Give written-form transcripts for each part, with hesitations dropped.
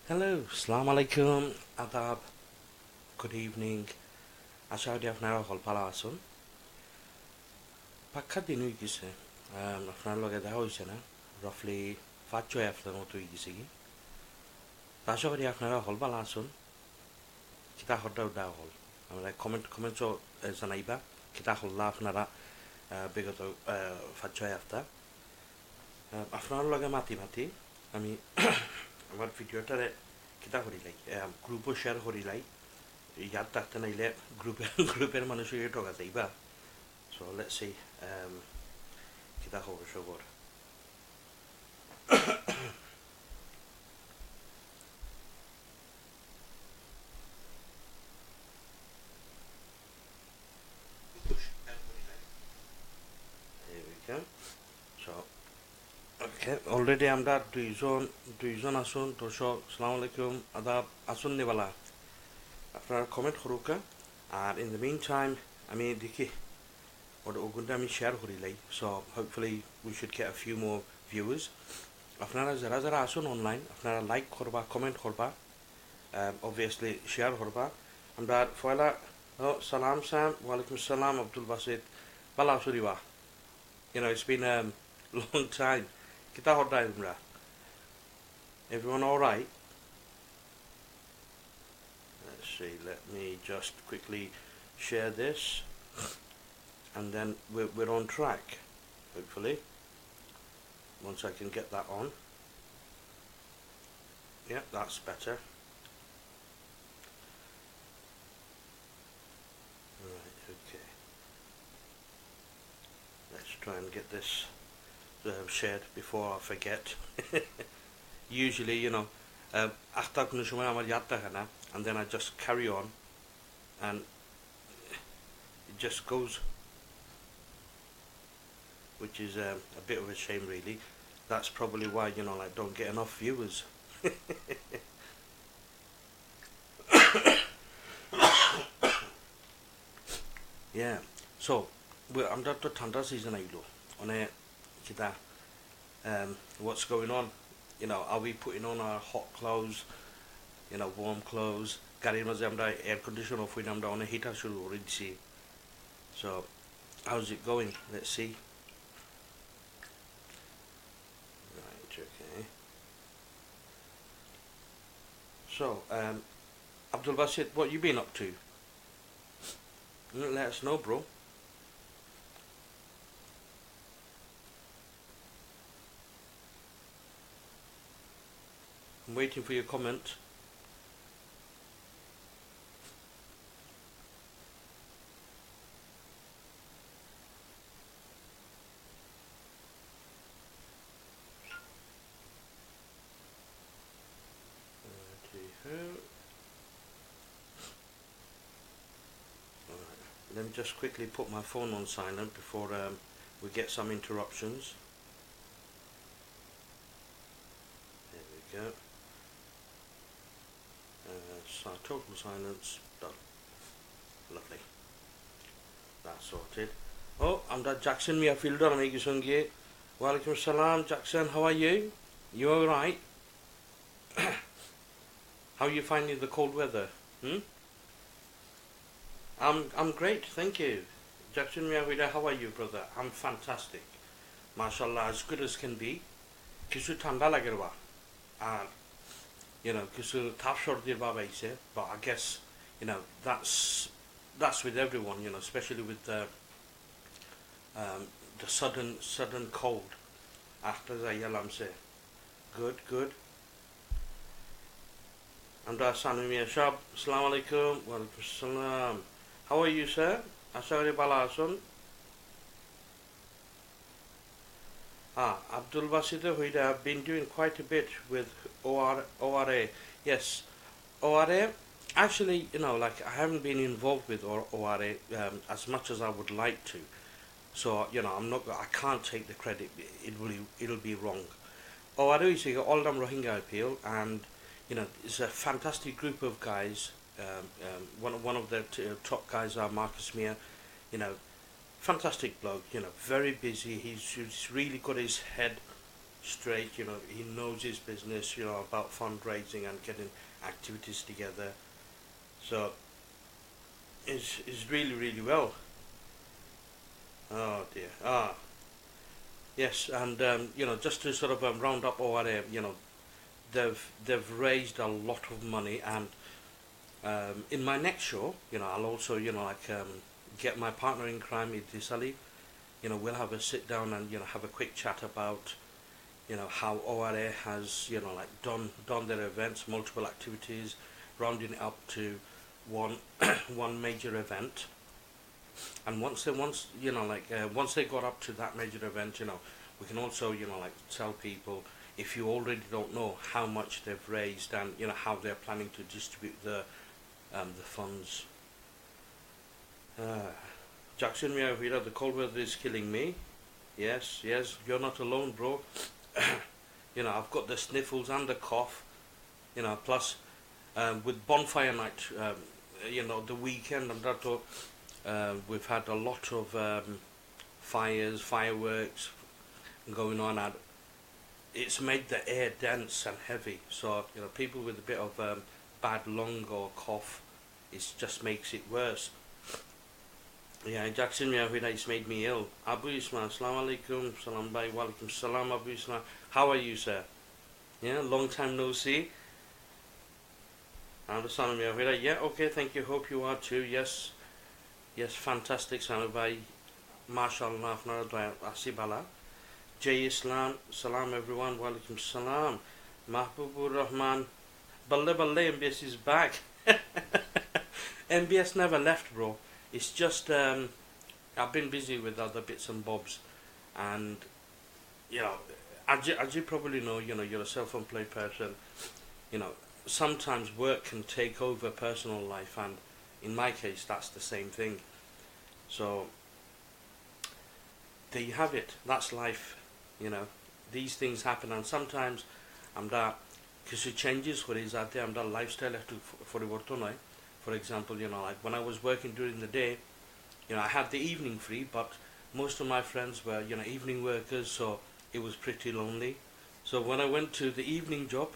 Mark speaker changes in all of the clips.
Speaker 1: Hello, Assalamu alaikum, adab, good evening. আশা করি আপনারা সকল ভালো আছেন। পাক্কা দিন হয়ে গেছে, আপনার লগে দেখা হয়েছে না, রাফলি 5-6 সপ্তাহের মতো হয়ে গেছে কি। আশা করি আপনারা সকল ভালো আছেন। কিতা হরটাও দেওয়া হল আমরা কমেন্ট জানাইবা কিতা হল্লা আপনারা বিগত 5-6 সপ্তাহ আপনার লগে মাতি আমি আমার ভিডিওটারে কিতা করিলাই গ্রুপও শেয়ার করিলাই ইয়াদ থাকতে নাইলে গ্রুপের মানুষের ঠকা যাইবা। So let's see কিতা খবর সবর। Here we go. So okay, already আমরা দুইজন আসুন দর্শক। আসসালামু আলাইকুম, আদাব, আসুন নেবালা আপনারা কমেন্ট করুকা। আর in the meantime আমি দেখি ওগুনটা আমি শেয়ার করিলাই। So hopefully we should get a few more viewers. আপনারা যারা আসুন অনলাইন আপনারা লাইক করবা, কমেন্ট করবা, obviously শেয়ার করবা। আমরা পয়লা সালাম সাম, ওয়ালাইকুম সালাম আব্দুল বাসিত, বালা আসুরিবা। You know, it's been a long time. Kita hodai umra. Everyone all right? Let's see. Let me just quickly share this, and then we're on track. Hopefully, once I can get that on. Yeah, that's better. Right. Okay. Let's try and get this shared before I forget. Usually, you know, after কোনো সময় আমার ইয়াদ থাকে না, and then I just carry on, and it just goes, which is a bit of a shame, really. That's probably why, you know, like, don't get enough viewers. Yeah. So, আমরা তো ঠান্ডা season আইলো, অনেক কিতা what's going on? You know, are we putting on our hot clothes, you know, warm clothes? গাড়ির মাঝে আমরা air condition of হইলে আমরা অনেক হিটার শুরু করে দিছি। So how's it going? Let's see. Right, okay. So Abdul Basit, what you been up to? Let us know, bro. I'm waiting for your comment. Let me just quickly put my phone on silent before we get some interruptions. There we go. Total silence. Done. Lovely. That's sorted. Oh, I'm that Jackson Fielder. I'm making Walaikum salam, Jackson. How are you? You all right? How are you finding the cold weather? I'm great, thank you. Jackson Fielder, how are you, brother? I'm fantastic. MashaAllah, as good as can be. Kisu thanda lagerwa. And you know, kisu tap shortir baba ise. But I guess, you know, that's with everyone, you know, especially with the sudden cold after the yalam say. Good. Amda Sanumia Shab, Assalamu alaikum, wa alaikum salam. How are you, sir? Asari bala asun. Abdul Basita Huida, I've been doing quite a bit with ORA. Yes, ORA. Actually, you know, like, I haven't been involved with ORA as much as I would like to. So, you know, I can't take the credit. It'll be wrong. ORA is all them Rohingya appeal, and you know, it's a fantastic group of guys. One of the top guys are Marcus Meir. You know, fantastic bloke. You know, very busy. He's really got his head straight. You know, he knows his business. You know about fundraising and getting activities together. So it's really well. Oh dear. Yes, and you know, just to sort of round up Ereh, you know, they've raised a lot of money, and in my next show, you know, I'll also, you know, like get my partner in crime, Idris. You know, we'll have a sit down and, you know, have a quick chat about, you know, how Ereh has, you know, like done their events, multiple activities, rounding it up to one one major event. And once you know, like once they got up to that major event, you know, we can also, you know, like tell people, if you already don't know, how much they've raised, and you know how they're planning to distribute the funds. Uh, Jackson Miavira, the cold weather is killing me. Yes, you're not alone, bro. You know, I've got the sniffles and the cough. You know, plus with bonfire night, you know, the weekend and that, we've had a lot of fires, fireworks going on, and it's made the air dense and heavy. So, you know, people with a bit of bad lung or cough, it just makes it worse. Yeah, Jackson Miavira, it's made me ill. Abu Isma, Assalamu alaikum, salam bhai, walaikum salam, Abu Isma. How are you, sir? Yeah, long time no see. Understand Miavira? Yeah, okay, thank you. Hope you are too. Yes, fantastic, salam bhai. MashaAllah, Asibala. EjaySam, salam everyone, walaikum salam. Mahbubur Rahman, Balle MBS is back. MBS never left, bro. It's just I've been busy with other bits and bobs, and you know, as you probably know, you know, you're a self-employed person. You know, sometimes work can take over personal life, and in my case, that's the same thing. So there you have it. That's life. You know, these things happen, and sometimes I'm that because it changes. For example, I'm that lifestyle for the work. For example, you know, like when I was working during the day, you know, I had the evening free, but most of my friends were, you know, evening workers, so it was pretty lonely. So when I went to the evening job,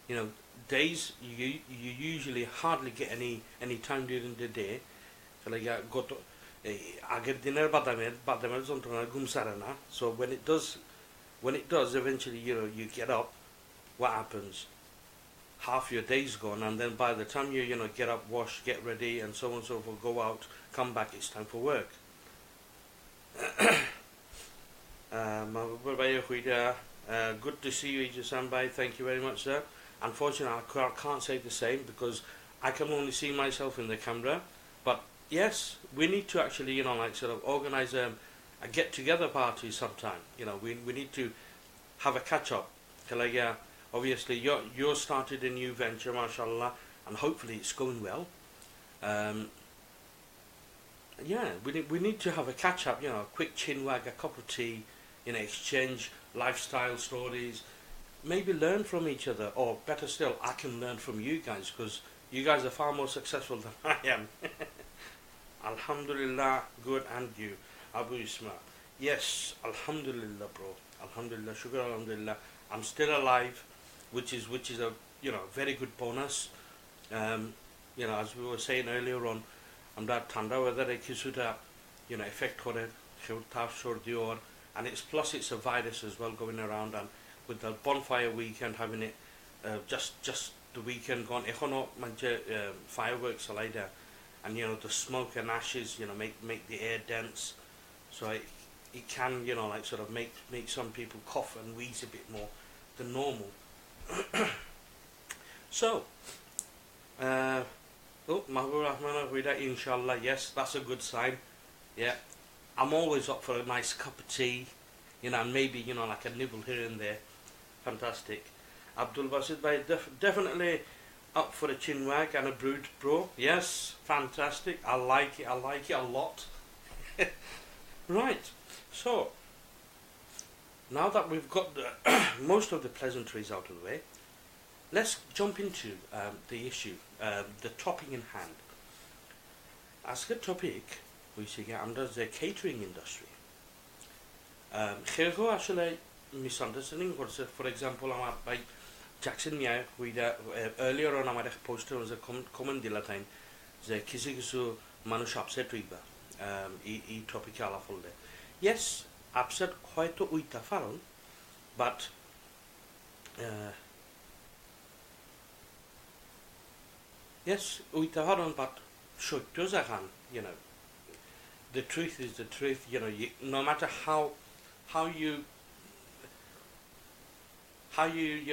Speaker 1: you know, days you usually hardly get any time during the day. So like I got I get dinner so when it does eventually, you know, you get up, what happens? Half your day's gone, and then by the time you know, get up, wash, get ready, and so on and so forth, go out, come back, it's time for work. Good to see you, EjaySam. Thank you very much, sir. Unfortunately, I can't say the same because I can only see myself in the camera. But yes, we need to actually, you know, like sort of organize a get-together party sometime. You know, we need to have a catch-up. Obviously, you're started a new venture, mashallah, and hopefully it's going well. Yeah, we need to have a catch up, you know, a quick chin wag, a cup of tea, you know, exchange lifestyle stories, maybe learn from each other, or better still, I can learn from you guys because you guys are far more successful than I am. Alhamdulillah, good, and you, Abu Isma. Yes, Alhamdulillah, bro. Alhamdulillah, shukr, Alhamdulillah. I'm still alive, which is a, you know, very good bonus. You know, as we were saying earlier on, that thanda weather kisuda, you know, effect kore dior, and it's a virus as well going around, and with the bonfire weekend having it just the weekend gone, echono manje fireworks alida, and you know, the smoke and ashes, you know, make the air dense, so it can, you know, like sort of make some people cough and wheeze a bit more than normal. So, oh, Mahbub Rahman, inshallah, yes, that's a good sign. Yeah, I'm always up for a nice cup of tea, you know, and maybe, you know, like a nibble here and there. Fantastic. Abdul Basid Bhai, definitely up for a chin wag and a brood, bro. Yes, fantastic. I like it a lot. Right, so now that we've got most of the pleasantries out of the way, let's jump into the issue, the topic in hand. As a topic, we see under the catering industry. خیرخو actually misunderstanding করছে for example আমার ভাই Jackson Mia হুইডা earlier on আমার এক poster যে comment দিলা তাই যে কিছু কিছু মানুষ আপসেট হইবা এই টপিকে আলাপ হলে yes আপসেট হয়তো উইতা পারন but yes উইতা পারন but সত্য জাগান you know the truth is the truth you know no matter how you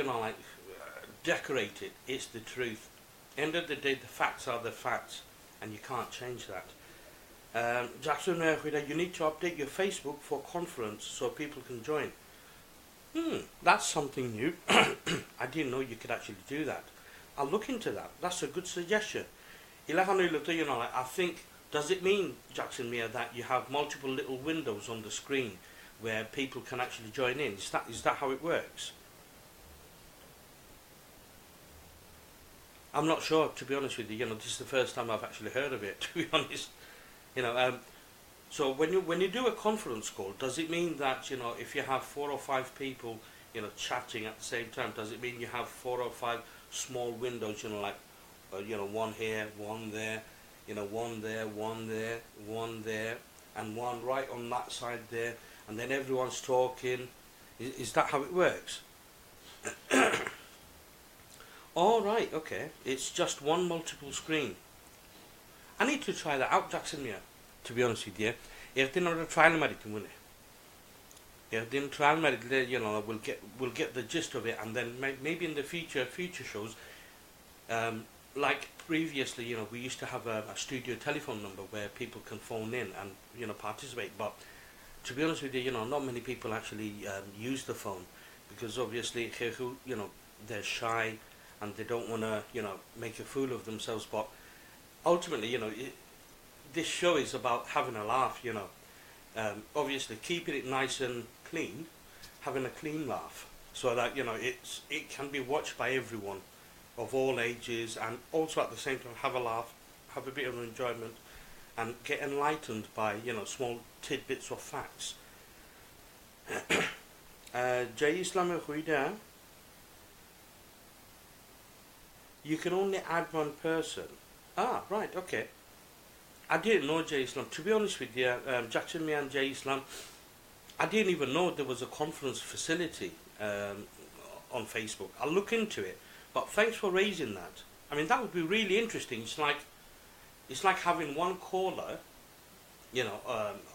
Speaker 1: know like decorate it, it's the truth. End of the day, the facts are the facts, and you can't change that. Jackson, you need to update your Facebook for conference so people can join. That's something new. I didn't know you could actually do that. I'll look into that. That's a good suggestion. You know, like, I think, does it mean, Jackson Mia, that you have multiple little windows on the screen where people can actually join in? Is that how it works? I'm not sure, to be honest with you. You know, this is the first time I've actually heard of it, to be honest. You know, so when you do a conference call, does it mean that, you know, if you have 4 or 5 people, you know, chatting at the same time, does it mean you have 4 or 5 small windows, you know, like, you know, one here, one there, you know, one there, one there, one there, and one right on that side there, and then everyone's talking? Is that how it works? Oh right, okay. It's just one multiple screen. I need to try that out, Jackson Mia, to be honest with you. If they know the trial merit, if they trial merit, you know, we'll get the gist of it, and then maybe in the future shows, like previously, you know, we used to have a studio telephone number where people can phone in and, you know, participate. But to be honest with you, you know, not many people actually use the phone because obviously, you know, they're shy. And they don't want to, you know, make a fool of themselves. But ultimately, you know, this show is about having a laugh, you know. Obviously, keeping it nice and clean, having a clean laugh, so that, you know, it can be watched by everyone of all ages, and also at the same time have a laugh, have a bit of enjoyment, and get enlightened by, you know, small tidbits of facts. EjaySam Huida. You can only add one person. Ah, right, okay. I didn't know EjaySam. To be honest with you, Jackson Me and EjaySam, I didn't even know there was a conference facility on Facebook. I'll look into it. But thanks for raising that. I mean, that would be really interesting. It's like having one caller, you know,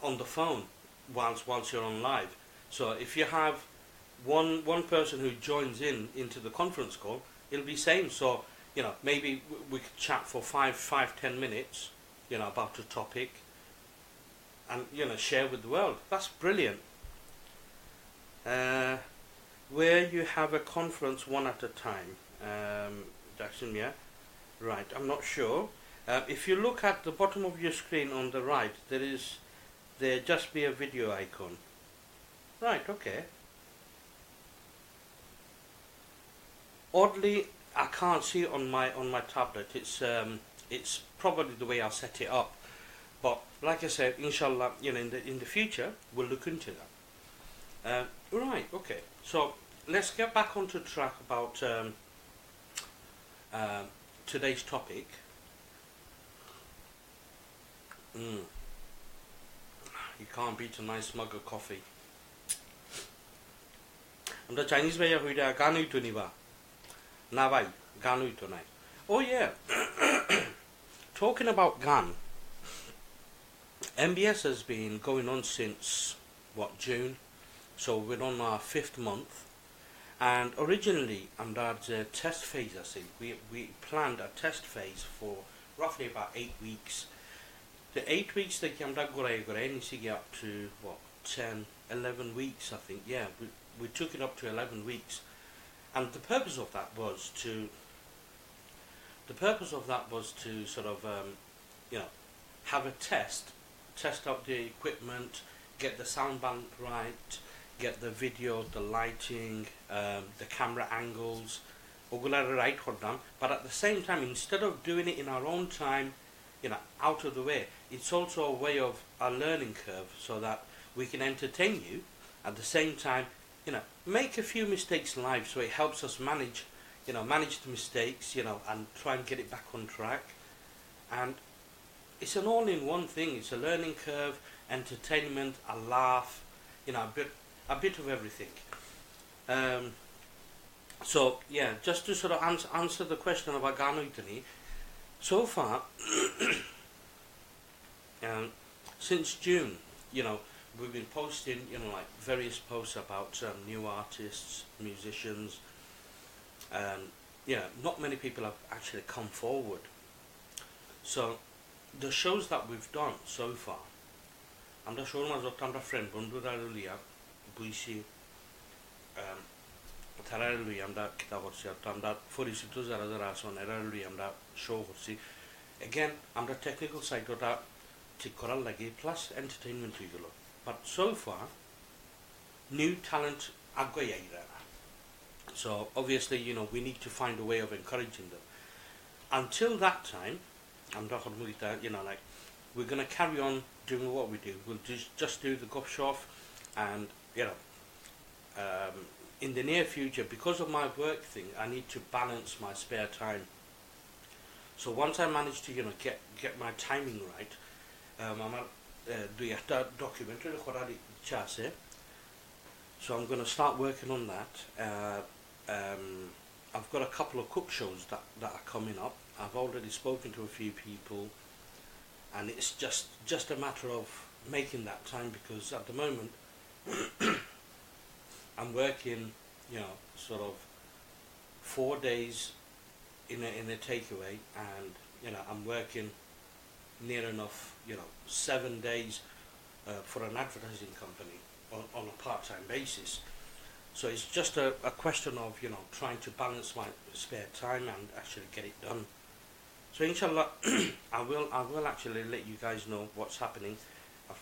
Speaker 1: on the phone whilst you're on live. So if you have one person who joins into the conference call, it'll be same. So, you know, maybe we could chat for 5-10 minutes, you know, about a topic, and, you know, share with the world. That's brilliant. Where you have a conference one at a time, Jackson, yeah, right. I'm not sure. If you look at the bottom of your screen on the right, there just be a video icon. Right. Okay. Oddly, I can't see it on my tablet. It's probably the way I'll set it up. But like I said, inshallah, you know, in the future, we'll look into that. Right. Okay. So let's get back onto track about today's topic. You can't beat a nice mug of coffee. আমরা Chinese ভাইয়া হইরা গান হইতো নিবা না ভাই গান হইতো নাই. Oh yeah. Talking about GAN, MBS has been going on since June, so we're on our 5th month, and originally under the test phase, I think we planned a test phase for roughly about 8 weeks. The 8 weeks that came up to 10-11 weeks, I think. Yeah, we took it up to 11 weeks, and the purpose of that was to sort of you know, have a test out the equipment, get the sound bank right, get the video, the lighting, the camera angles, right, but at the same time, instead of doing it in our own time, you know, out of the way, it's also a way of a learning curve so that we can entertain you at the same time, make a few mistakes live, so it helps us manage the mistakes, and try and get it back on track. And it's an all-in-one thing. It's a learning curve, entertainment, a laugh, a bit of everything. Um, so yeah, just to sort of answer the question about Ganoitani, so far, since June, we've been posting, like various posts about new artists, musicians, and not many people have actually come forward. So the shows that we've done so far, আমরা showroom আজত আমরা friend বন্ধুরা লইয়া বুঝছি, তারা লই আমরা কিতা করছি, আমরা পরিচিত যারা যারা আছেন এরা লই আমরা শো করছি। এগেন আমরা টেকনিক্যাল সাইডটা ঠিক করার লাগে, প্লাস এন্টারটেইনমেন্ট হয়ে গেল। But so far new talent আগে আইরা না। So obviously, we need to find a way of encouraging them. Until that time, I'm not going to that, like, we're going to carry on doing what we do. We'll just do the Goff Shoff, and in the near future, because of my work thing, I need to balance my spare time. So once I manage to get my timing right, আমার দুই একটা documentary করার ইচ্ছা আছে. So I'm going to start working on that. I've got a couple of cook shows that are coming up. I've already spoken to a few people, and it's just a matter of making that time, because at the moment I'm working, sort of 4 days in a takeaway, and I'm working near enough 7 days for an advertising company on a part-time basis. So it's just a question of trying to balance my spare time and actually get it done. So inshallah, I will actually let you guys know what's happening. I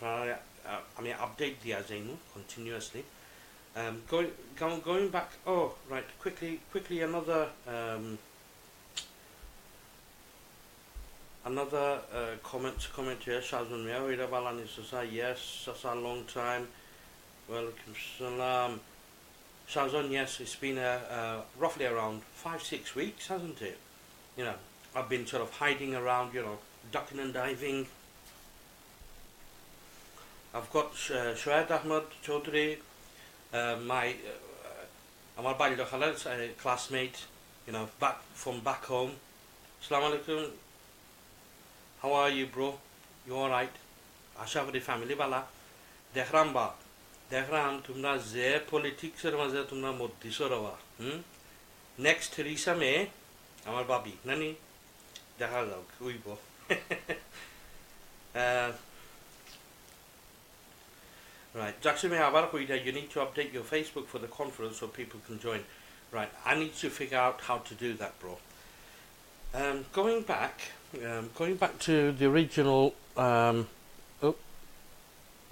Speaker 1: update the EjaySam continuously. Going back. Oh right, quickly another comment here. Shazwan Ereh Balani says yes, that's a long time. Welcome salam. Shazwan, yes, it's been roughly around 5-6 weeks, hasn't it? I've been sort of hiding around, ducking and diving. I've got Shoaib Ahmed Chaudhry, my Amar Baldo Khalad's classmate, back from back home. Assalamu alaikum. How are you, bro? You alright? Asha kori family bala. দেখলাম তোমরা যে পলিটিক্সের মাঝে তোমরা মধ্যিস রবা, next Risa মে আমার বাবি নানি দেখা যাও উইব। Right, Jackson আবার কইটা, you need to update your Facebook for the conference so people can join. Right, I need to figure out how to do that, bro. Going back to the original,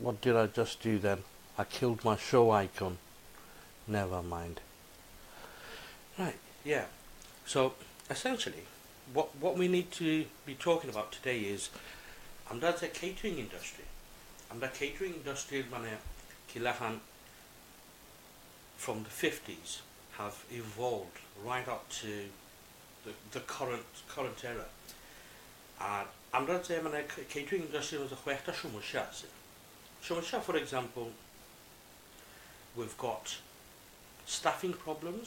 Speaker 1: what did I just do then? I killed my show icon. Never mind. Right, yeah. So essentially, what we need to be talking about today is, I'm the catering industry. The catering industry, Kilahan, from the 50s have evolved right up to the current era. And the catering industry was a kwekhta shumosha ase. Shumosha, for example, we've got staffing problems,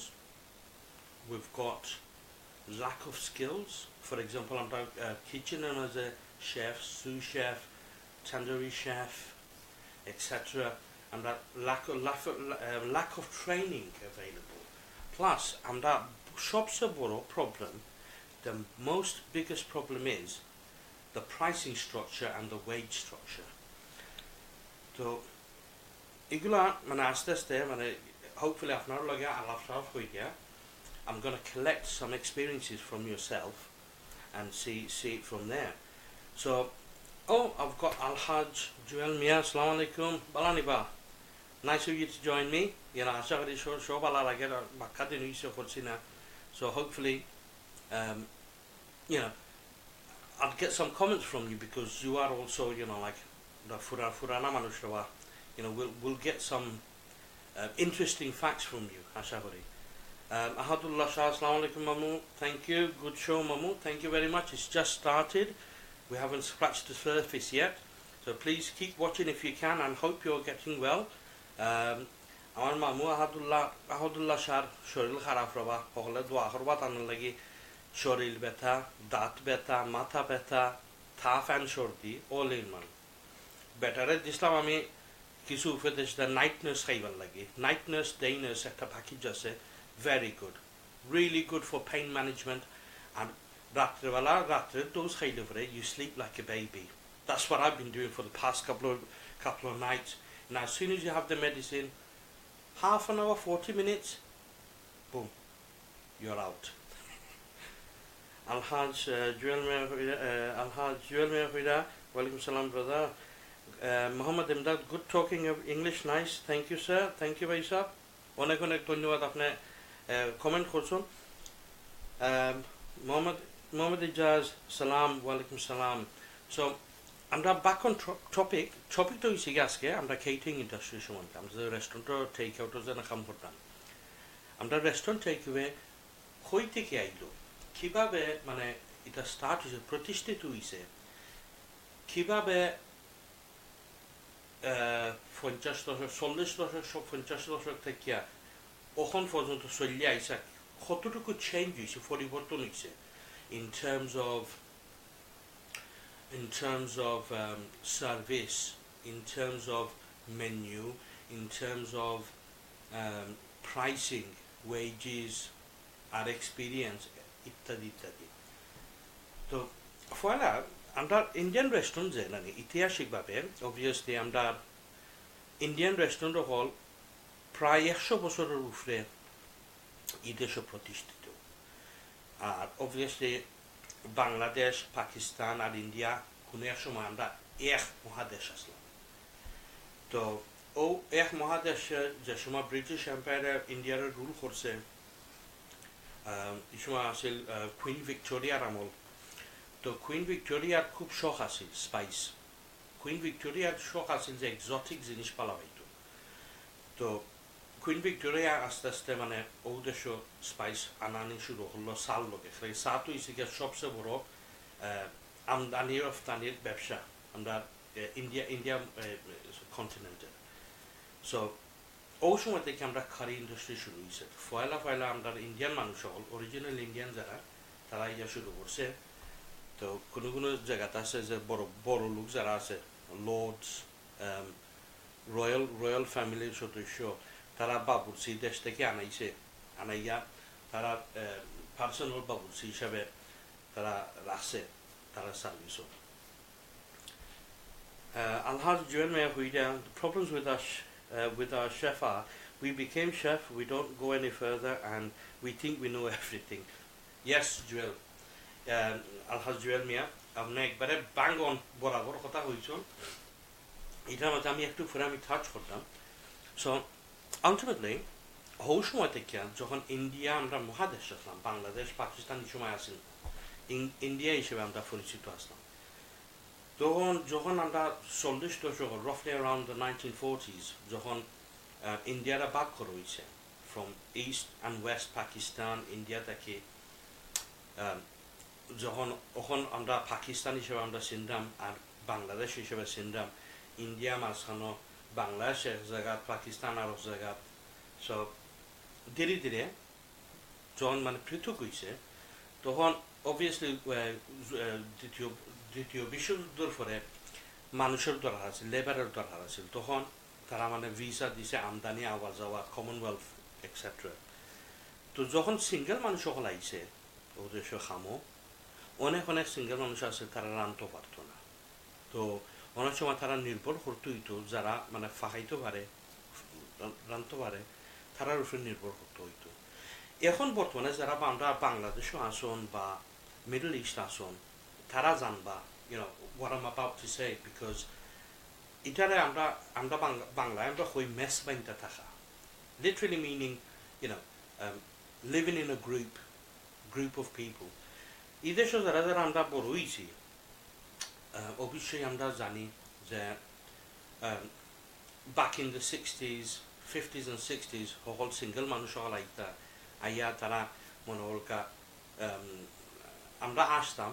Speaker 1: we've got lack of skills. For example, I'm kitchen as a chef, sous chef, tandoori chef, etc. And that lack of training available. Plus, and that shops a problem. The most biggest problem is the pricing structure and the wage structure. So এগুলা আস্তে আস্তে hopefully আপনার লগে আলাপ সালাপ হইয়া I'm going to collect some experiences from yourself and see it from there. So I've got Al-Hajj Joel Mia, Assalamu alaikum, balani ba, nice of you to join me. Asha kori show bala lage bakkade nuise korchi na, so hopefully I'll get some comments from you, because you are also like the furana manushwa. We'll get some interesting facts from you, Asha Kori. Ahadullah Shah, Assalamu alaikum, Mamu. Thank you. Good show, Mamu. Thank you very much. It's just started. We haven't scratched the surface yet. So please keep watching if you can, and hope you're getting well. আমার মামু আহাদুল্লাহ শাহর শরীর খারাপ রবা সকলে দোয়া করবা তার লাগি শরীর ব্যথা দাঁত ব্যথা মাথা ব্যথা থাফ অ্যান্ড সর্দি অল ইন ওয়ান বেটারে দিছিলাম আমি কিছু উপদেশ নাইট নার্স খাইবার লাগে নাইট নার্স ডে নার্স একটা প্যাকেজ আছে very good really good for pain management আর রাত্রের ডোজ খাইলে পরে you sleep like a baby That's what I've been doing for the past couple of nights. Now, as soon as you have the medicine, half an hour, 40 minutes, boom, you're out. Alhaj Jewel Mehuida, welcome salam, brother. Muhammad Imdad, good talking of English, nice. Thank you, sir. Thank you, EjaySam. Onek dhonyabad apne comment korchon. Muhammad Ijaz, salam, welcome salam. So, আমরা back on topic তো হইছে আজকে আমরা catering industry সম্বন্ধে আমরা রেস্টুরেন্টও take আউটও যেন কাম করতাম আমরা রেস্টুরেন্ট টেক ওয়ে কই থেকে আইলো কিভাবে মানে এটা স্টার্ট হয়েছে প্রতিষ্ঠিত হয়েছে কিভাবে 50 দশক 40 দশক 50 দশক থেকে এখন পর্যন্ত চলে আইসা কতটুকু চেঞ্জ হয়েছে পরিবর্তন হয়েছে in terms of service, in terms of menu, in terms of pricing, wages, our experience, ittadi. So, পয়লা আমরা ইন্ডিয়ান রেস্টুরেন্ট যে না ঐতিহাসিকভাবে অবভিয়াসলি আমরা ইন্ডিয়ান রেস্টুরেন্ট হল প্রায় 100 বছরের উপরে এই দেশে প্রতিষ্ঠিত আর অবভিয়াসলি বাংলাদেশ পাকিস্তান আর ইন্ডিয়া কোনো এক সময় আমরা এক মহাদেশ আসলাম তো ও এক মহাদেশে যে সময় ব্রিটিশ এম্পায়ারে ইন্ডিয়ার রুল করছে এই সময় আসিল কুইন ভিক্টোরিয়ার আমল তো কুইন ভিক্টোরিয়ার খুব শখ আছিল স্পাইস কুইন ভিক্টোরিয়ার শখ আছিল যে এক্সোটিক জিনিস পালা হইতো তো কুইন ভিক্টোরিয়া আস্তে আস্তে মানে ও দেশ স্পাইস আনানি শুরু হলো সাল লগে সেই সাত হয়েছে গিয়ে সবচেয়ে বড় আমদানি রফতানির ব্যবসা আমরা ইন্ডিয়া কন্টিনেন্টে সো ও সময় থেকে আমরা খারি ইন্ডাস্ট্রি শুরু হয়েছে ফয়লা আমরা ইন্ডিয়ান মানুষ হল অরিজিনাল ইন্ডিয়ান যারা তারা ইয়া শুরু করছে তো কোনো জায়গাতে আছে যে বড় লোক যারা আছে লর্ডস রয়্যাল ফ্যামিলির সদস্য তারা বাবুর্চি দেশ থেকে আনাইয়া তারা পার্সোনাল বাবুর্চি হিসাবে তারা রাখছে তারা সার্ভিসও Alhaj Jewel Mehuida, the problems with our chef are we became chef, we don't go any further and we think we know everything. Yes, Jewel. Alhaj Jewel Mia, আপনি একবারে bang on বরাবর কথা হইছেন এটার মধ্যে আমি একটু পরে আমি টাচ করতাম সো ultimately whole সময় থেকে যখন ইন্ডিয়া আমরা মহাদেশ আসলাম বাংলাদেশ পাকিস্তান এই সময় আসেন ইন্ডিয়া হিসেবে আমরা পরিচিত আসলাম যখন আমরা 40 দশক roughly around the 1940s যখন ইন্ডিয়ারা ভাগ করা হয়েছে from east and west Pakistan India থেকে যখন আমরা পাকিস্তান হিসেবে আমরা চিনতাম আর বাংলাদেশ হিসেবে চিনতাম ইন্ডিয়া মাঝখানো বাংলাদেশ এক জায়গা পাকিস্তান আর এক জায়গা সো ধীরে ধীরে যখন মানে পৃথক হয়েছে তখন অবভিয়াসলি দ্বিতীয় বিশ্বযুদ্ধের পরে মানুষের দরকার আছে লেবারের দরকার আছে তখন তারা মানে ভিসা দিছে আমদানি আওয়া যাওয়া কমনওয়েলথ এক্সেট্রা তো যখন সিঙ্গেল মানুষ সকল আইছে ওদেশ খামো অনেক সিঙ্গেল মানুষ আছে তারা রানতে পারতো না তো অনেক সময় তারা নির্ভর করতে হইতো যারা মানে ফাঁকাইতে পারে রানতে পারে তারার উপরে নির্ভর করতে হইতো এখন বর্তমানে যারা আমরা বাংলাদেশও আসুন বা মিডল ইস্ট আসুন তারা জানবা what I'm about to say because এটারে আমরা বাংলায় আমরা হই মেস বাইনতে থাকা literally meaning living in a group of people এই দেশে যারা আমরা বড় হয়েছি অবশ্যই আমরা জানি যে back in the 60s 50s and 60s সকল সিঙ্গেল মানুষ সকল আইতা আইয়া তারা মনে হলকা আমরা আসতাম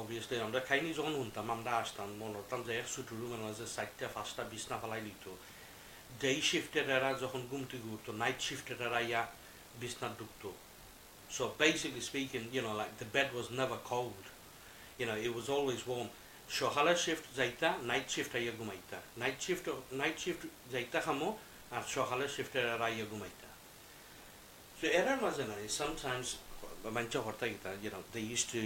Speaker 1: অবভিয়াসলি আমরা খাইনি যখন শুনতাম আমরা আসতাম মনে হতাম যে ছুটি রুমের মাঝে 4টা 5টা বিছনা ফেলাই লিত ডে শিফটের এরা যখন ঘুমতে ঘুরতো নাইট শিফটের এরা ইয়া বিছনা ঢুকতো so basically speaking like the bed was never cold it was always warm সকালের শিফট যাইতা নাইট শিফট আইয়া ঘুমাইতা নাইট শিফট যাইতা খামো আর সকালের শিফটের এরা আইয়া ঘুমাইতা so এরার মাঝে নাই sometimes mancha horta gita they used to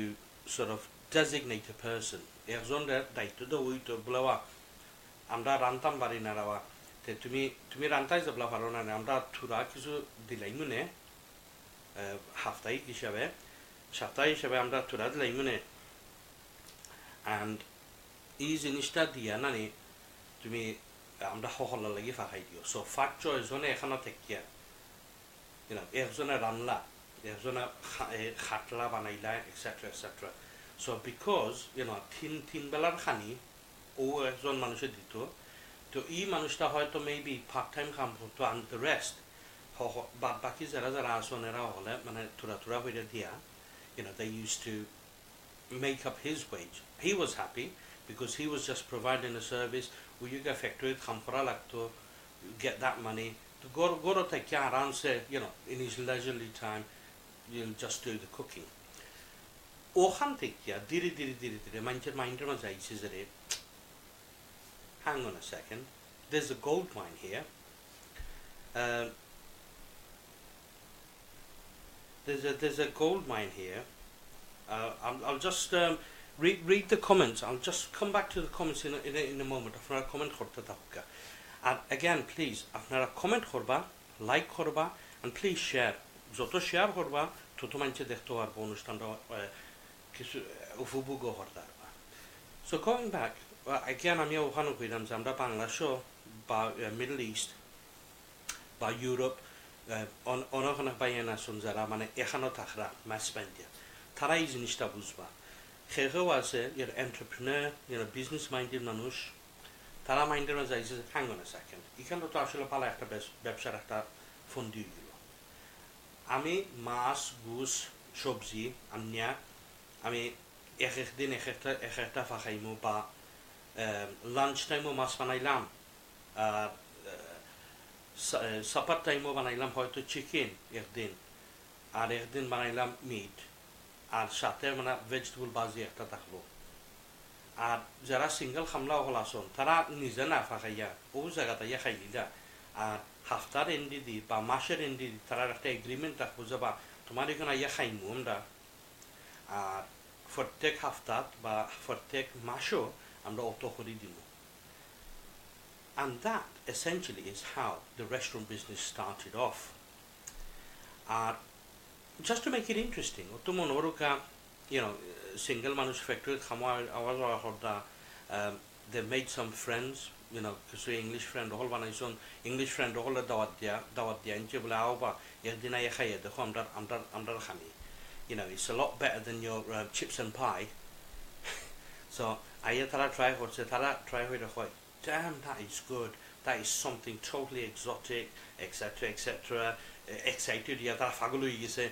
Speaker 1: sort of designate a person একজনের দায়িত্ব তো ওইটো বলাওয়া আমরা রান্তাম বাড়ি না রাওয়া তে তুমি রান্তাই যাবলা পারো না আমরা থুরা কিছু দিলাই মনে সাপ্তাহিক হিসাবে আমরা থুরা দিলাই মনে and এই জিনিসটা দিয়া নানি তুমি আমরা সকলের লাগি ফাঁকাই দিও so ফাঁক জনে এখানে থাকিয়া একজনে রান্না একজনে খাটলা বানাইলা etc so because তিন বেলার খানি ও একজন মানুষে দিত তো এই মানুষটা হয়তো মেবি পার্ট টাইম কাম করতো and the rest বাদ বাকি যারা আসন এরা হলে মানে থোড়া হইয়া দিয়া they used to make up his wage he was happy because he was just providing a service where you get factory কাম করা লাগতো get that money to go to take care around say in his leisurely time you'll just do the cooking ওখান থেকে ধীরে ধীরে মানুষের মাইন্ডের মাঝে আইছে যে hang on a second there's a gold mine here there's a gold mine here I'll just read the comments I'll just come back to the comments in a moment আপনারা কমেন্ট করতে থাকুকা আর again please আপনারা comment করবা like করবা and please share যত share করবা তত মানুষে দেখতে পারবো অনুষ্ঠানটা কিছু উপভোগ করতে পারবা so going back again আমি ওখানে কইলাম যে আমরা বাংলাদেশও বা মিডল ইস্ট বা ইউরোপ অনেক বাইনা শুন যারা মানে এখানেও থাকরা ম্যাচ পাইন্ডিয়া তারা এই জিনিসটা বুঝবা কেউ আছে এন্টারপ্রেনার বিজনেস মাইন্ডের মানুষ তারা মাইন্ডের মাঝে যাইছে hang on a second এখানে তো আসলে পালা একটা ব্যবসার একটা ফোন দিয়ে দিল আমি মাছ গুস সবজি আনিয়া আমি একদিন একটা ফাঁকাইমু বা লাঞ্চ টাইমও মাছ বানাইলাম আর সাপার টাইমও বানাইলাম হয়তো চিকেন একদিন আর একদিন বানাইলাম মিট আর সাথে মানে ভেজিটেবল বাজি একটা থাকলো আর যারা সিঙ্গেল খামলা হল আসন তারা নিজে না ফাঁকাইয়া ও জায়গাতে ইয়া খাইলিলা আর হাফতার এন্ডি দি বা মাসের এন্ডি দি তারা একটা এগ্রিমেন্ট রাখবো যে বা তোমার এখানে ইয়া খাইমু আমরা আর প্রত্যেক হাফতাত বা প্রত্যেক মাসও আমরা অত করে দিব and that essentially is how the restaurant business started off just to make it interesting to monoruka single মানুষ factory খামা আওয়াজ Harda they made some friends because English friend হল বানাইছন English friend হল দাওয়াত দিয়া ইনচে বলে আওবা একদিন আইয়া খাইয়া দেখো আমরা খামি it's a lot better than your chips and pie so আইয়া তারা try হইরা কয় damn that is good that is something totally exotic etc excited তারা পাগল হয়ে গেছে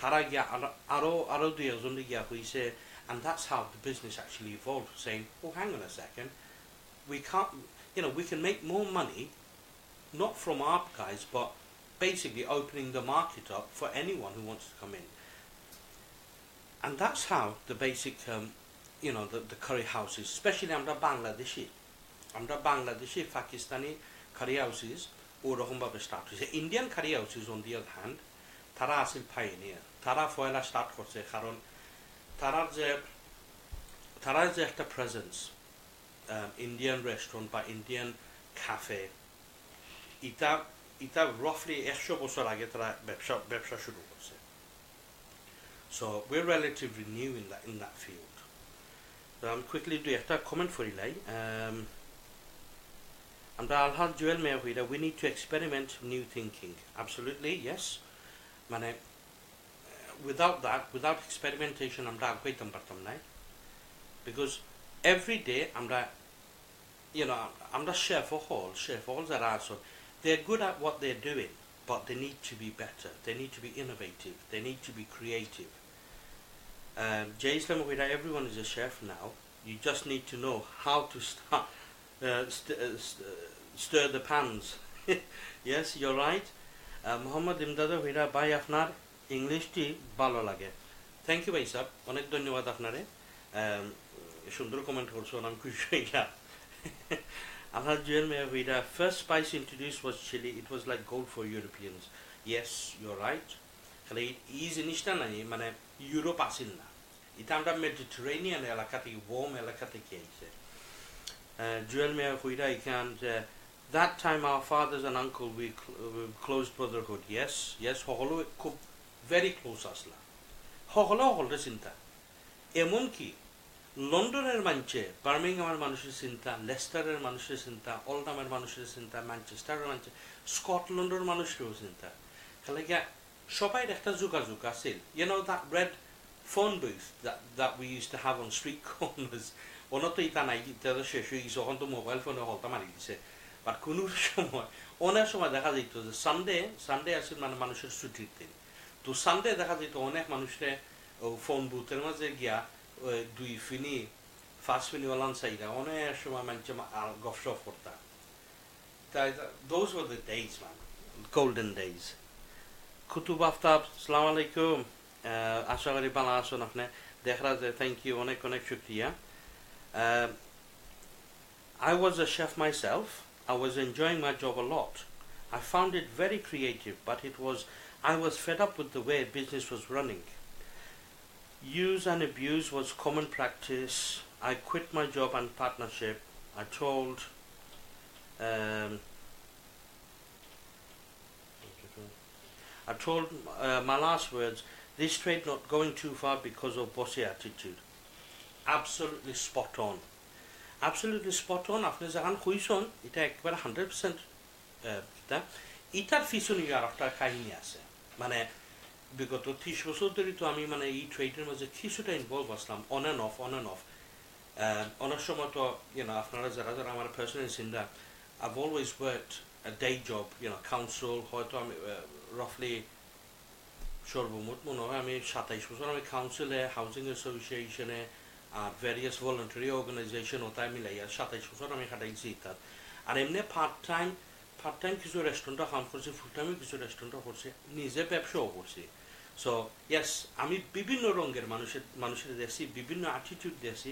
Speaker 1: তারা গিয়া আরো দুই একজন গিয়া হইছে and that's how the business actually evolved saying hang on a second we can't we can make more money not from our guys but basically opening the market up for anyone who wants to come in and that's how the basic the curry houses especially আমরা Bangladeshi Pakistani curry houses ওরকম ভাবে start হয়েছে Indian curry houses on the other hand তারা আসল pioneer তারা পয়লা start করছে কারণ তারা যে একটা প্রেজেন্স ইন্ডিয়ান রেস্টুরেন্ট বা ইন্ডিয়ান ক্যাফে এটা রাফলি 100 বছর আগে তারা ব্যবসা শুরু করছে so we're relatively new in that field so I'm quickly do একটা কমেন্ট ফরিলাই আমরা আলহাজ জুয়েল মে হইরা we need to experiment new thinking absolutely yes মানে without experimentation আমরা আগাইতাম পারতাম না because every day আমরা আমরা শেফ হল যারা আছো they're good at what they're doing, but they need to be better. They need to be innovative. They need to be creative. EjaySam, everyone is a chef now. You just need to know how to start, stir the pans. Yes, you're right. Mohammad Imdad Hira bhai আপনার ইংলিশটি ভালো লাগে। Thank you ভাই সাহেব, অনেক ধন্যবাদ আপনারে। সুন্দর comment করছেন, আমি খুশি হইয়া। আপনার জুয়েল মেয়া হইরা first spice introduced was chili. It was like gold for Europeans. Yes, you're right. খালি এই জিনিসটা নাই, মানে ইউরোপ আসেন না, এটা আমরা মেডিটেরেনিয়ান এলাকা থেকে, ওয়ার্ম এলাকা থেকে আইছে। জুয়েল মেয়া হইরা এখান যে that time our fathers and uncle we close brotherhood. Yes, সকলো খুব very close আসলা, সকলো সকলের চিন্তা। এমনকি লন্ডনের মানুষে, বার্মিংহামের মানুষের চিন্তা, লেস্টারের মানুষের চিন্তা, ওল্ডহামের মানুষের চিন্তা, ম্যানচেস্টারের মানুষের, স্কটল্যান্ডের মানুষেরও চিন্তা। খালি গিয়া সবাই একটা যোগাযোগ আছে। You know that red phone booth that we used to have on street corners, অনতো ইতা নাই, ইতা শেষ হয়ে গেছে, এখন তো মোবাইল ফোনে হলতা মারি দিছে। বাট কোনো সময় অনেক সময় দেখা যেত যে সানডে আসলে মানে মানুষের ছুটির দিন, তো সানডে দেখা যেত অনেক মানুষের ফোন বুথের মাঝে গিয়া দুই ফিনি ফার্স্ট ফিনি ওলান সাইডা অনেক সময় মানুষ গফ শফ করতাম। তাই those were the days, man, golden days. Qutub Aftab, সালাম আলাইকুম, আশা করি ভালো আছেন আপনি। দেখরা যে থ্যাংক ইউ, অনেক অনেক শুক্রিয়া। I was a chef myself. I was enjoying my job a lot. I found it very creative, but I was fed up with the way business was running. Use and abuse was common practice. I quit my job and partnership. I told my last words, this trade not going too far because of bossy attitude. Absolutely spot on. Absolutely spot on. আপনি যখন কইছেন এটা একবারে 100% এটার পিছনে আর একটা কাহিনী আছে। মানে বিগত 30 বছর ধরে তো আমি মানে এই ট্রেডের মধ্যে কিছুটা involve Aslam, on and of. অনেক সময় তো আপনারা যারা আমার পার্সোনাল চিন্তা, I've always worked a day job, council, হয়তো আমি রাফলি সর্বমোট মনে হয় আমি 27 বছর আমি কাউন্সিলে, হাউজিং অ্যাসোসিয়েশনে আর ভ্যারিয়াস ভলান্টারি অর্গানাইজেশন ওটাই মিলাইয়া 27 বছর আমি খাটাইছি তার। আর এমনি পার্ট টাইম কিছু রেস্টুরেন্টও কাম করছি, ফুল টাইমে কিছু রেস্টুরেন্টও করছি, নিজে ব্যবসাও করছি। সো ইয়েস, আমি বিভিন্ন রঙের মানুষের দেখছি, বিভিন্ন অ্যাটিটিউড দেখছি।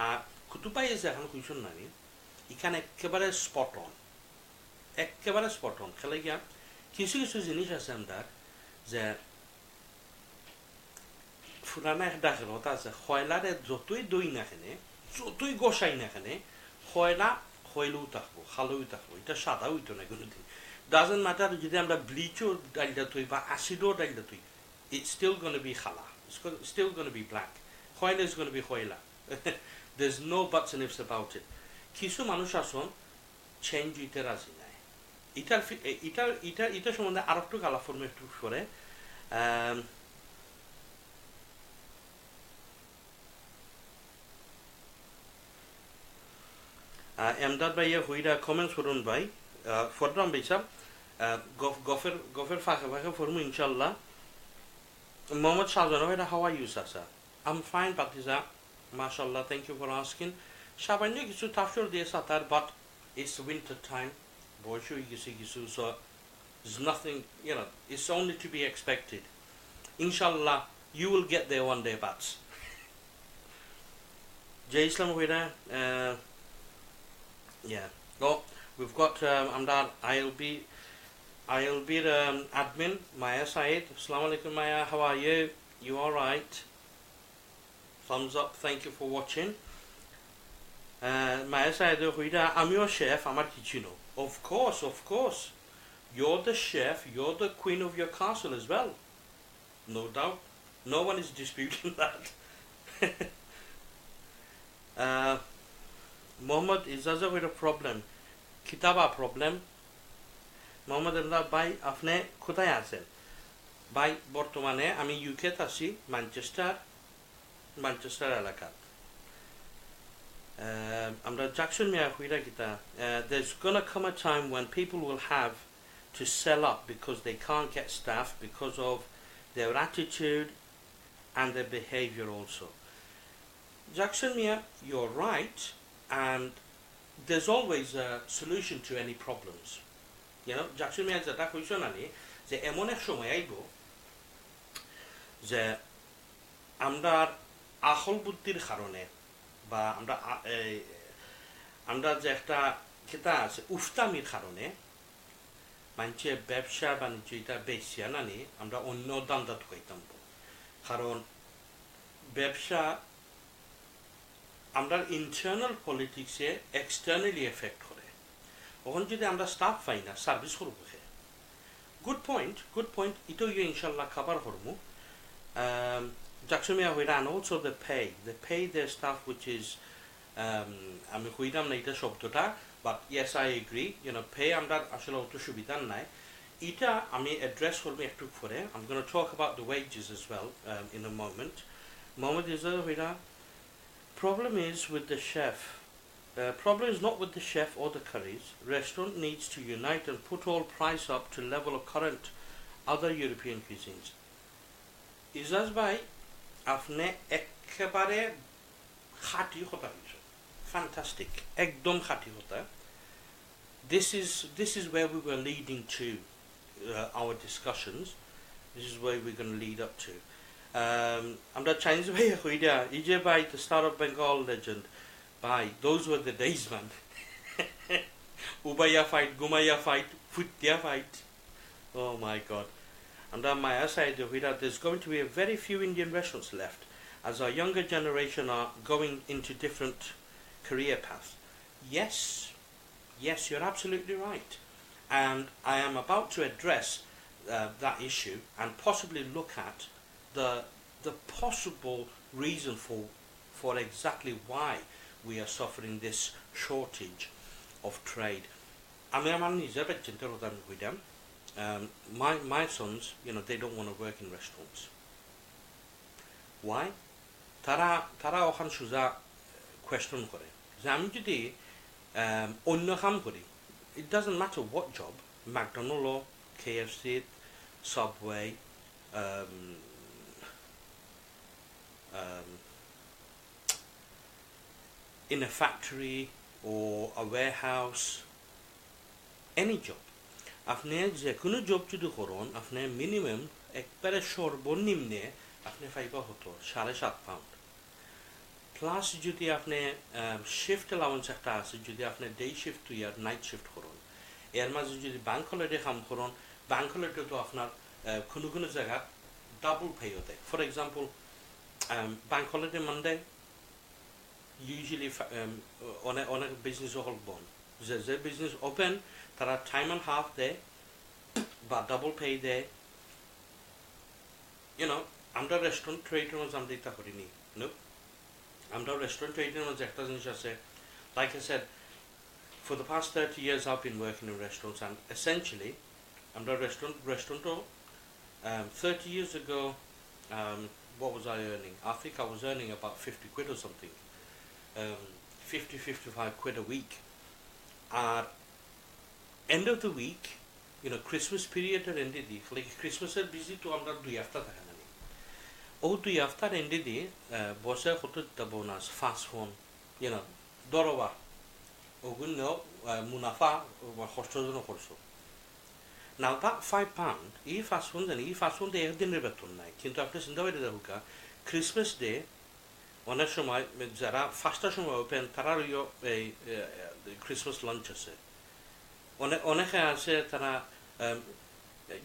Speaker 1: আর কুতুবাই যে এখন কুইশন নামি এখানে একেবারে স্পট অন। খেলে গিয়া কিছু জিনিস আছে আমরা যে ফুরানা একটা কথা আছে, খয়লারে যতই দই না খেনে, যতই গোসাই না খেনে, খয়লা খয়লেও থাকবো, খালেও থাকবো, এটা সাদা হইতো না কোনোদিন। ডাজেন্ট ম্যাটার যদি আমরা ব্লিচও ডালটা থই বা অ্যাসিডও ডালটা থই, it's still going to be khala, it's still going to be black. Khoyla is going to be khoyla. There's no buts and ifs about it. কিছু মানুষ আসুন চেঞ্জ হইতে রাজি নাই। এটার সম্বন্ধে আর একটু গালা ফর্মে একটু করে এমদাদ ভাইয়া হইরা কমেন্টস করুন ভাই, ফররাম ভাই সাহেব, গফের ফাঁকে ফরমু ইনশাল্লাহ। মোহাম্মদ শাহজাহান ভাইরা, হাউ আর ইউ চাচা? I'm fine, Batiza. MashaAllah, thank you for asking. সামান্য কিছু তাফসর দিয়ে সাঁতার, but it's winter time. বয়স হয়ে গেছে কিছু, so there's nothing, it's only to be expected. Inshallah, you will get there one day, Bats. EjaySam Huira, yeah. Oh, we've got Amdad. I'll be the admin, Maya Said. Assalamu alaikum, Maya. How are you? You all right? Thumbs up. Thank you for watching. Maya Said, I'm your chef. I'm a kitchen. Of course. You're the chef. You're the queen of your castle as well. No doubt. No one is disputing that. Mohammed Ijaza with a problem. Kitaba problem. Mohammed Imdad ভাই, আপনি কোথায় আছেন ভাই? বর্তমানে আমি ইউকেতে আছি, Manchester এলাকা। আমরা জাকসন মিয়া হইরা গিতা, there's gonna come a time when people will have to sell up because they can't get staff because of their attitude and their behavior also. Jackson Mia, you're right, and there's always a solution to any problems. Jackson Mia যেটা কইছো নানি যে এমন এক সময় আইব যে আমরা আহল বুদ্ধির কারণে বা আমরা যে একটা যেটা আছে উফতামির কারণে মানুষে ব্যবসা বাণিজ্য এটা বেশি নানি আমরা অন্য দান্দা ঢুকাইতাম কারণ ব্যবসা আমরা ইন্টারনাল পলিটিক্সে এক্সটার্নালি এফেক্ট করে তখন যদি আমরা স্টাফ পাই না সার্ভিস করবো গুড পয়েন্ট এটাও ইনশাল্লাহ খাবার করবো Jackson and also the pay their staff, which is আমি কইলাম না এটা শব্দটা, but yes I agree, pay আমরা আসলে অত সুবিধা নাই এটা আমি অ্যাড্রেস করব একটু পরে. I'm going to talk about the wages as well in a moment. Is problem is with the chef. Problem is not with the chef or the curries. Restaurant needs to unite and put all price up to level of current other European cuisines. Izaz bhai আপনি একেবারে খাঁটি কথা হয়েছে, fantastic, একদম খাঁটি কথা. This is where we were leading to our discussions. This is where we're going to lead up to. আমরা Chinese ভাই কইরা Ejay bhai, the Star of Bengal legend, bhai, those were the days, man. Ubaya fight, Gumaya fight, Futya fight. Oh my God. And on my side of it, there's going to be a very few Indian restaurants left as our younger generation are going into different career paths. Yes, you're absolutely right. And I am about to address that issue and possibly look at the possible reason for exactly why we are suffering this shortage of trade. My sons, they don't want to work in restaurants. Why? Tara ohan shuza question kore. Jami jodi onno kam kori. It doesn't matter what job, McDonald's, KFC, Subway, in a factory or a warehouse, any job. আপনি যে কোনো job যদি করেন আপনি minimum একবারে সর্বনিম্নে আপনি পাইবা হতো 7.5 পাউন্ড প্লাস যদি আপনি শিফট অ্যালাউন্স একটা আছে যদি আপনি ডে শিফট আর নাইট শিফট করেন এর মাঝে যদি ব্যাংক হলিডে কাম করেন ব্যাংক হলিডে তো আপনার কোনো জায়গা ডাবল পে হতে for example bank holiday Monday usually অনেক বিজনেস হল বন্ধ যে বিজনেস ওপেন তারা টাইম অ্যান্ড হাফ দেয় বা ডাবল পে দেয় আমরা রেস্টুরেন্ট ট্রেডের মধ্যে আমরা এটা করিনি আমরা রেস্টুরেন্ট ট্রেডের মধ্যে একটা জিনিস আছে like I said for the past 30 years I've been working in restaurants and essentially আমরা restaurant 30 years ago what was I earning? I think I was earning about 50 quid or something 50-55 quid a week and end of the week Christmas period er ende di like Christmas er busy to amra 2 hafta thake nani o 2 haftar ende di bose hoto ta bonus fast phone doroba ogunno munafa khosto jono korso now that 5 pound fast phone de ekdiner beton nai kintu apni চিন্তা করে দেখুকা Christmas day অনেক সময় যারা ফাস্টার সময় open তারা এই Christmas lunch আছে অনেকে আছে তারা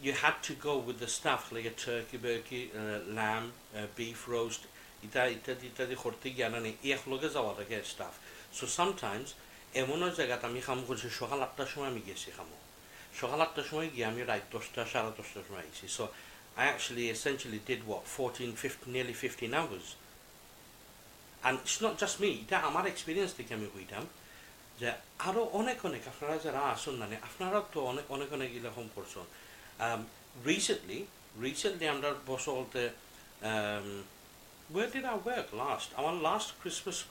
Speaker 1: you had to go with the staff like a turkey, lamb, beef roast ইত্যাদি করতে গিয়ে না এক লগে যাওয়া লাগে staff so sometimes এমন জায়গাতে আমি কাম করছি সকাল 8টার সময় আমি গেছি কামো সকাল 8টার সময় গিয়ে আমি রাত 10টা 10:30টার সময় আইছি so I actually essentially did what 14-15 nearly 15 hours and it's not just me এটা আমার এক্সপেরিয়েন্স থেকে আমি কইতাম যে আরো অনেক আপনারা যারা আসুন না আপনারা তো অনেক এরকম করছেন recently আমরা বসতে where did I work last our last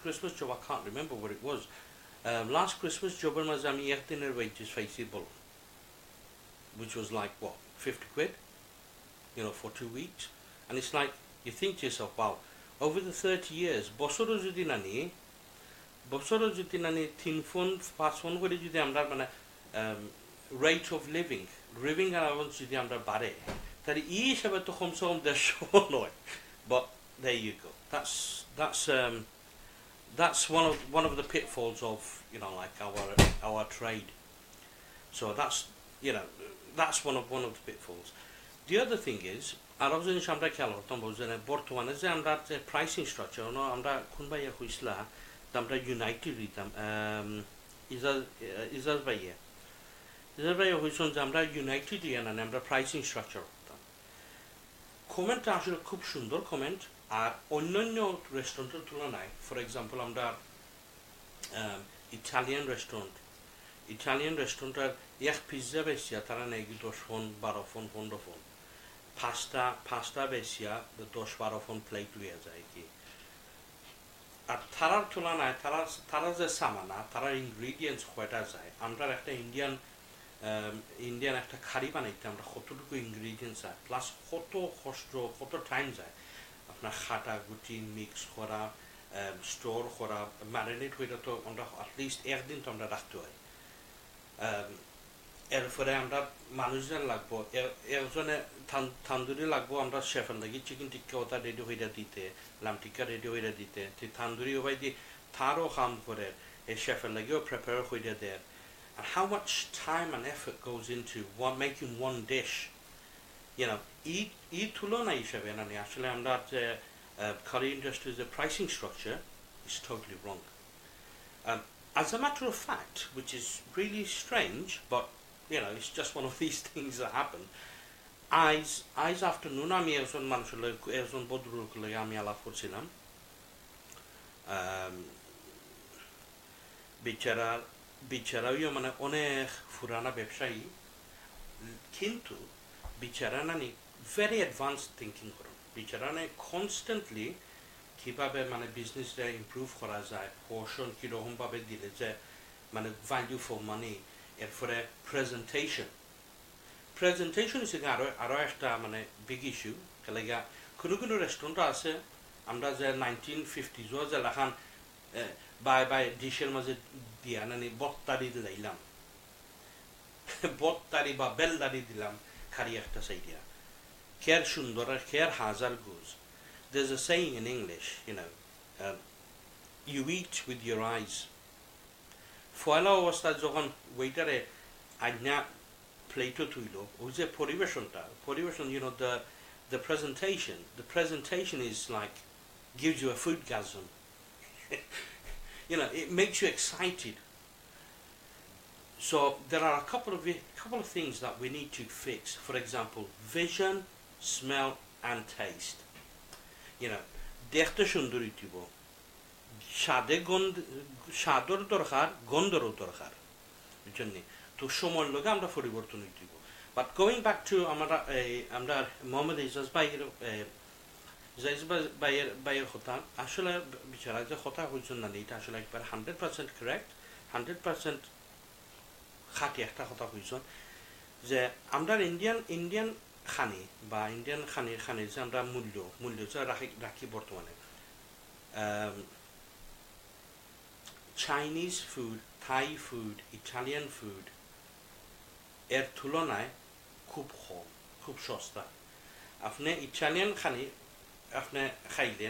Speaker 1: Christmas job I can't remember what it was last Christmas job এর মাঝে আমি একদিনের ওয়েজেস পাইছি বল which was like what, 50 quid, for 2 weeks. And it's like, you think to yourself, wow, over the 30 years, বছরও যদি না নিয়ে 3 phone 5 phone করে যদি আমরা মানে rate of living allowance যদি আমরা বাড়ে, তাহলে এই হিসাবে তো কমসে কম 150 নয়. But there you go. That's one of the pitfalls of like our trade. So that's one of the pitfalls. The other thing is, আরো জিনিস আমরা খেয়াল করতাম বুঝলেন, বর্তমানে যে আমরা যে প্রাইসিং স্ট্রাকচার আমরা কোন ভাইয়া হইছিলা আমরা ইউনাইটেড দিতাম ইজাজ ভাইয়া হইছেন যে আমরা ইউনাইটেড দিয়ে না আমরা প্রাইসিং স্ট্রাকচার করতাম. কমেন্টটা আসলে খুব সুন্দর কমেন্ট. আর অন্যান্য রেস্টুরেন্টের তুলনায়, ফর এক্সাম্পল আমরা ইটালিয়ান রেস্টুরেন্টের এক পিজ্জা বেশিয়া তারা নেই 10 ফোন 12 ফোন 15 ফোন, পাঁচটা বেশিয়া 10-12 ফোন প্লেট লইয়া যায় কি. আর তারার তুলনায় তারা যে সামানা তারার ইনগ্রিডিয়েন্টস কয়টা যায়, আমরা একটা ইন্ডিয়ান একটা খাড়ি বানাইতে আমরা কতটুকু ইনগ্রিডিয়েন্টস যায়, প্লাস কত কষ্ট কত টাইম যায় আপনার খাটা গুটি মিক্স করা, স্টোর করা, ম্যারিনেট হইলে তো আমরা অ্যাটলিস্ট একদিন তো আমরা রাখতে হয়. এরপরে আমরা মানুষজন লাগবো, একজনে থান্দুরি লাগবো, আমরা শেফের লাগি চিকেন টিক্কা ওটা রেডি হইয়া দিতে, লাম টিক্কা রেডি হইয়া দিতে, থান্দুরি হবাই দিয়ে তারও কাম করে এই শেফের লাগিও প্রিপেয়ার হইয়া দেয়. And how much time and effort goes into making one dish, এই তুলনা হিসাবে আসলে আমরা যে curry industry's pricing structure is totally wrong. As a matter of fact, which is really strange, but it's just one of these things that happen. আজ afternoon আমি একজন বদরুলকে লইয়া আমি আলাপ করছিলাম. বিচারাও মানে অনেক পুরানা ব্যবসায়ী, কিন্তু বিচারা ভেরি অ্যাডভান্স থিঙ্কিং করেন. বিচারা কনস্ট্যান্টলি কিভাবে মানে বিজনেসটা ইমপ্রুভ করা যায়, পোর্শন কিরকম ভাবে দিলে যে মানে ভ্যালু ফর মানি. এরপরে প্রেজেন্টেশন হিসেবে আরো একটা মানে বিগ ইস্যু. কেলেগা কোনো রেস্টুরেন্ট আছে আমরা যে 1950s যে লেখান বাই ডিশের মাঝে দিয়া বত্তারি দিলাম, বত্তারি বা বেলদারি দিলাম খারি একটা সাইডিয়া, খেয়ার সুন্দর আর খেয়ার হাজার Goodge. There's a saying in English, you eat with your eyes. ফয়লা অবস্থায় যখন ওয়েটারে আজ্ঞা প্লেটও তুইল, ওই যে পরিবেশন, the presentation is like gives you a foodgasm. It makes you excited. So there are a couple of things that we need to fix. For example, vision, smell and taste. দেখতে সুন্দর হইব, স্বাদর দরকার, গন্ধরও দরকার, বুঝছেন? তো সময়ের লগে আমরা পরিবর্তন হইব. বাট গোয়িং ব্যাক টু আমরা মোহাম্মদ এজাজ ভাইয়ের কথা, আসলে বিচারা যে কথা হইছেন না, এটা আসলে একবার 100% কারেক্ট, 100% খাঁটি একটা কথা হইছেন যে আমরা ইন্ডিয়ান খানি বা ইন্ডিয়ান খানির যে আমরা মূল্য যে রাখি বর্তমানে, Chinese food, Thai food, Italian food এর তুলনায় খুব কম, খুব সস্তা. আপনি ইটালিয়ান খানি আপনি খাইলে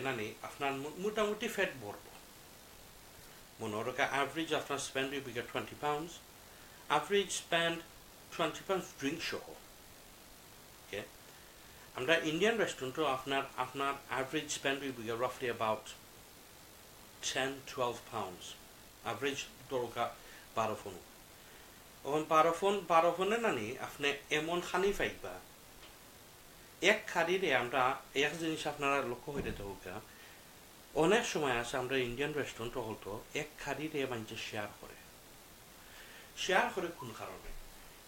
Speaker 1: আপনার মোটামুটি ফ্যাট বড়ব. মনে রাখা অ্যাভারেজ আপনার spend will be 20 pounds, average spend 20 pounds drink সহ. ওকে, আমরা ইন্ডিয়ান রেস্টুরেন্টও আপনার অ্যাভারেজ স্পেন্ড উইল বি রাফলি অ্যাবাউট 10-12 pounds, অ্যাভারেজ দরকার 12 ফোন. এখন 12 ফোনে আপনি এমন খানি পাইবা, এক খাড়িরে আমরা এক জিনিস আপনারা লক্ষ্য হইতে হোক, অনেক সময় আছে আমরা ইন্ডিয়ান রেস্টুরেন্ট হতো এক খাড়িরে মানুষ শেয়ার করে কোন কারণে?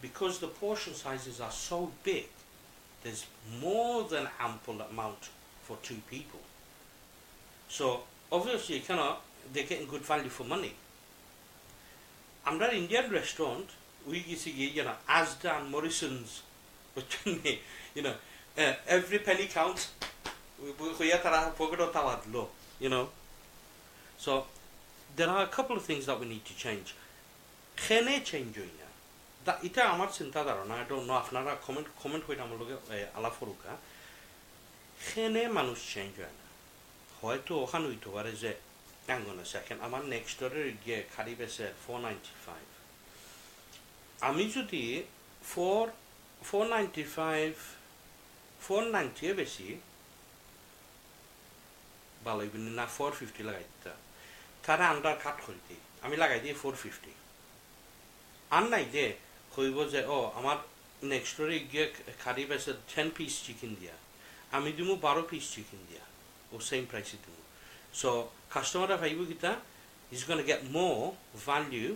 Speaker 1: Because the portion sizes are so big, there's more than ample amount for 2 people. So obviously they're getting good value for money. আমরা Indian restaurant we gisi Asda and Morrison's, but every penny counts. So there are a couple of things that we need to change. Khene change hoina. That ita amar chinta dharona. I don't know আপনারা comment হইটা আমার লগে আলাপ করুকা। Khene মানুষ change hoina. হয়তো ওখানে হইতে পারে যে hang on a second, আমার next door গিয়ে খালি বেচে 495 আমি যদি 495 490 এ বেশি ভালো হইবে না 450 লাগাই দিতা তারা আন্ডার কাট করে দিই আমি লাগাই দিই 450 আর নাই যে কইব যে ও আমার নেক্সট ডোরে গিয়ে খালি বেচে 10 পিস চিকেন দিয়া আমি দিমু 12 পিস চিকেন দিয়া ও সেম প্রাইসে দিমু so customer ভাইব কিতা is going to get more value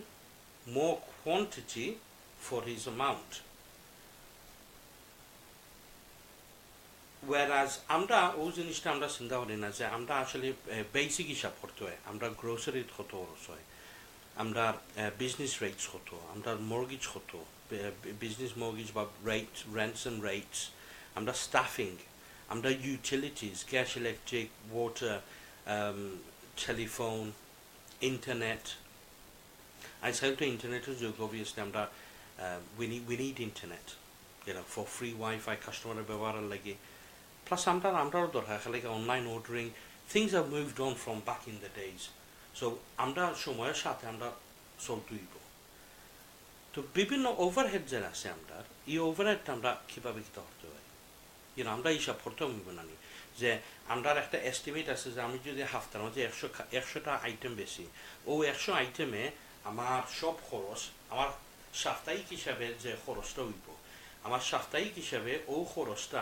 Speaker 1: more quantity for his amount whereas আমরা ওই জিনিসটা আমরা চিন্তা করি না যে আমরা আসলে বেসিক হিসাব করতে হয় আমরা গ্রোসারি কত খরচ হয় আমরা বিজনেস রেটস কত আমরা মর্গেজ কত বিজনেস মর্গেজ বা রেটস রেন্টস এন্ড রেটস আমরা স্টাফিং আমরা utilities gas electric water telephone internet I say to internet is obviously আমরা we need internet for free Wi-Fi customer ব্যবহার লাগে plus আমরাও দরকার খালি online ordering things have moved on from back in the days so আমরা সময়ের সাথে আমরা চলতে হইব তো বিভিন্ন ওভারহেড যে আছে আমরা এই ওভারহেডটা আমরা কিভাবে কি করতে হয় আমরা হিসাব করতে হইব না যে আমরা একটা এস্টিমেট আছে যে আমি যদি হাফতার মধ্যে 100টা আইটেম বেশি ও 100 আইটেমে আমার সব খরচ আমার সাপ্তাহিক হিসাবে যে খরচটা হইব আমার সাপ্তাহিক হিসাবে ও খরচটা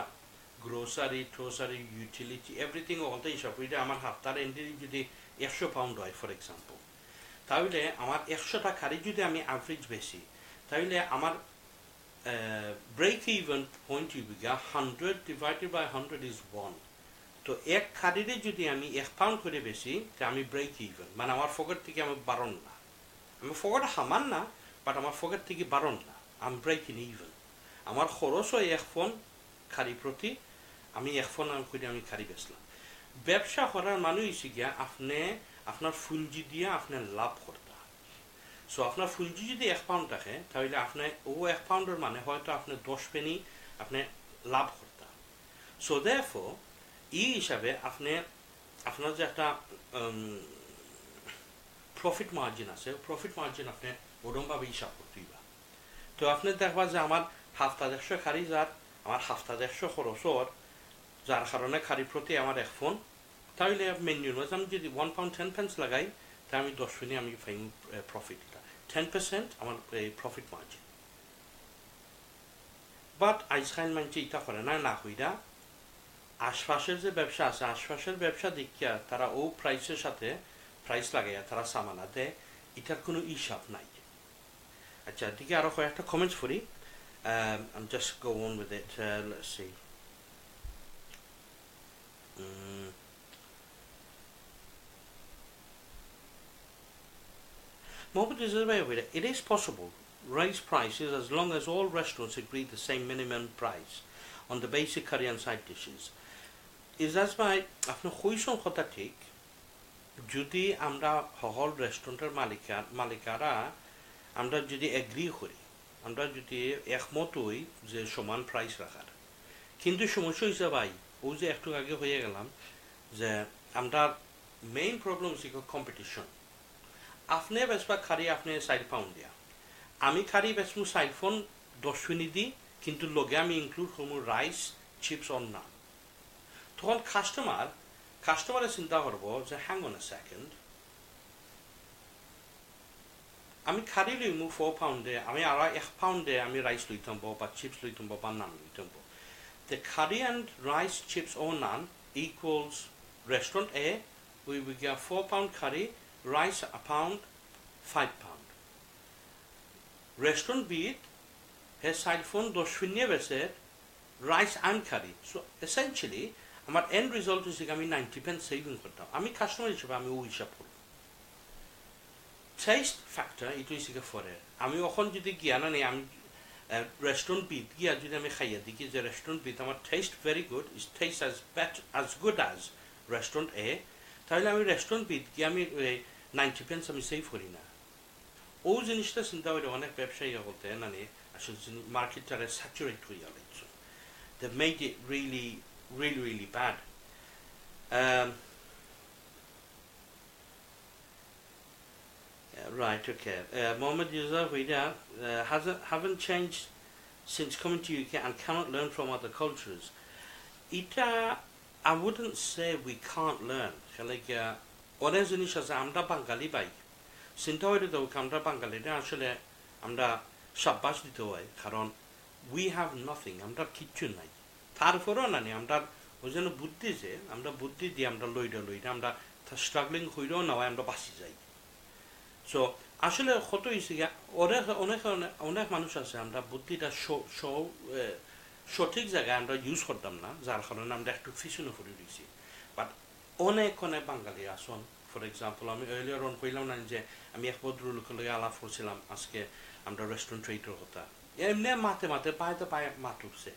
Speaker 1: গ্রোসারি টোসারি ইউটিলিটি এভরিথিং অলটা হিসাব এটা আমার হাফতার এন্ডে যদি 100 পাউন্ড হয় ফর এক্সাম্পল তাহলে আমার 100টা খারি যদি আমি অ্যাভারেজ বেশি তাহলে আমার break even point হইবে 100 divided by 100 is 1 তো এক খারিরে যদি আমি 1 পাউন্ড করে বেশি তে আমি ব্রেক ইভেন মানে আমার পকেট থেকে আমি বারণ না আমি পকেট হামান না বাট আমার পকেট থেকে বারণ না আমি ব্রেকিং ইভেন আমার খরচ হয় 1 ফোন খারি প্রতি আমি 1 ফোন করে আমি খারি বেচলাম ব্যবসা করার মানে হইছে গিয়া আপনি আপনার পুঁজি দিয়ে আপনি লাভ করতে সো আপনার পুঁজি যদি 1 পাউন্ড থাকে তাহলে আপনি ও 1 পাউন্ডের মানে হয়তো আপনি 10 পেনি আপনি লাভ করতে সো therefore এই হিসাবে আপনার যে একটা প্রফিট মার্জিন আছে প্রফিট মার্জিন আপনি ওরমভাবে হিসাব করতে হইবা তো আপনি দেখবা যে আমার হাফতা 100 খারি যার আমার হাফতা 100 খরচ যার কারণে খারি প্রতি আমার 1 ফোন তাহলে মেনুর মধ্যে আমি যদি 1 পাউন্ড 10 পেন্স লাগাই তাহলে আমি 10 পেনি আমি পাই প্রফিটটা 10% আমার প্রফিট মার্জিন বাট আইসখাইন মানছে এটা করে না হইরা আশপাশের যে ব্যবসা আছে আশপাশের ব্যবসা দেখিয়া তারা ও প্রাইসের সাথে প্রাইস লাগাইয়া তারা সামানা দেয় এটার কোনো হিসাব নাই আচ্ছা এদিকে আরো কয়েকটা কমেন্টস করি I'm just go on with it let's see Mohammed is it is possible raise prices as long as all restaurants agree the same minimum price on the basic curry and side dishes is as by আপনি কইছেন কথা ঠিক যদি আমরা হল রেস্টুরেন্টের মালিকারা আমরা যদি এগ্রি করি আমরা যদি একমত হই যে সমান প্রাইস রাখার কিন্তু সমস্যা হইছে ভাই ও যে একটু আগে হয়ে গেলাম যে আমরা মেইন প্রবলেম হচ্ছে কম্পিটিশন আপনি বেচবা খারি আপনি 4 পাউন্ড দিয়া আমি খারি বেচমু 4 ফোন 10 মিনিট দি কিন্তু লগে আমি ইনক্লুড করমু রাইস চিপস অন না তখন কাস্টমারের চিন্তা করবো যে হ্যাং অন এ সেকেন্ড আমি খারি লইমু 4 পাউন্ডে আমি আর 1 পাউন্ডে আমি রাইস লইতাম বা চিপস লইতাম বা নান লইতাম the curry and rice chips or naan equals restaurant A we will get 4 pound curry rice a pound 5 pound restaurant B has side phone 10 ফিনিয়ে বেচে rice and curry so essentially আমার end result হচ্ছে আমি 90 pence saving করতাম আমি customer হিসেবে আমি ওই হিসাব করব টেস্ট ফ্যাক্টর এটা হচ্ছে ফরে আমি এখন যদি গিয়া না আমি রেস্টুরেন্ট বিট গিয়া যদি আমি খাইয়া দেখি যে রেস্টুরেন্ট বিট আমার taste very good is taste as good as restaurant এ, তাহলে আমি রেস্টুরেন্ট বিট গিয়ে আমি 90 pence আমি সেভ করি না। ও জিনিসটা চিন্তা করে অনেক ব্যবসায়ী বলতে মানে আসলে মার্কেটটারে স্যাচুরেট হইয়া লাগছে, they made it really bad. Right, okay. Mohammed Yusuf, haven't changed since coming to UK and cannot learn from other cultures. Ita, I wouldn't say we can't learn. Like, অনেক জিনিস আছে আমরা বাঙালি ভাই চিন্তা করে তো আমরা বাঙালিরা আসলে আমরা সাব্বাস দিতে হয়, কারণ we have nothing, আমরা কিচ্ছু নাই। তারপরেও না আমরা ওই জন্য বুদ্ধি যে আমরা বুদ্ধি দিয়ে আমরা লইটা আমরা স্ট্রাগলিং হইলেও না হয় আমরা বাঁচি যাই। সো আসলে কত হয়েছে অনেক অনেক অনেক মানুষ আছে আমরা বুদ্ধিটা সঠিক জায়গায় আমরা ইউজ করতাম না, যার কারণে আমরা একটু পিছনে পড়ে রয়েছি। বাট অনেক অনেক বাঙালি আসন, ফর এক্সাম্পল আমি এর্লিয়ার অন কইলাম না যে আমি এক ভদ্রলোকের লগে আলাপ করছিলাম আজকে আমরা রেস্টুরেন্ট ট্রেডের কথা, এমনি মাথে পায়ে মাত উঠছে।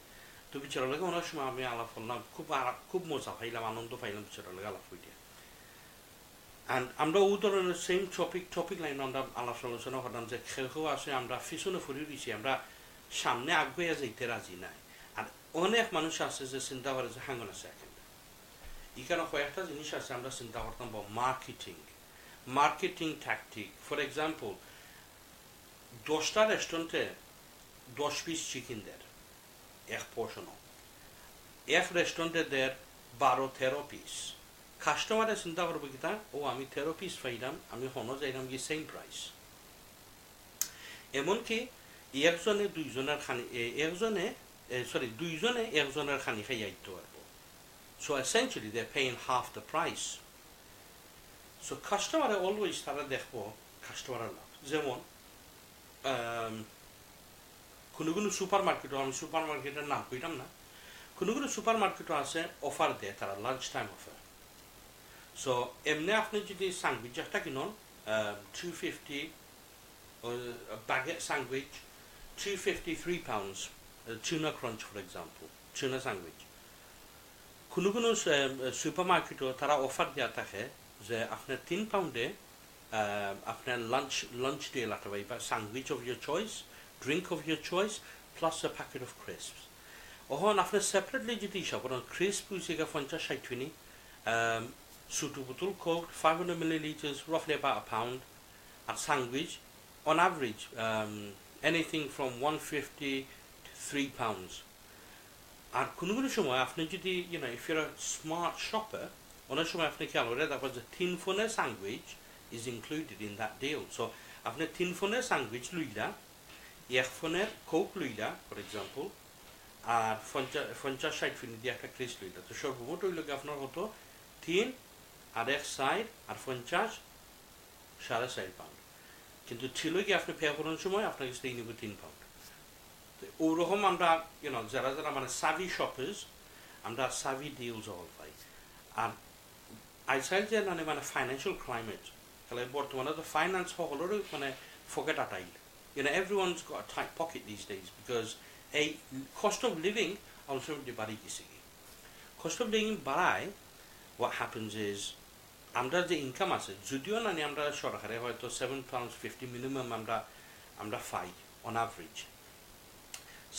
Speaker 1: তো বিচার লাগে অনেক সময় আমি আলাপ করলাম, খুব মজা পাইলাম, আনন্দ পাইলাম বিচার লাগে আলাপ হইতে। অ্যান্ড আমরা ও ধরনের সেম টপিক লাইন আমরা আলোচনা করলাম যে কেউ আসে আমরা পিছনে ফুরিয়ে দিচ্ছি, আমরা সামনে আগুয়ে যাইতে রাজি নাই। আর অনেক মানুষ আছে যে চিন্তা করে যে হ্যাঙ্গন আছে এখন এখানে কয়েকটা জিনিস আছে আমরা চিন্তা করতাম মার্কেটিং ট্যাকটিক। ফর এক্সাম্পল 10টা রেস্টুরেন্টে 10 পিস চিকেন দেয় এক পোর্শনও, এক রেস্টুরেন্টে দেয় 12-13 পিস। কাস্টমারে চিন্তা করবো কি তা ও আমি 13 পিস পাইলাম, আমি হনো যাইলাম কি সেম প্রাইস। এমনকি দুইজনে একজনের খানি খাই আইতে পারবো। So essentially they're paying half the price. So customer always তারা দেখবো কাস্টমারের লাভ। যেমন কোনো সুপার মার্কেটও, আমি সুপার মার্কেটের নাম কইলাম না, কোনো সুপার মার্কেটও আছে অফার দেয় তারা লাঞ্চ টাইম অফার। সো এমনি আপনি যদি স্যান্ডউইচ একটা কিনুন 250 baguette sandwich 253 pounds, tuna crunch for example, tuna sandwich। কোনো সুপার মার্কেটও তারা অফার দেওয়া থাকে যে আপনার 3 পাউন্ডে আপনার লাঞ্চ দিয়ে লাগতে পারবা sandwich of your choice, drink of your choice plus a packet of crisps। ওখান আপনার সেপারেটলি যদি হিসাব করেন ক্রিস্প হয়েছে 50-60 Sutu bottle Coke 500 milliliters, roughly about a pound, and sandwich on average anything from 150 to 3 pounds. আর কোনো সময় আপনি যদি if you're a smart shopper, অনেক সময় আপনি খেয়াল করে তারপর যে 3 ফোনের sandwich is included in that deal. So আপনি 3 ফোনের স্যান্ডউইচ লইলা, 1 ফোনের কোক লইলা ফর এক্সাম্পল, আর 50-60 দিয়ে একটা ক্রিস লইলা, তো সর্বমোট হইল আপনার কত 3 আর 1 সাইড আর 50 4.5 পাউন্ড। কিন্তু ছিল কি আপনি পে করার সময় আপনার কাছে নিব 3 পাউন্ড। তো ওরকম আমরা যারা মানে সাভি শপার্স আমরা সাভি ডিলস অল পাই। আর আইসাইল যে মানে ফাইন্যান্সিয়াল ক্লাইমেট তাহলে বর্তমানে তো ফাইন্যান্স সকলেরও মানে ফকেট আটাইল, everyone's got a tight pocket these days because a cost of living ultimately বাড়ি গেছে। cost of living বাড়ায় what happens is আমরা যে ইনকাম আছে যদিও না আমরা সরকারে হয়তো £7.50 মিনিমাম আমরা পাই অন অ্যাভারেজ,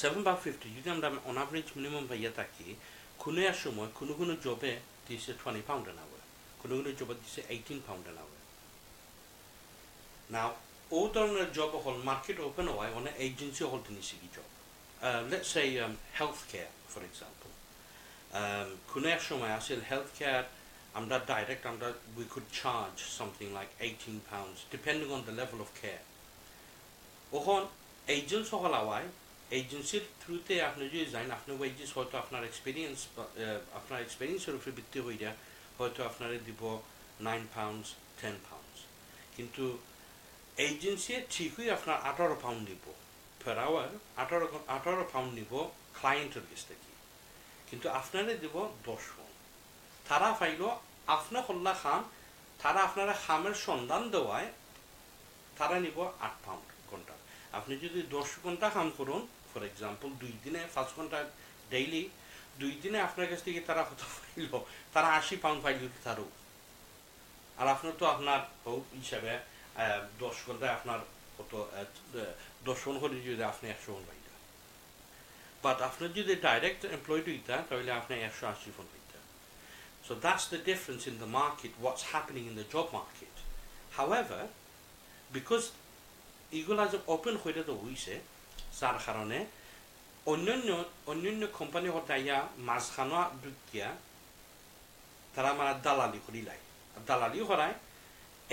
Speaker 1: £7.50 যদি আমরা অন অ্যাভারেজ মিনিমাম পাইয়া থাকি, কোনো এক সময় কোনো জবে দিছে 20 pound an hour, কোনো জবে দিছে 18 pound an hour। নাও ও ধরনের জব হল মার্কেট ওপেন হয় অনেক এজেন্সি হল নিছে কি job, let's say healthcare for example, কোনো এক সময় আসলে healthcare আমরা direct we could charge something like 18 pounds depending on the level of care। ওখন এজেন্ট সকল আওয়ায় এজেন্সির থ্রুতে আপনি যদি যান আপনার ওয়েজেস হয়তো আপনার এক্সপিরিয়েন্সের উপরে ভিত্তি হইয়া হয়তো আপনারা দিব 9 pounds 10 pounds, কিন্তু এজেন্সি ঠিকই আপনার 18 pound দিব per hour, 18 pound নিব ক্লায়েন্টের কাছ থেকে, কিন্তু আপনারা দিব 10 pound। তারা পাইল আপনার হল্লা খাম, তারা আপনারা খামের সন্ধান দেওয়ায় তারা নিব 8 পাউন্ড ঘন্টা আপনি যদি 10 ঘন্টা কাম করুন ফর এক্সাম্পল 2 দিনে 5 ঘন্টা ডেইলি 2 দিনে আপনার কাছ থেকে তারা কত পাইল তারা 80 পাউন্ড পাইল তারও আর আপনার তো আপনার হিসাবে 10 ঘন্টায় আপনার কত 10 জন করে যদি আপনি 100 জন পাইতেন বাট আপনার যদি ডাইরেক্ট এমপ্লয়েড হইতেন তাহলে আপনি 180 জন পাইতেন so that's the difference in the market what's happening in the job market however because এগুলা যে ওপেন হয়ে তো হইছে যার কারণে অন্যান্য কোম্পানি হতাইয়া মাঝখানো ঢুকিয়া তারা মানে দালালি করি লাই দালালি করায়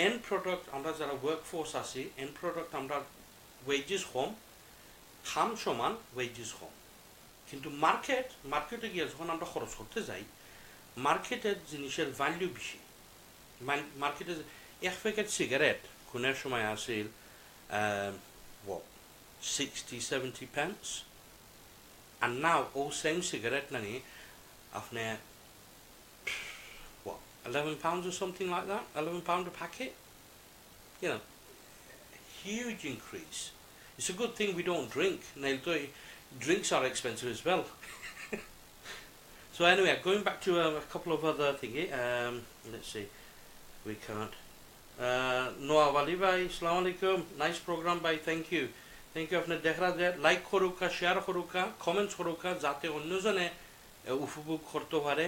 Speaker 1: এন্ড প্রোডাক্ট আমরা যারা ওয়ার্কফোর্স আছি এন্ড প্রোডাক্ট আমরা ওয়েজেস কম খাম সমান ওয়েজেস কম কিন্তু মার্কেটে গিয়ে যখন আমরা খরচ করতে যাই মার্কেটের জিনিসের ভ্যালু বেশি মার্কেটে এক প্যাকেট সিগারেট কোনের সময় আসিল 60-70 pence and now all same cigarette nani afne what 11 pounds or something like that 11 pound a packet you know huge increase it's a good thing we don't drink drinks are expensive as well so anyway going back to a couple of other things let's see we can't Noah Wali bhai assalamu alaikum nice program bhai thank you আপনি দেখা যায় like করুকা share করুকা comments করুকা যাতে অন্যজনে উপভোগ করতে পারে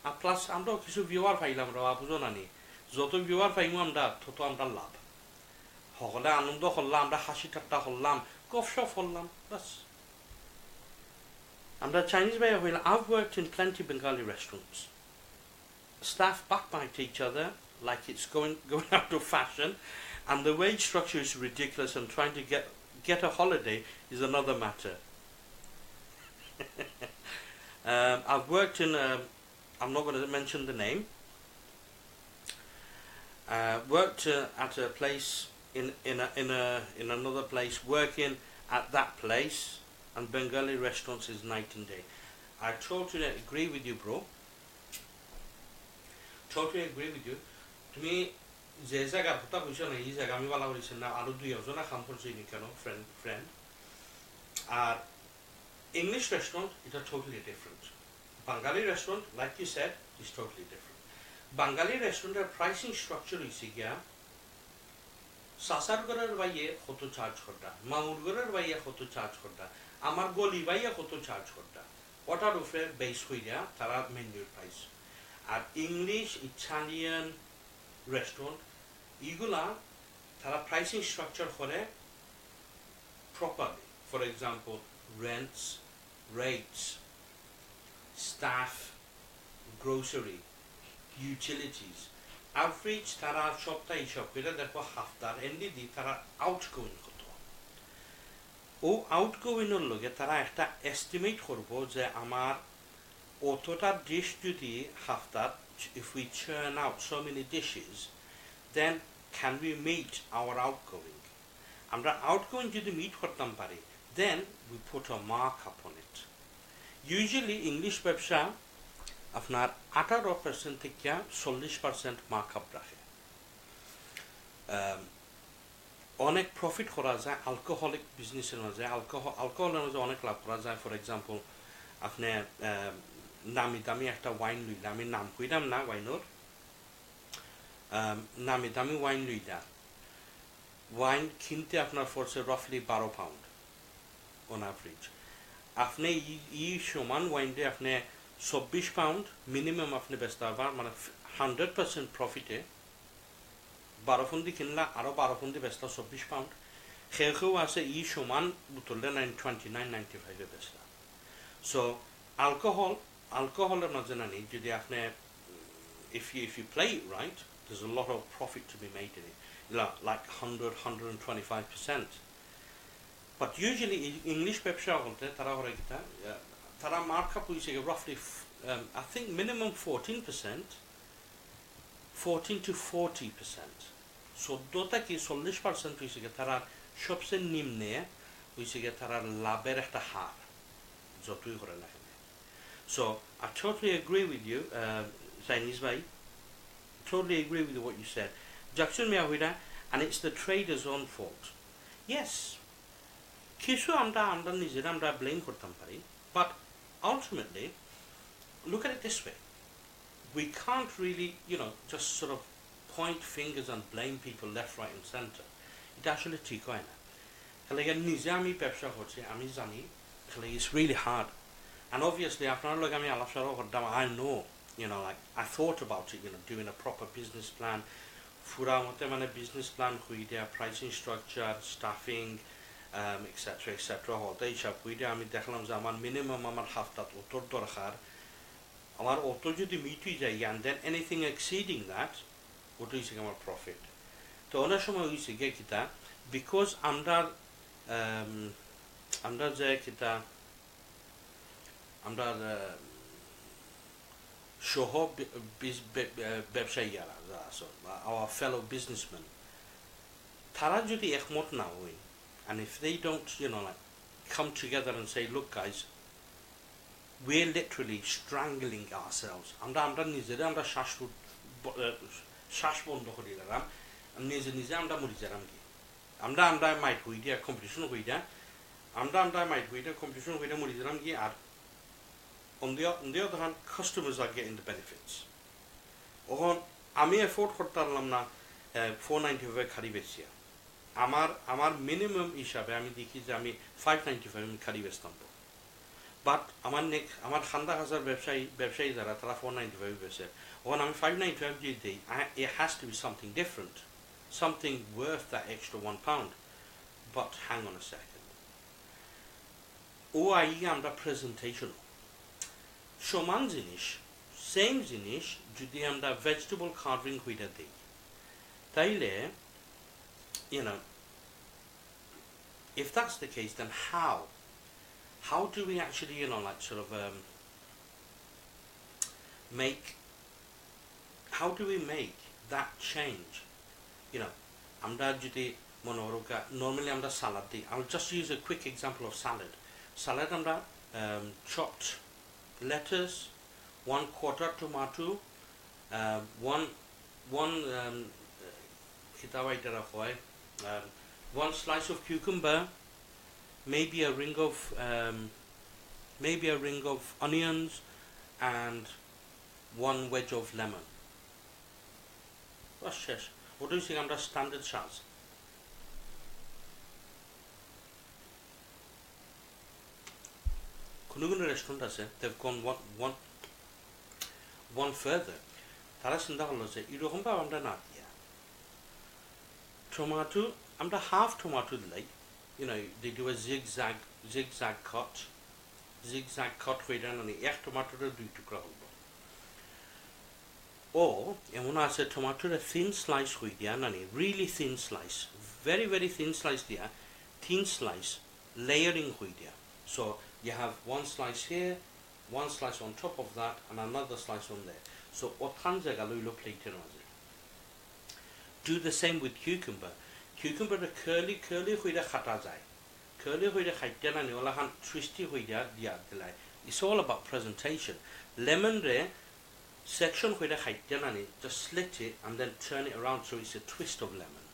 Speaker 1: আর plus আমরাও কিছু viewer পাইলাম রা বুঝো নানি যত ভিউয়ার পাইমু আমরা তত আমরা লাভ সকলে আনন্দ করলাম আমরা হাসি ঠাট্টা করলাম গফ শফ করলাম বাস আমরা চাইনিজ ভাইয়া হইলাম I've worked in plenty Bengali restaurants staff backbite each other like it's going out of fashion and the wage structure is ridiculous and trying to get a holiday is another matter. I've worked in I'm not going to mention the name worked at a place in another place working at that place and Bengali restaurants is night and day. I totally agree with you bro totally agree with you to me যে জায়গা কথা কইছ না এই জায়গা আমি বলা কইছেন না আরো দুই জনা কাম করছে নি কেন ফ্রেন্ড আর ইংলিশ রেস্টুরেন্ট এটা totally different Bangali restaurant like you said is totally different Bangali রেস্টুরেন্টের প্রাইসিং স্ট্রাকচার হইছে গিয়া সাসারগড়ের বাইয়ে কত চার্জ করতা মামুরগড়ের বাইয়ে কত চার্জ করতা আমার গলি বাইয়ে কত চার্জ করতা ওটার উপরে বেস হইয়া তারা মেনুর প্রাইস আর English Italian restaurant igula tara pricing structure করে properly for example rents rates staff grocery utilities average tara সপ্তাহে হিসাব করে দেখো হাফতার এন্ডি দি তারা আউটগোইং কত ও আউটগোইং এর লগে তারা একটা এস্টিমেট করব যে আমার অতটা ডিশ যদি Haftar if we churn out so many dishes then can we meet our outgoing আমরা outgoing যদি meet করতাম পারি then we put a markup on it usually English ব্যবসা আপনার 18% থেকে 40% markup রাখে অনেক প্রফিট করা যায় অ্যালকোহলিক বিজনেসের মধ্যে অ্যালকোহলের মধ্যে অনেক লাভ করা যায় ফর এক্সাম্পল আপনি নামি দামি একটা ওয়াইন লইলা আমি নাম কইলাম না ওয়াইনের নামি দামি ওয়াইন লইলা ওয়াইন কিনতে আপনার পড়ছে রাফলি 12 পাউন্ড অন অ্যাভারেজ আপনি এই সমান ওয়াইন দিয়ে আপনি 24 পাউন্ড মিনিমাম আপনি বেচতে পারবেন মানে 100% প্রফিটে 12 পন্দি কিনলা আরো 12 পন্দি বেচলা 24 পাউন্ড খেয়েও আছে এই সমান বোতলে 29.95 এ বেচলা সো alcohol not জানি যদি আপনি if you play it right there's a lot of profit to be made in it like 125% but usually English ব্যবসা বলতে তারা ওরা কিটা তারা markup হইছে roughly I think minimum 14% 14 to 40% so দোটা কি 40% হইছে তারা সবচেয়ে নিম্নে হইছে তারা লাভের একটা হার যতই করে না so I totally agree with you Chinese bhai totally agree with what you said Jackson me hoida and it's the trader's own fault. Yes, কিছু আমরা আমরা নিজেরা আমরা blame করতে পারি, but ultimately look at it this way. We can't really, just sort of point fingers and blame people left, right and center. এটা আসলে ঠিক হয় না। তাহলে নিজে আমি ব্যবসা করছি, আমি জানি তাহলে it's really hard. And obviously আপনার লগে আমি আলাপ করতাম, I know, like I thought about it, doing a proper business plan, ফুরা মতে মানে business plan হইয়া, pricing structure, staffing, etc. হতে এইসব হইয়া আমি দেখলাম যে আমার মিনিমাম আমার হাফতাত অতর দরকার, আমার অত যদি মিট হয়ে যায়, and then anything exceeding that ওটা হইছে আমার প্রফিট। তো অনেক সময় হইছে গিয়ে কিতা, বিকজ আমরা যে কিতা আমরা সহ ব্যবসায়ীরা যারা আছেন, our fellow businessmen, তারা যদি একমত না হয়, and if they don't like come together and say, look guys, we're literally strangling ourselves, আমরা নিজেরা আমরা শ্বাস বন্ধ করে দিলাম, নিজে আমরা মরে যালাম কি, আমরা মাইট হইয়া কম্পিটিশন হইয়া মরে যালাম কি, আর on the other hand customers are getting the benefits. ওখন আমি এফোর্ড করতে পারলাম না 495 খারি বেচছি, আমার মিনিমাম হিসাবে আমি দেখি যে আমি 595 আমি খারি বেচতাম, বাট আমার খান্দা হাজার ব্যবসায়ী যারা তারা 495 বেচে, ওখানে আমি 595 যদি দিই, it has to be something different, something worth that extra £1. But hang on a second, আমরা প্রেজেন্টেশন সমান জিনিস, সেম জিনিস যদি আমরা ভেজিটেবল কার্ভিং হইটা দিই, তাইলে if that's the case, then how do we actually like sort of how do we make that change? আমরা যদি মনোরোগা normally আমরা salad দিই, I'll just use a quick example of salad আমরা chopped lettuce, 1/4 tomato, one slice of cucumber, maybe a ring of onions, and one wedge of lemon. That's শেষ। What do you think আমরা standard size? কোনো restaurant আছে, they've gone one further, তারা চিন্তা করলো যে এরকম ভাবে আমরা না দিয়া টমেটো আমরা half tomato দিলাই, they do a zigzag cut হইরা মানে এক টমেটোর দুই টুকরা হইব, ও এমন আছে টমেটোর thin slice হইয়া মানে really thin slice, very thin slice দিয়া, thin slice layering হইয়া, so you have one slice here, one slice on top of that, and another slice on there, so ওখান জায়গা লইলো প্লেটের মাঝে। Do the same with cucumber curly হইরা খাটা যায়, curly হইরা খাইতে না ওলা খান twisty হইরা দিয়া দিলাই, it's all about presentation. Lemon রে section হইরা খাইতে না just slit it and then turn it around so it's a twist of lemon.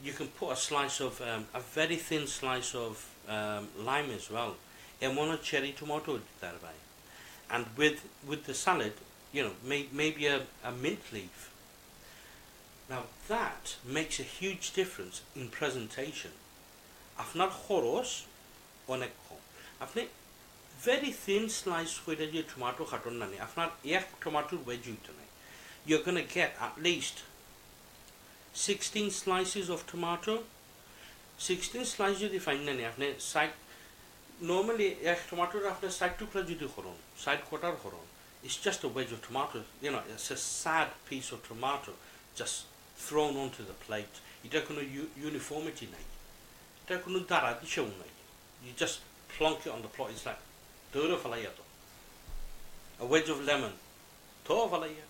Speaker 1: You can put a slice of a very thin slice of lime as well, and one cherry tomato thereby, and with the salad, maybe a mint leaf. Now that makes a huge difference in presentation. Afnar khoros onek kom, apni very thin slice hoile je tomato khaton nani, afnar ek tomato wedge hoite nai, you're going to get at least 16 slices of tomato, 16 slices যদি fine না আপনি side normally এক টমেটোর আপনি side টুকরা যদি করুন, side quarter করুন, it's just a wedge of tomato, it's a sad piece of tomato just thrown onto the plate. এটা কোনো uniformity নাই, এটা কোনো দ্বারা দিছেও নাই, you just plonk it on the plate, it's like দৌড়ে ফেলাইয়া তো, a wedge of lemon তো ফেলাইয়া।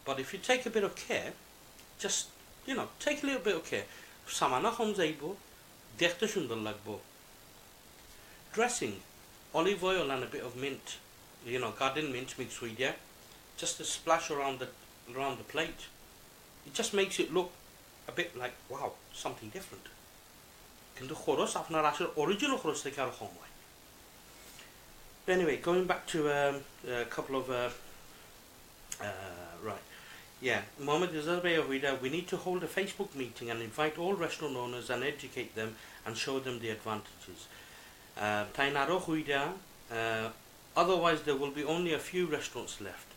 Speaker 1: But if you take a bit of care, just take a little bit of care, সামানা কম যাইব, দেখতে সুন্দর লাগবো। Dressing, olive oil and a bit of mint, garden mint mixed with just a splash around the plate. it just makes it look a bit like, wow, something different. কিন্তু খরচ আপনার আসলে original খরচ থেকে আরো কম হয়. But anyway, going back to a couple of right. Yeah, Mohammed Izarbay, we need to hold a Facebook meeting and invite all restaurant owners and educate them and show them the advantages. Otherwise there will be only a few restaurants left.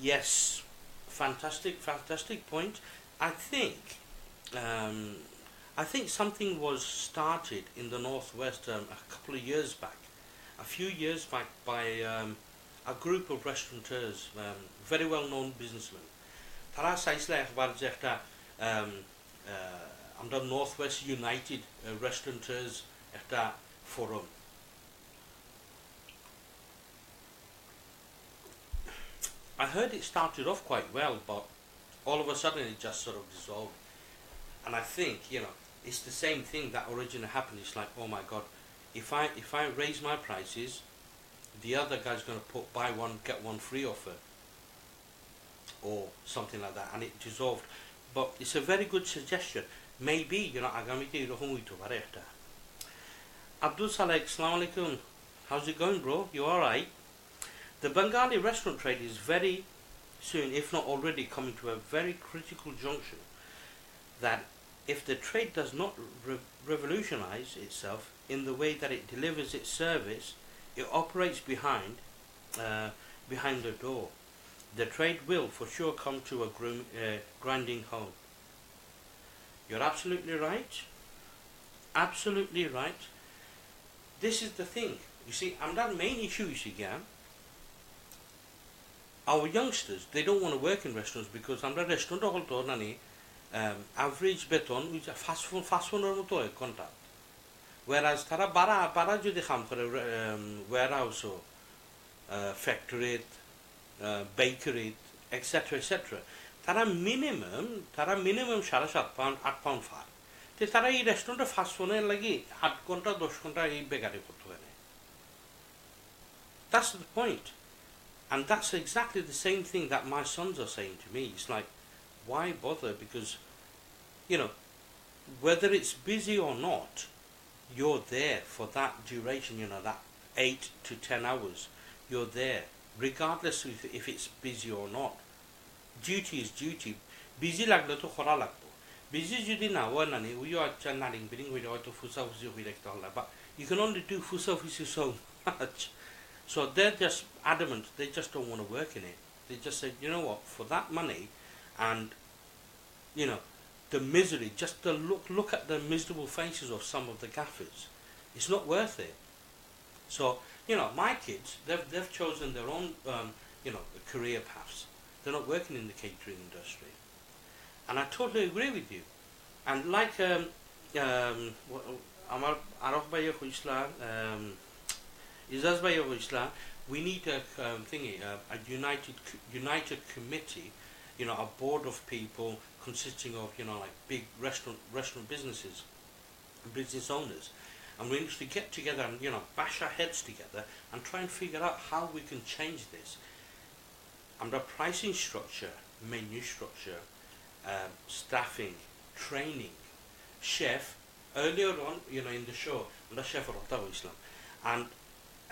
Speaker 1: Yes, fantastic point. I think something was started in the northwest a couple of years back, a few years back, by a group of restaurateurs, very well known businessmen. তারা চাইছিল একবার যে একটা আমরা Northwest United Restaurateurs একটা forum. I heard it started off quite well, but all of a sudden it just sort of dissolved. And I think, it's the same thing that originally happened. It's like, oh my God, if I raise my prices, the other guy's going to put buy one get one free offer, or something like that, and it dissolved. But it's a very good suggestion. Maybe আগামীতে এরকম হইতে পারে একটা. Abdul Salek, Assalamu alaikum. How's it going, bro? You alright? The Bengali restaurant trade is very soon, if not already, coming to a very critical junction. That if the trade does not revolutionize itself in the way that it delivers its service, it operates behind the door. The trade will for sure come to a grinding halt. You're absolutely right. Absolutely right. This is the thing. You see, and that main issue is again, our youngsters, they don't want to work in restaurants because আমরা restaurant হলতো নানি average বেতন which fast food এর মতো contract, whereas তারা বারা যদি কাম করে warehouse ও factory bakery etc তারা মিনিমাম 7.5 pound 8 pound ফার তে তারা এই রেস্টুরেন্টে ফাস্ট ফুডের লাগি 8 ঘন্টা 10 ঘন্টা এই বেকারি করতে হয়. That's the point. And that's exactly the same thing that my sons are saying to me. It's like, why bother? Because whether it's busy or not, you're there for that duration, that 8 to 10 hours. You're there regardless if it's busy or not. Duty is duty. Busy লাগলে তো করা লাগবে. Busy যদি না হয় না ওই আচ্ছা নারিং বিরিং হইলে হয়তো ফুসাফুসি হয়ে রাখতে হল, but you can only do fusafusi so much. So they're just adamant, they just don't want to work in it. They just say, you know what, for that money and the misery, just to look at the miserable faces of some of the gaffers, it's not worth it. So my kids, they've chosen their own career paths. They're not working in the catering industry, and I totally agree with you. And like আমার আরফ ভাইয়া কইসলা, ইজাজ ভাইয়া কইসলা, we need a united committee, a board of people consisting of like big restaurant business owners, and we need to get together and bash our heads together and try and figure out how we can change this. And the pricing structure, menu structure, staffing, training, chef. Earlier on, in the show, I'm the chef of Islam, and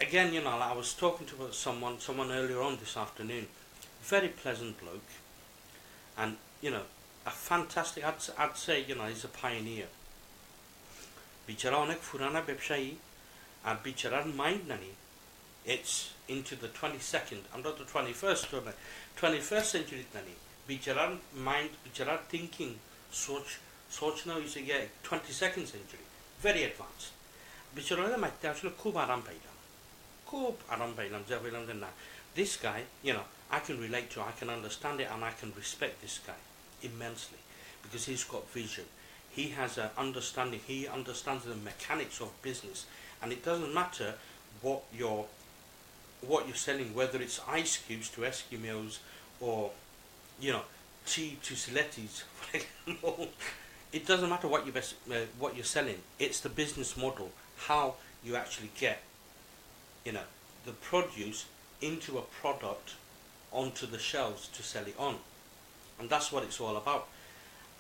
Speaker 1: again, I was talking to someone earlier on this afternoon, very pleasant bloke, and a fantastic, I'd say, he's a pioneer. Bichara onek furana ব্যবসায়ী, আর bicharaর mind nani, it's into the 22nd, I'm not the 21st century nani. Bicharaর mind, bicharaর thinking, sochna is a 22nd century, very advanced. Bicharaর মাইতে আসলে খুব আরাম পাইলাম, যা বললাম যে না, this guy, I can relate to, I can understand it, and I can respect this guy immensely because he's got vision. He has an understanding. He understands the mechanics of business, and it doesn't matter what you're selling, whether it's ice cubes to Eskimos or tea to Siletis. It doesn't matter what you're selling. It's the business model, how you actually get the produce into a product onto the shelves to sell it on, and that's what it's all about.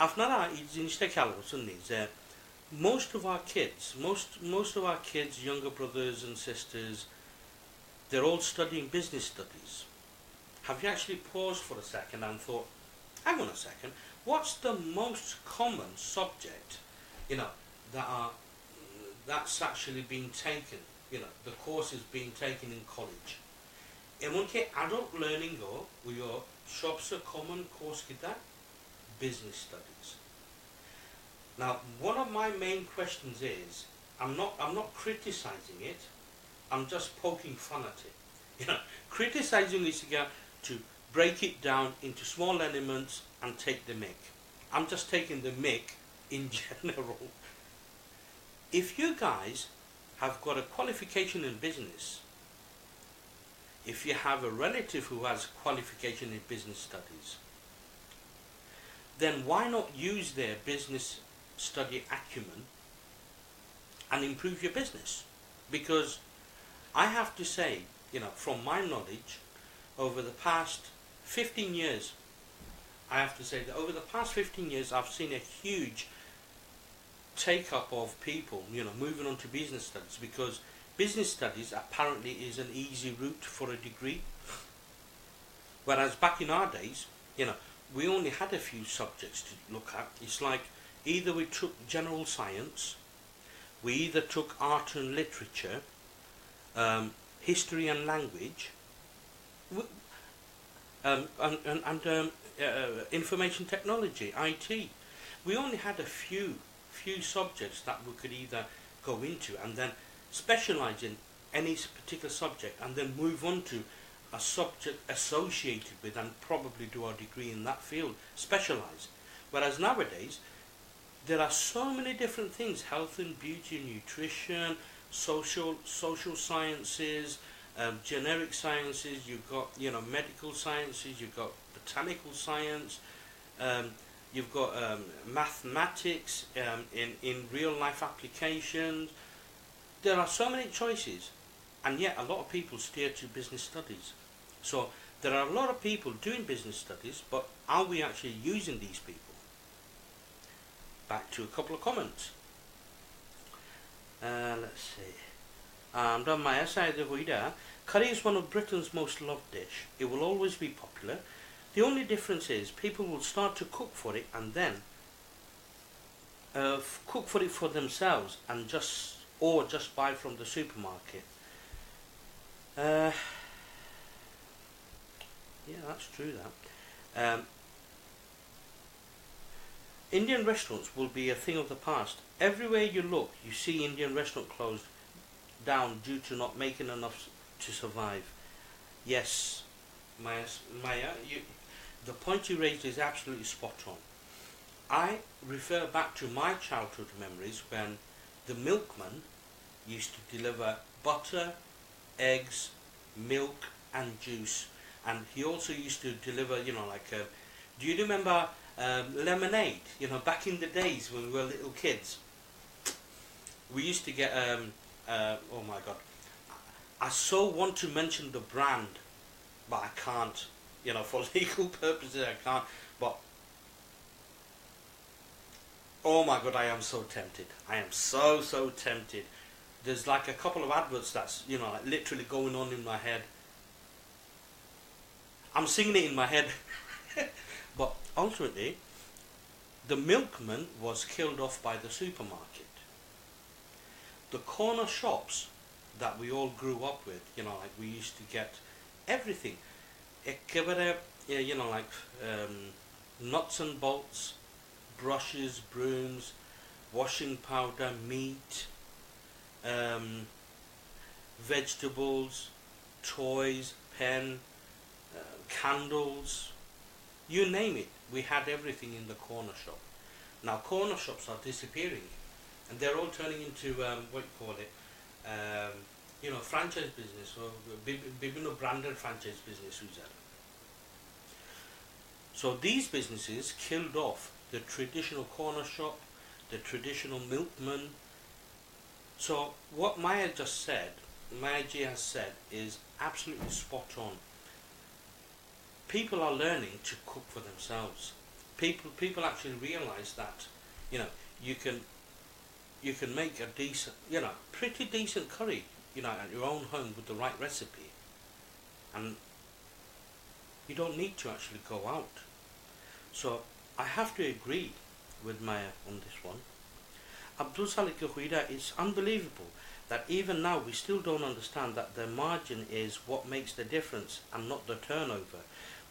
Speaker 1: আপনারা এই জিনিসটা খেয়াল করছেন নি যে most of our kids, most of our kids, younger brothers and sisters, they're all studying business studies. Have you actually paused for a second and thought, hang on a second, what's the most common subject, you know, that's actually being taken, you know, the course is being taken in college? এমনকি adult learning your সবচেয়ে common course কিতা business studies. Now, one of my main questions is, I'm not criticizing it, I'm just poking fun at it. You know, criticizing is to break it down into small elements and take the mick. I'm just taking the mick in general. If you guys have got a qualification in business, if you have a relative who has qualification in business studies, then why not use their business study acumen and improve your business? Because I have to say, you know, from my knowledge, over the past 15 years, I have to say that over the past 15 years, I've seen a huge take-up of people, you know, moving on to business studies, because business studies apparently is an easy route for a degree. Whereas back in our days, you know, we only had a few subjects to look at. It's like either we took general science, we either took art and literature, history and language, and information technology, IT. We only had a few subjects that we could either go into and then specialize in any particular subject and then move on to a subject associated with and probably do our degree in that field, specialize. Whereas nowadays, there are so many different things: health and beauty, nutrition, social sciences, generic sciences. You've got, you know, medical sciences. You've got botanical science. You've got mathematics in real life applications. There are so many choices, and yet a lot of people steer to business studies. So there are a lot of people doing business studies, but are we actually using these people? Back to a couple of comments. Let's see. Done my essay the Huida. Curry is one of Britain's most loved dish. It will always be popular. The only difference is people will start to cook for it and then cook for it for themselves and just buy from the supermarket. Yeah, that's true. That Indian restaurants will be a thing of the past. Everywhere you look, you see Indian restaurant closed down due to not making enough to survive. Yes, Maya, the point you raised is absolutely spot on. I refer back to my childhood memories when the milkman used to deliver butter, eggs, milk and juice, and he also used to deliver, you know, like do you remember lemonade, you know, back in the days when we were little kids? We used to get oh my god, I so want to mention the brand, but I can't, you know, for legal purposes I can't, but oh my god, I am so tempted. I am so tempted. There's like a couple of adverts that's, you know, like literally going on in my head. I'm singing it in my head. But ultimately, the milkman was killed off by the supermarket. The corner shops that we all grew up with, you know, like we used to get everything. You know, like nuts and bolts, brushes, brooms, washing powder, meat, vegetables, toys, pen, candles, you name it. We had everything in the corner shop. Now corner shops are disappearing, and they're all turning into what you call it, you know, franchise business or বিভিন্ন branded franchise business. So these businesses killed off the traditional corner shop, the traditional milkman. So what Maya G has said is absolutely spot on. People are learning to cook for themselves. people actually realize that, you know, you can make a decent, pretty decent curry, at your own home with the right recipe, and you don't need to actually go out. So I have to agree with Maya on this one. Abdul Salik Huida, it's unbelievable that even now we still don't understand that the margin is what makes the difference and not the turnover.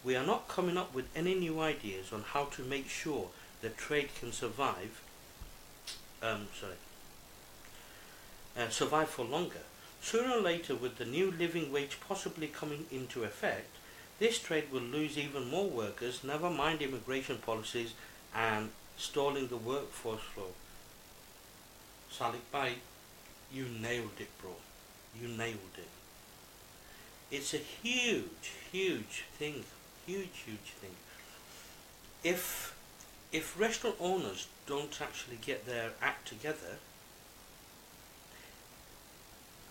Speaker 1: We are not coming up with any new ideas on how to make sure the trade can survive. Survive for longer. Sooner or later, with the new living wage possibly coming into effect, this trade will lose even more workers, never mind immigration policies and stalling the workforce flow. Salik Bhai, you nailed it, bro. You nailed it. It's a huge thing. Huge thing. If restaurant owners don't actually get their act together,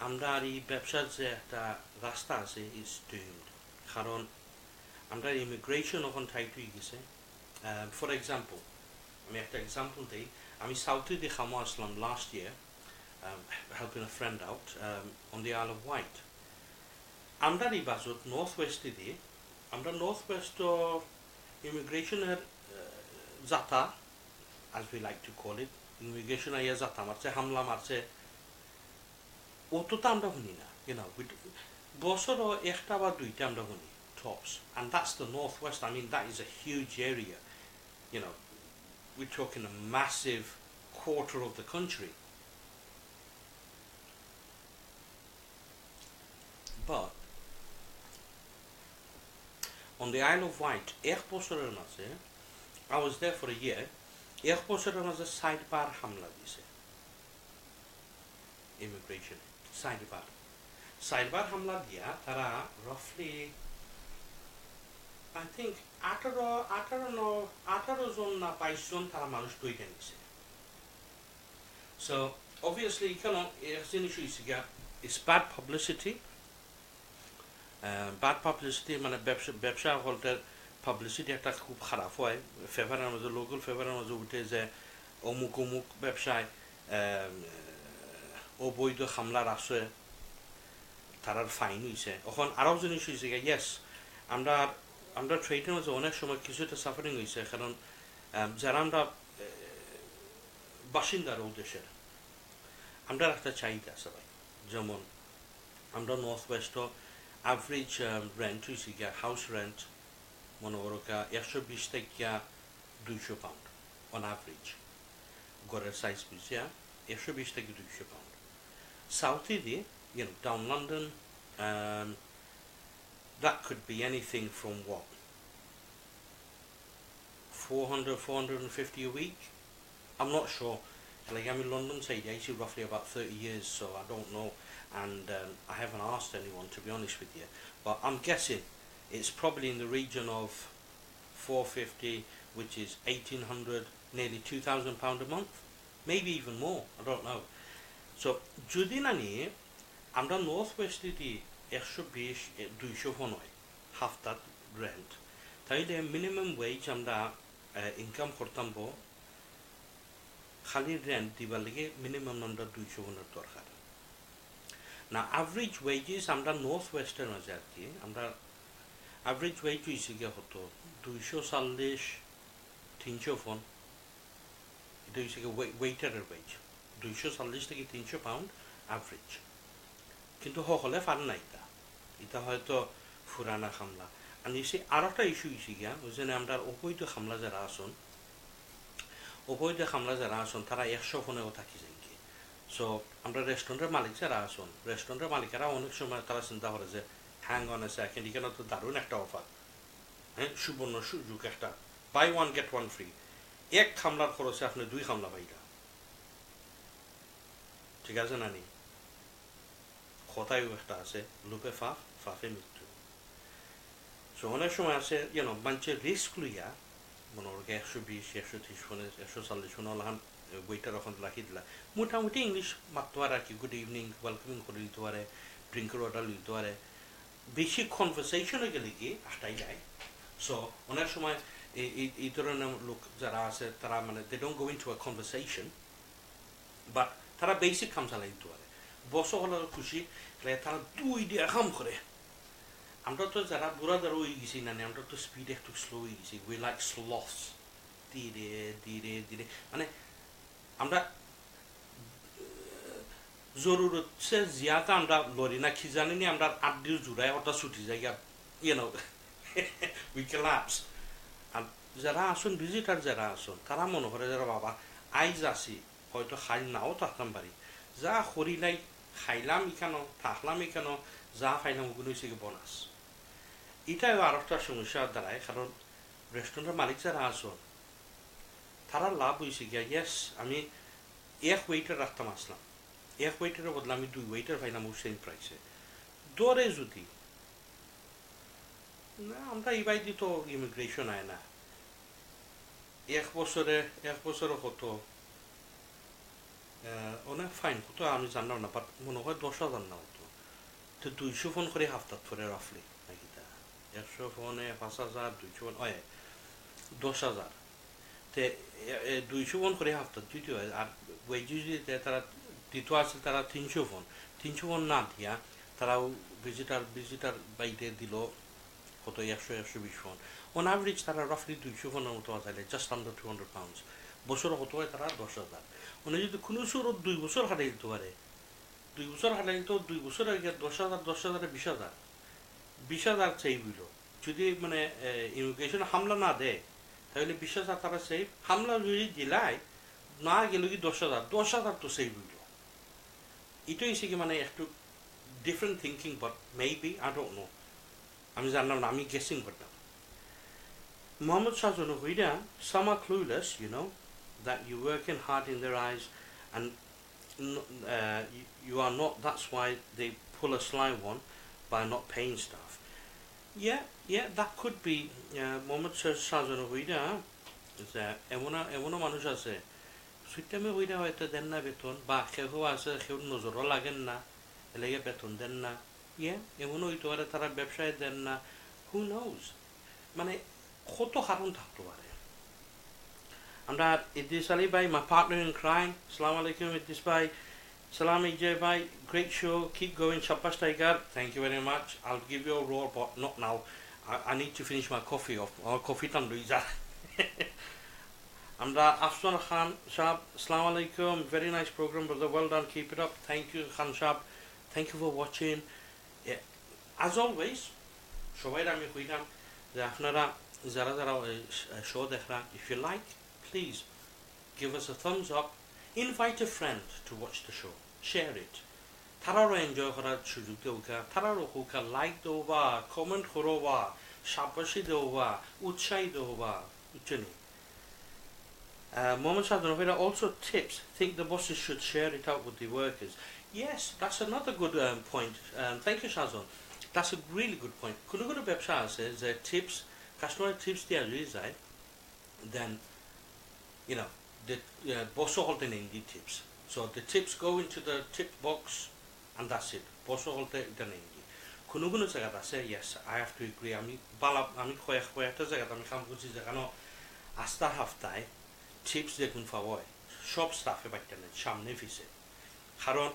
Speaker 1: আমরা এই ব্যবসার যে একটা রাস্তা আছে is doomed. কারণ আমরা immigration এখন টাইট হয়ে গেছে. ফর এক্সাম্পল, আমি একটা এক্সাম্পল দিই. আমি সাউথে দিয়ে খামো আসলাম last year, helping a friend out on the Isle of Wight. আমরা এই বাজত নর্থ ওয়েস্টে দিয়ে আমরা নর্থ ওয়েস্ট ইমিগ্রেশনের জাতা, as we like to call it, immigration আইয়া জাতা মারছে, হামলা মারছে, অতটা আমরা শুনি না, বছরও একটা বা দুইটা আমরা শুনি tops, and that's the northwest. I mean, that is a huge area. We're talking a massive quarter of the country. But on the Isle of Wight, I was there for a year. A sidebar hamla dise immigration sidebar hamla dia tara roughly I think 18 জন না 22 জন তারা মানুষ তৈরি নিছে. So obviously it's bad publicity. Bad publicity মানে ব্যবসা হলটার publicity একটা খুব খারাপ হয়. ফেভারের মধ্যে লোকাল ফেভারের মধ্যে উঠে যে অমুক ব্যবসায় অবৈধ হামলার আসে, তারার ফাইন হয়েছে. এখন আরও জিনিস হয়েছে, ইয়েস আমরা ট্রেডের মধ্যে অনেক সময় কিছুটা সাফারিং হয়েছে, কারণ যারা আমরা বাসিন্দার ও দেশের, আমরা একটা চাহিদা আছে ভাই. যেমন আমরা নর্থ ওয়েস্টও অ্যাভারেজ রেন্ট হয়েছে গিয়া, হাউস রেন্ট মনে করো 120 থেকে 200 পাউন্ড অন অ্যাভারেজ, ঘরের সাইজ বুঝছে 120 থেকে 200 পাউন্ড. South দিয়ে, down London, that could be anything from what, 400-450 a week. I'm not sure. Like, I'm in London side, I see roughly about 30 years, so I don't know, and I haven't asked anyone, to be honest with you, but I'm guessing it's probably in the region of 450, which is 1,800, nearly 2,000 pound a month, maybe even more, I don't know. So যদি না নিয়ে আমরা north ওয়েস্টে দিয়ে 120-200 নয় Haftar rent, তাইলে minimum wedge আমরা income করতাম খালি রেন্ট দিবার লেগে মিনিমাম আমরা 200 দরকার না. অ্যাভারেজ ওয়েজেস আমরা নর্থ ওয়েস্টের মাঝে আর কি, আমরা অ্যাভারেজ ওয়েজ হয়েছে গিয়ে হতো 240-300 ফোন. এটা হয়েছে গিয়ে ওয়েটারের ওয়েজ 240 থেকে 300 পাউন্ড অ্যাভারেজ. কিন্তু হলে ফার না, এটা হয়তো ফুরানা খামলা. আর এসে আর একটা ইস্যু হয়েছে গিয়া, ওই জন্য আমরা অবৈধ খামলা যারা আসুন তারা 100 ফোনেও থাকি যায় কি. সো আমরা রেস্টুরেন্টের মালিক যারা আসুন, রেস্টুরেন্টের মালিকেরা অনেক সময় তারা চিন্তা করে যে হ্যাং অন এ সেকেন্ড, এখানে তো দারুণ একটা অফার, সুবর্ণ সুযোগ একটা, buy one get one free, এক খামলার খরচে আপনি 2 খামলা পাইরা. ঠিক আছে না নি? কথায়ও একটা আছে, লুপে ফাফে মৃত্যু. সো অনেক সময় আছে মানুষের রিস্ক লইয়া মনে হয় 120-130 ফোনে 140 ফোন হলাম ওয়েটার ওখান রাখি দিলা, মোটামুটি ইংলিশ মারতে পারে আর কি, গুড ইভিনিং ওয়েলকামিং করে দিতে পারে, ড্রিঙ্কের অর্ডার দিতে পারে, বেশি কনভারসেশনে গেলে কি আটটাই যায়. সো অনেক সময় এই ধরনের লোক যারা আছে তারা মানে they don't go into a conversation but তারা বেসিক কাম চালাই দিতে পারে বস হলো খুশি তারা দুই দিয়ে কাম করে আমরা তো যারা বুড়া যারা হয়ে গেছি না আমরা তো স্পিড একটু স্লো হয়ে গেছি উই লাইক স্লথস ধীরে ধীরে ধীরে মানে আমরা জরুরত সে জিয়াটা আমরা লরি না কি জানি নি আমরা আড্ডির জুড়ায় ওটা ছুটি যাই ইউনো উই ক্লাপস আর যারা আসুন ভিজিটার যারা আসুন তারা মনে করে যারা বাবা আইজ আসি হয়তো খাই নাও থাকতাম পারি যা করিলাই খাইলাম ইখানো থাকলাম ইখানো যা খাইলাম ওগুলো হচ্ছে বোনাস এটাই আর একটা সমস্যা দাঁড়ায় কারণ রেস্টুরেন্টের মালিক যারা আসুন তারা লাভ হয়েছে গিয়া ইয়েস আমি এক ওয়েটার রাখতাম আসলাম এক ওয়েটারের বদলে আমি দুই ওয়েটার পাইলাম ও সেম প্রাইসে দরে যদি না আমরা এই বাইদি তো ইমিগ্রেশন আয় না এক বছরে কত অনেক ফাইন কত আমি জানলাম না বাট মনে হয় 10,000 না হতো তো 200 ফোন করে হাফতাত করে রাফলি নাকি 100 ফোনে 5,000 200 ফোন 10,000 তে 200 ফোন করে হাফতাত দিতে হয় আর ওয়েজেস দিতে তারা দিতে আছে তারা 300 ফোন না দিয়া তারাও ভিজিটার বাইরে দিল কত 100-120 ফোন অন অ্যাভারেজ তারা রাফলি 200 ফোনের মতো আসাইলে জাস্ট আন্ডার 200 পাউন্ডস বছর হতো হয় তারা 10,000 মানে যদি কোনো সুরত 2 বছর হাঁটাই দিতে পারে 2 বছর হাঁটাই দিতে 2 বছর আগে 10,000 20,000 চাই বুঝলো যদি মানে ইমিগ্রেশন হামলা না দেয় তাহলে 20,000 তারা সেই হামলা যদি দিলাই না গেল কি 10,000 তো সেই বুঝলো এটাই সে কি মানে একটু different thinking but maybe I don't know আমি জানলাম না আমি গেসিং করতাম Mohammed Shahzun Huida, some are clueless, that you're working hard in their eyes and you are not, that's why they pull a sly one by not paying staff. Yeah, that could be. Mohammed Shahzun Huida is এমনও মানুষ আছে সুইটামে হইরা হয়তো দেন না বেতন বা কেউ আছে কেউ নজরও লাগেন না এলাকা বেতন দেন না এমনও হইতে পারে তারা ব্যবসায় দেন না হু নোজ মানে কত কারণ থাকতে পারে আমরা Idris Ali bhai my partner in crime Assalamu alaikum Idris bhai Salam Ejay bhai great show keep going Shabash Tiger thank you very much I'll give you a roar but not now I need to finish my coffee off our coffee time Louisa আমরা Afsan Khan Shab Assalamu alaikum very nice program brother well done keep it up thank you Khan Shab thank you for watching as always সবাই আমি কইলাম যে আপনারা যারা যারা show দেখরা if you like please give us a thumbs up invite a friend to watch the show share it তারাও enjoy করার সুযোগ দেওয়া তারাও হোকা লাইক দেওয়া কমেন্ট করবা শাবাশি দেওয়া উৎসাহী দেওয়া বুঝছেন Mohammed Shahzun Huida also tips think the bosses should share it out with the workers yes that's another good point thank you Shahzun that's a really good point কোনো কোনো ব্যবসা আছে যে tips customer tips দেওয়া যদি যায় then the boss holte the tips so the tips go into the tip box and that's it boss holte এটা নেই কোনো কোনো জায়গা আছে yes I have to agree আমি কয়েকটা জায়গাতে আমি কাম করছি যেখানে আস্থা হাফতায় tips দেখুন পাওয়া সব স্টাফে বাইটা নেই সামনে ফিসে কারণ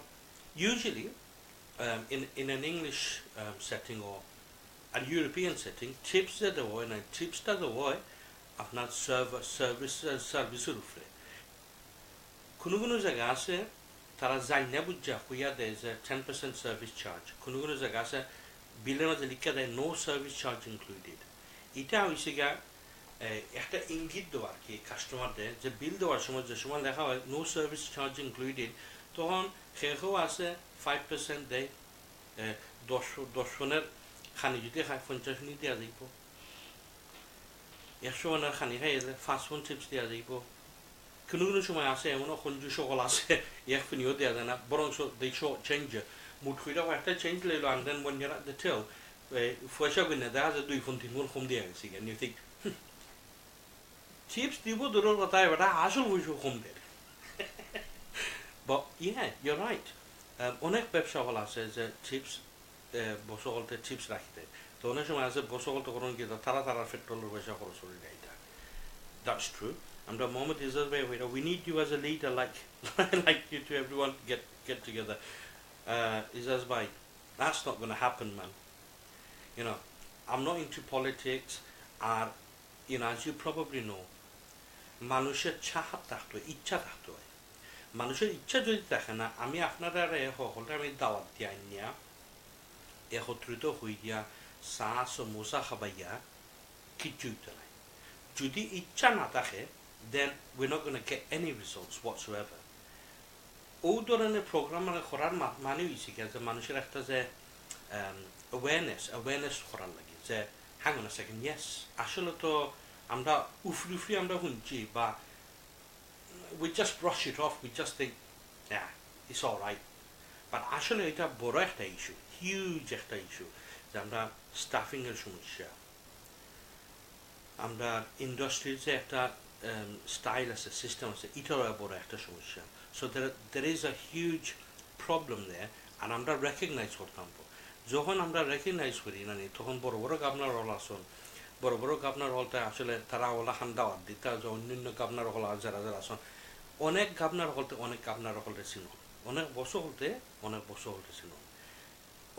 Speaker 1: usually in an English setting or a European setting tips that the way and tips that the way আপনার সার্ভিসের উপরে কোনো কোনো জায়গা আছে তারা জানি না বুঝা হইয়া দেয় যে 10% সার্ভিস চার্জ কোনো কোনো জায়গা আছে বিলের মাঝে লিখা দেয় নো সার্ভিস চার্জ ইনক্লুডেড এটা হয়েছে গিয়া একটা ইঙ্গিত দেওয়া আর কি কাস্টমারদের যে বিল দেওয়ার সময় যে সময় লেখা হয় নো সার্ভিস চার্জ ইনক্লুডেড তখন সেও আছে 5% দেয় 10 জনের খানি যদি খায় 50 মিনিট দেওয়া যাইব 100 জনের খানি খাই 5 ফোন টিপস দেওয়া যাইব কোনো কোনো সময় আছে এমনও খঞ্জু সকল আছে এক ফিনিও দেওয়া যায় না বরং they short change মুঠ হইরা একটা change লইলো and then when you're at the till পয়সা কিনে দেখা যায় 2 ফোন 3 ফোন কম দেওয়া গেছে and you think tips দিব দূরের কথা এটা আসল পয়সা কম দেয় but yeah you're right অনেক ব্যবসা হল আছে যে টিপস বসে বলতে টিপস রাখতে তো অনেক সময় আছে বসে বলতে করুন কি তারা পেট্রোলের পয়সা খরচ করে দেয় এটা That's true. And the moment is the way we need you as a leader, like like you to everyone get together. Is as by that's not going to happen, man. You know, I'm not into politics, and you know, as you probably know, মানুষের চাহাত থাকতে হয়, ইচ্ছা থাকতে হয়। মানুষের ইচ্ছা যদি থাকে না, আমি আপনারা সকলটা আমি দাওয়াত দিয়া নিয়া একত্রিত হই দিয়া চা সমোসা খাবাইয়া কিচ্ছু হইতে নাই। যদি ইচ্ছা না থাকে, then we're not going to get any results whatsoever. ও ধরনের প্রোগ্রাম মানে করার মানে হয়েছে কি যে মানুষের একটা যে awareness করার লাগে যে hang on a second, yes, আসলে তো আমরা উফরি আমরা শুনছি বা we just brush it off, we just think yeah, it's all right. But আসলে এটা বড় একটা ইস্যু, হিউজ একটা ইস্যু, যে আমরা স্টাফিং এর সমস্যা, আমরা ইন্ডাস্ট্রির যে একটা স্টাইল আছে, সিস্টেম আছে, এটারও বড় একটা সমস্যা। So there is a huge problem there, আর আমরা রেকগনাইজ করতাম। যখন আমরা রেকগনাইজ করি না, তখন বড় বড় গাবনার হল আসুন, বড় বড় গাবনার হলটা আসলে তারা ওলা খান দাওয়াত দিতে, যে অন্যান্য গাবনার হল যারা যারা আসুন, অনেক গাবনার হলতে অনেক গাবনার হলতে ছিল, অনেক বছর হলতে ছিল।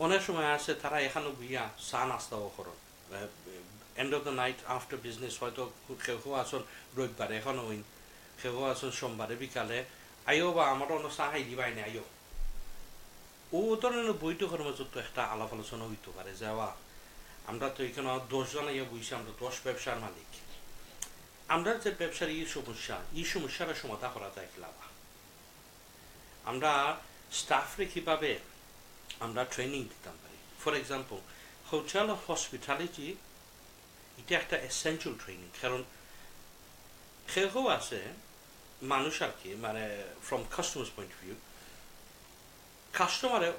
Speaker 1: অনেক সময় আছে তারা এখানে গিয়া চা নাস্তাও করেন, end of the night after business, হয়তো কেউ আসুন রবিবারে, এখনো হইন কেউ আসুন সোমবারে বিকালে, আইও বা আমার অন্য চা খাই দিবাই না আইও। ও ধরনের বৈঠকের মধ্যে তো একটা আলাপ আলোচনা হইতে পারে, যাওয়া আমরা তো এখানে 10 জন আইয়া বুঝছি, আমরা 10 ব্যবসার মালিক, আমরা যে ব্যবসার এই সমস্যাটা সমাধান করা যায় কিনা, আমরা স্টাফরে কিভাবে আমরা ট্রেনিং দিতাম পারি। For example, hotel of hospitality এটা একটা এসেনশিয়াল ট্রেনিং, কারণ কেউ আছে মানুষ আর কি, মানে from customers point of view, কাস্টমারে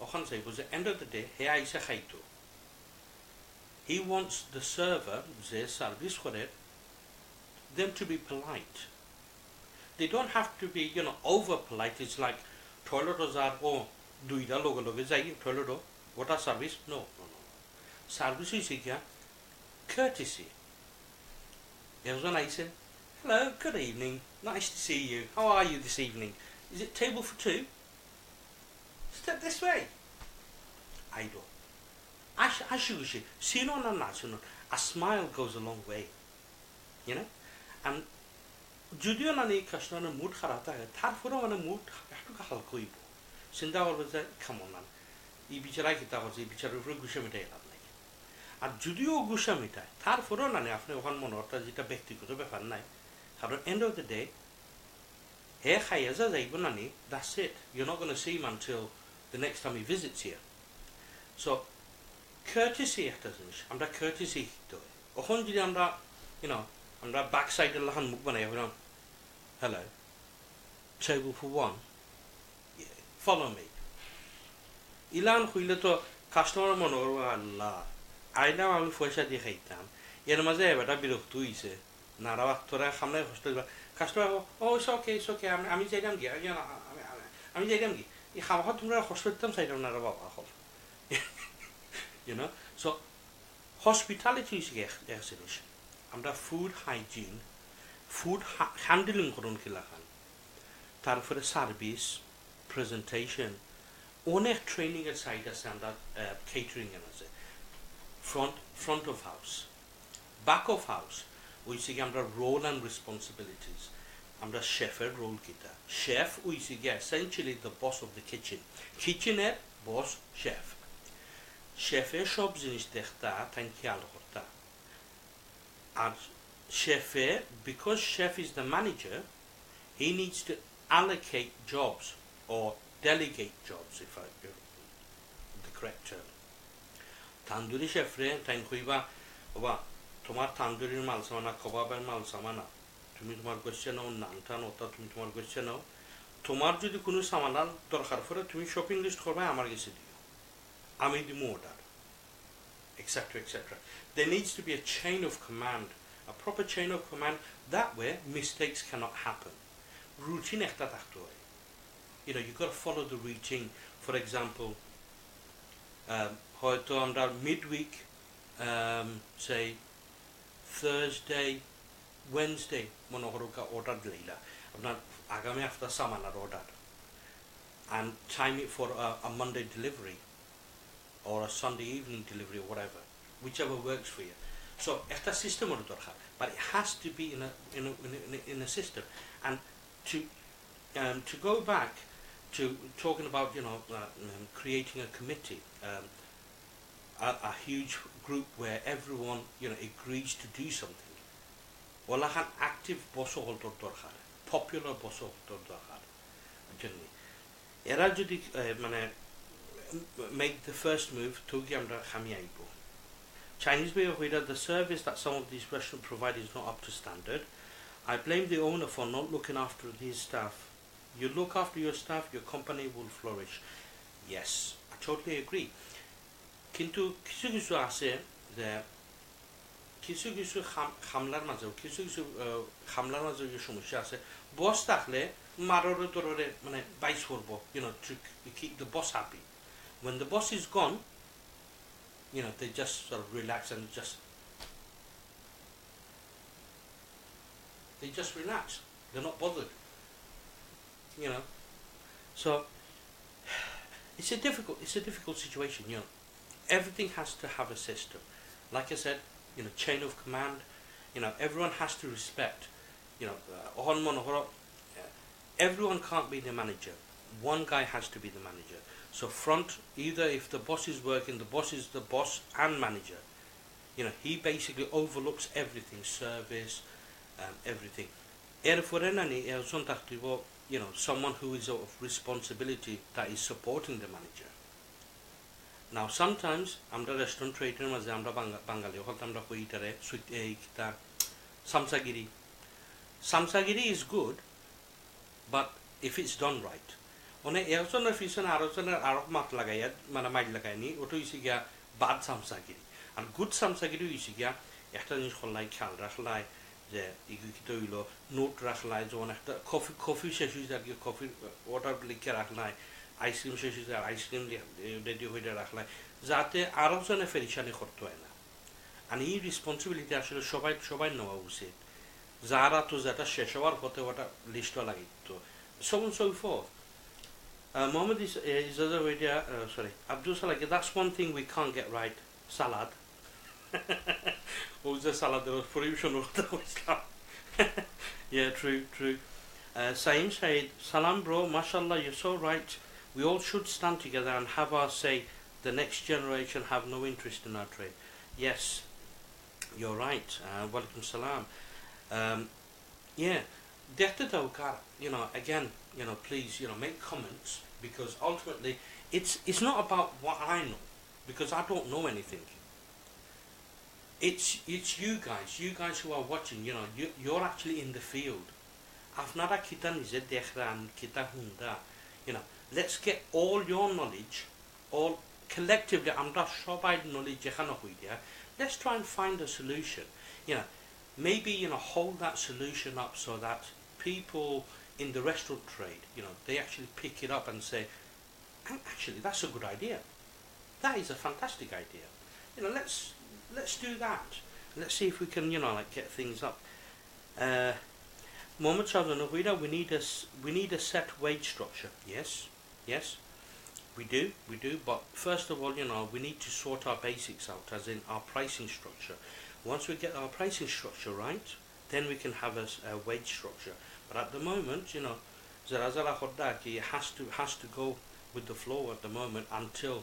Speaker 1: ওখান চাইব যে এন্ড অফ দ্য ডে হে আইসা খাইতো, হি ওয়ান্টস দ্য সার্ভার যে সার্ভিস করে them to be polite. They don't have to be, you know, over polite. It's like toilet are duida loge jai toilet what are service? No. Service is here courtesy. Everyone I say, hello, good evening, nice to see you. How are you this evening? Is it table for two? Step this way. I do. Ashushi, sino na national. A smile goes a long way. You know? And যদিও না এই কাস্টমারের mood খারাপ থাকে, তারপরেও মানে mood একটু হালকা হইব, চিন্তা করবে যে কেমন না এই বিচারাই কিতা করছে, এই বিচারের উপরে গুসা মিটাই লাভ নাই। আর যদিও গুসা মিটায়, তারপরেও না আপনি ওখান মনে অর্থাৎ যেটা ব্যক্তিগত ব্যাপার নাই, কারণ এন্ড অফ দ্য ডে হে খাইয়া যা যাইব না নি, that's it, you not gonna see him until the next time he visits here. So courtesy একটা জিনিস, আমরা কার্টেসি শিখতে হয়। ওখান যদি আমরা আমরা ব্যাক সাইডের লাহান মুখ বানাই হলাম, hello, table for one, yeah, follow me. ইলান হইলে তো কাস্টমার মনে করবো আল্লাহ আইলাম আমি পয়সা দিয়ে খাইতাম, এর মাঝে এবারটা বিরক্ত হইছে, নারা তোরা সামনে হোস্টেল কাস্টমার ও ওকে আমি যাইলাম কি, আমি যাইলাম কি এই খাওয়া তোমরা হোস্টেল চাইলাম নারা বাবা হল, সো হসপিটালিটি এক জিনিস। আমরা ফুড হাইজিন, ফুড হ্যান্ডেলিং করুন কিলা খান, তারপরে সার্ভিস, প্রেজেন্টেশন, অনেক ট্রেনিং এর সাইড আছে, আমরা কেটারিং এর আছে, front of house, back of house, ওইসে কি আমরা রোল অ্যান্ড রেসপন্সিবিলিটিস, আমরা শেফের রোল কিটা, শেফ ওইসে গিয়ে essentially the boss of the কিচেনের বস শেফ, শেফের সব জিনিস দেখতা তাই খেয়াল করতা। আর শেফে, because chef is the manager, he needs to allocate jobs or delegate jobs, if the correct term. Tandoori chef re time কইবা বাবা তোমার তান্দুরির মাল সামানা, কবাবের মাল সামানা, তুমি তোমার গোষ্ঠী নাও, নানটা নতা তুমি তোমার গোষ্ঠী নাও, তোমার যদি কোনো সামানার দরকার পড়ে তুমি শপিং লিস্ট করবে, আমার কাছে দিও, আমি দিমু order, etc. There needs to be a chain of command, a proper chain of command. That way mistakes cannot happen. Routine ekta thakte hoy, you got to follow the routine. For example, hoyto amra midweek, say Thursday Wednesday monohoroka order leila. I'm not agame after samana order and time it for a Monday delivery or a Sunday evening delivery or whatever, whichever works for you. So একটা system ওর দরকার, but it has to be in a system. And to go back to talking about creating a committee, a huge group where everyone agrees to do something. Well, an active boss holder দরকার, popular boss holder দরকার. Generally, এরা যদি make the first move, togi আমরা খামি আইবো. Chinese way of whether the service that some of these restaurants provide is not up to standard. I blame the owner for not looking after these staff. You look after your staff, your company will flourish. Yes, I totally agree. কিন্তু কিছু কিছু আছে যে কিছু কিছু খামলার মাঝে সমস্যা আছে বস থাকলে মাররে তররে বাইস করবো to keep the boss happy. When the boss is gone, they just sort of relax and they just relax. They're not bothered. So it's a difficult situation. Everything has to have a system. Like I said, chain of command. Everyone has to respect. Everyone can't be the manager. One guy has to be the manager. So front, either if the boss is working, the boss is the boss and manager. He basically overlooks everything, service, everything. Someone who is of responsibility that is supporting the manager. Now sometimes আমরা restaurant ট্রেডের মাঝে আমরা বাঙালি হয়তো আমরা কইটারে samsagiri is good, but if it's done right. অনেক একজনের পিছনে আরেকজনের আরো মাত লাগাইয়া মাইল লাগায়নি ওটা হইছে গিয়া বাদ সামসাগিরি আর গুড সামসাগিরি হইছে গিয়া একটা জিনিস খোলাই খেয়াল রাখলাই যে ইগুকিতে হইল নোট রাখলাই যেমন একটা কফি শেষ হয়ে যায় কফি অর্ডার লিখে রাখলাই আইসক্রিম শেষ হয়ে যায় আইসক্রিম রেডি হয়ে রাখলাই যাতে আরেকজনে ফেরিসানি করতে হয় না আর এই রেসপন্সিবিলিটি আসলে সবাই নেওয়া উচিত যারা তো যেটা শেষ হওয়ার পথে ওটা লিস্টও লাগিত so on so forth. Mohammed is other idea. Sorry, Abdul Salah. That's one thing we can't get right. Salad. What was the salad? There was prohibition of Islam. Yeah, true. Saim said, "Salam, bro. Mashallah, you're so right. We all should stand together and have our say. The next generation have no interest in our trade." Yes, you're right. Walaikum salam. Yeah. Again, please, make comments, because ultimately it's not about what I know, because I don't know anything. It's you guys who are watching. You're actually in the field. Afnara kita nize dekhran kita hunda. Let's get all your knowledge, all collectively. Amra shobai knowledge ekhana hoidia. Let's try and find a solution. Maybe hold that solution up so that people in the restaurant trade, they actually pick it up and say, actually, that's a good idea. That is a fantastic idea. Let's do that. Let's see if we can, get things up. Mohammed Shahzan, we need a set wage structure. Yes, we do. But first of all, we need to sort our basics out, as in our pricing structure. Once we get our pricing structure right, then we can have a wage structure. But at the moment, Zarazala Khodaki has to go with the flow at the moment until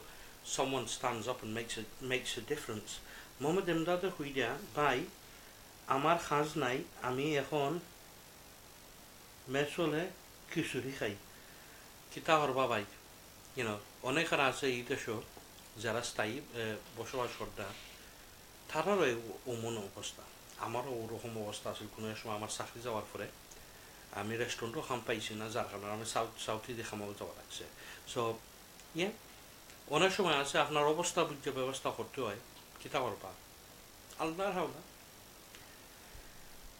Speaker 1: someone stands up and makes a difference. Mohammed Imdada Huida, bye. Amar Khaznai, Ami Ekhon Mesole Kusuri Khai. Kita Horba bye. Onekar আছে এইটা show যারা স্থায়ী বসবাস করতে তারারও এমন অবস্থা আমারও ওরকম অবস্থা আছে কোনো সময় আমার চাকরি যাওয়ার পরে আমি রেস্টুরেন্টও খাম পাইছি না যার কারণে আমি সাউথি দিয়ে খামাও যাওয়া লাগছে সো অনেক সময় আছে আপনার অবস্থা বুঝতে ব্যবস্থা করতে হয় কিতা করবা আল্লাহর হাওলা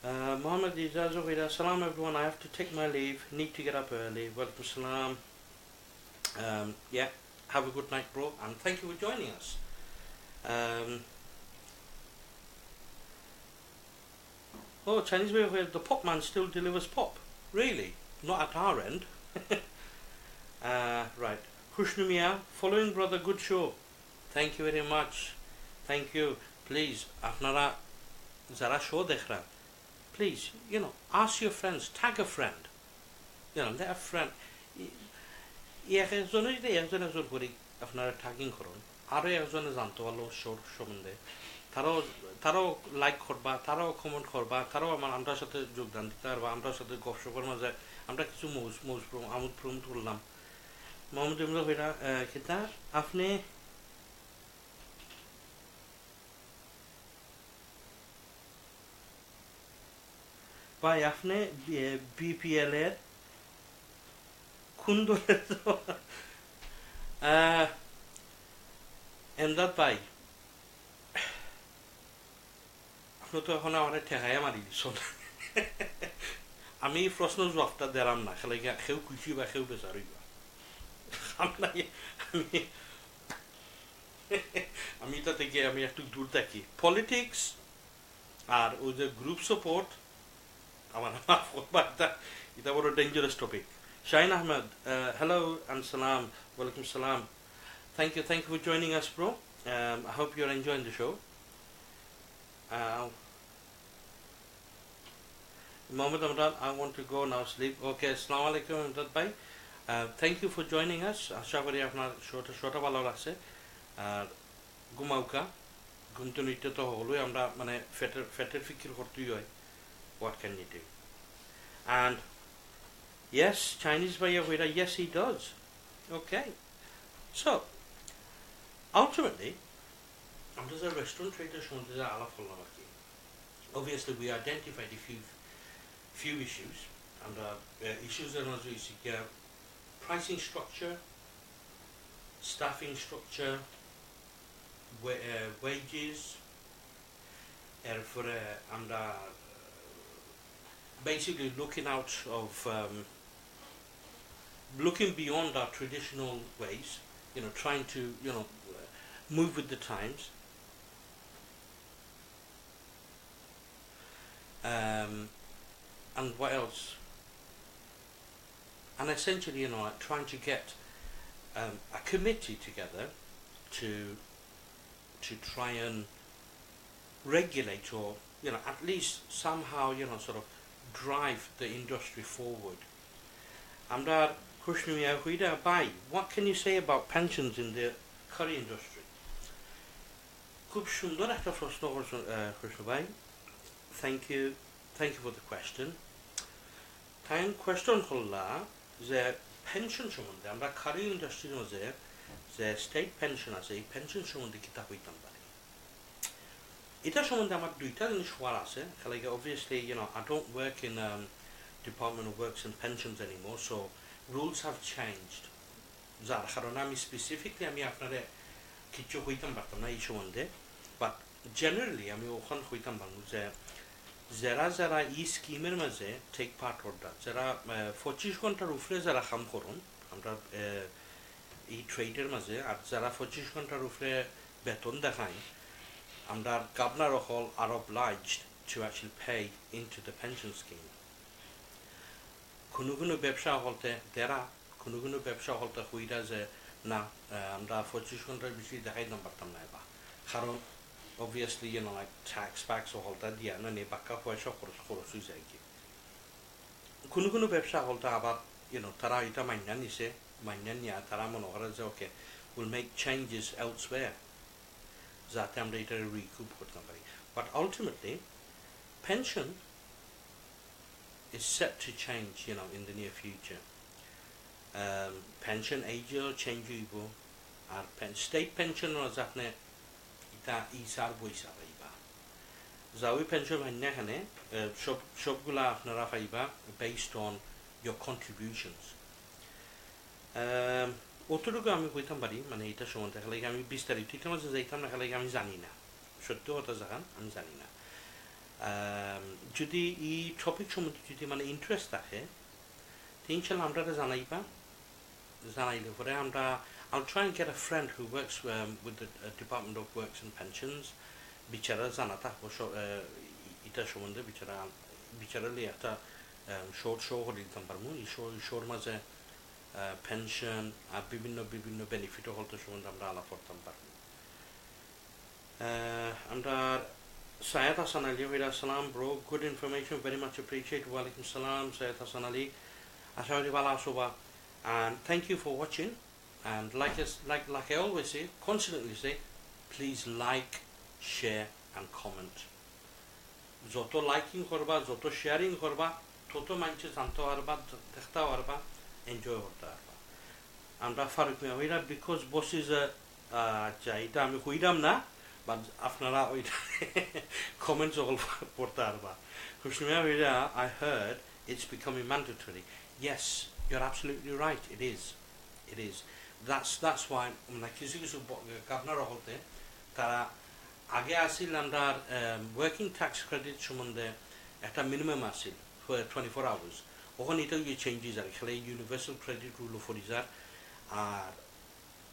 Speaker 1: Mohammed Ijazo Vida, Salam everyone, I have to take my leave, need to get up early. Welcome salam. Have a good night, bro, and thank you for joining us. Oh, Chinese way where the pop man still delivers pop. Really? Not at our end. Right. Khushnumiya, following brother, good show. Thank you very much. Thank you. Please, apnara zara show dekhra. Please, ask your friends, tag a friend. Let a friend. একজনে যদি একজনের জোর করি আপনারা tagging করুন, আরও একজনে জানতে পারলো শোর সম্বন্ধে, তারাও লাইক করবা, তারাও কমেন্ট করবা, তারাও আমরা সাথে যোগদান দিতে পারবা, আমরা সাথে গপসপের মাঝে আমরা কিছু আমোদ প্রমোদ করলাম। মোহাম্মদ ইমরান ভাইরা কিতা আপনি ভাই আপনি বিপিএল এর কোন দলের? এমদাদ ভাই আপনি তো এখন আমার ঠেকাইয়া মারি দিছ। আমি প্রশ্ন জবাবটা দিলাম না, খেলে কেউ খুশি বা কেউ বেচার হইবা। আমি এটা থেকে আমি একটু দূর থাকি। পলিটিক্স আর ওই যে গ্রুপ সাপোর্ট আমার এটা বড় dangerous topic. Shine Ahmed, hello and salam, welcome salam. Thank you for joining us, bro. I hope you're enjoying the show. Mohammed Amran, I want to go now sleep. Okay, assalamu alaikum Amjad bhai. Thank you for joining us. আশা করি আপনার শোটা ভালো লাগছে। আর ঘুমাউকা ঘুমতে নিতে তো হলোই, আমরা মানে ফেটের ফিকির করতেই হয়। What can you do? And yes, Chinese Bhaiya Vaira, yes he does. Okay. So, ultimately, under the restaurant traders, obviously we identified a few issues. And issues are not pricing structure, staffing structure, wages, and basically looking out of looking beyond our traditional ways, trying to move with the times, and what else, and essentially trying to get a committee together to try and regulate, or at least somehow sort of drive the industry forward. Amra Khushnumiya Huida Bhai, what can you say about pensions in the curry industry? Khub sundor ekta proshno korchon Khushnu bhai. Thank you for the question. Time question holla je pension সম্বন্ধে আমরা curry industry মধ্যে যে state pension আছে, এই pension সম্বন্ধে কিতা হইতাম পারে। এটা সম্বন্ধে আমার দুইটা জিনিস হওয়ার আছে। Obviously, I don't work in Department of Works and Pensions anymore, so rules have changed. যার কারণে আমি স্পেসিফিকলি আমি আপনারে কিছু হইতাম পারতাম না এই সম্বন্ধে, বাট জেনারেলি আমি ওখান হইতাম পারবো যে যারা এই স্কিমের মাঝে টেক পার্ট করতাম, যারা 25 ঘন্টার উপরে যারা কাম করুন আমরা এই ট্রেডের মাঝে, আর যারা 25 ঘন্টার উপরে বেতন দেখায়, আমরা governor are obliged to actually pay into the pension scheme. কোনো ব্যবসা হলতে কোনো ব্যবসা হলতে হইরা যে না আমরা 25 ঘন্টার বেশি দেখাইতাম পারতাম না, বা কারণ obviously like tax packs হলতে দিয়া না নে বাক্কা পয়সা খরচ হয়ে যায় কি। কোনো ব্যবসা হলতে আবার তারা এটা মাইনা নিয়া তারা মনে করে যে ওকে will make changes elsewhere যাতে আমরা এটা রিকুপ করতে পারি। But ultimately, pension is set to change, in the near future. Pension age change হইব, আর state pension আপনি এটা ইসার বইসা পাইবা। যাওই পেনশন মানে এখানে সবগুলা আপনারা পাইবা based on your contributions. অতটুকু আমি কইতাম পারি, মানে এটা সম্বন্ধে খালি আমি বিস্তারিত এটা মাঝে যাইতাম না, খালি আমি জানি না, সত্য কথা জাগান আমি জানি না। যদি এই টপিক সম্বন্ধে যদি মানে ইন্টারেস্ট থাকে ইনশাল্লাহ আমরা জানাইলে পরে আমরা I'll try and get a friend who works with the Department of Works and Pensions, বিচারা জানা থাকবো এটা সম্বন্ধে বিচারালি একটা শর্ট শো করে দিতাম পারবো এই শোর মাঝে পেনশন আর বিভিন্ন বেনিফিটও হলতো সম্বন্ধে আমরা আলাপ করতাম পারবো আমরা Syed Hassan Ali, Salam, bro. Good information, very much appreciated. Walaikum salam, Syed Hassan Ali. Ashawari wala soba. And thank you for watching. And like I always say, constantly say, please like, share, and comment. Zoto liking korba, zoto sharing korba, toto manche zanto arba, dekhta arba, enjoy horta arba. Amra Faruk me hoira because boss is a jaita ami hoiram na. But আপনারা ওইটা comments all পড়তে পারবা I heard it's becoming mandatory. Yes, you're absolutely right. It is. That's why মানে কিছু governor হতে তারা আগে আসিল আমরা ওয়ার্কিং ট্যাক্স ক্রেডিট সম্বন্ধে একটা মিনিমাম আসিল 24 hours ওখানে এটা চেঞ্জেস আর খেলে ইউনিভার্সাল ক্রেডিট রুল অফ আর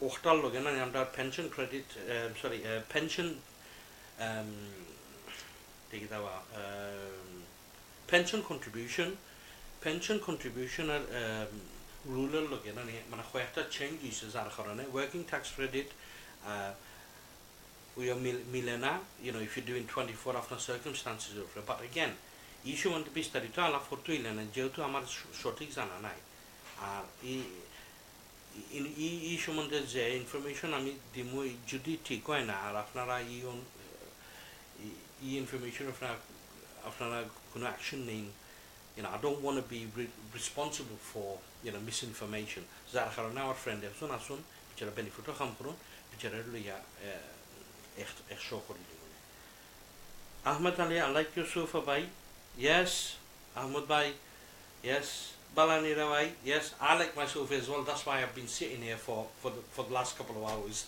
Speaker 1: ওটার লগে না আমরা পেনশন ক্রেডিট পেনশন দেখি দেওয়া পেনশন কন্ট্রিবিউশন আর রুলের লগে না মানে কয়েকটা চেঞ্জ হয়েছে যার কারণে ওয়ার্কিং ট্যাক্স ক্রেডিট মিলে না if you're doing 24 আপনার সার্কামস্টান্সেস উপরে বাট এগেন এই সম্বন্ধে বিস্তারিত আলাপ করতে হইলে না যেহেতু আমার সঠিক জানা নাই আর এই সম্বন্ধে যে ইনফরমেশন আমি দিমু যদি ঠিক হয় না আর আপনারা এই ইনফরমেশন আপনারা কোনো অ্যাকশন নেন I don't want to be responsible for misinformation যার কারণে আমার ফ্রেন্ড একজন আসুন বিচারা বেনিফিটও কাম করুন বিচারা লইয়া এক শো করে দিবেন Ahmed Ali I like your sofa bhai yes Ahmed bhai yes Balani Rawai, yes, I like my sofa as well. That's why I've been sitting here for the last couple of hours.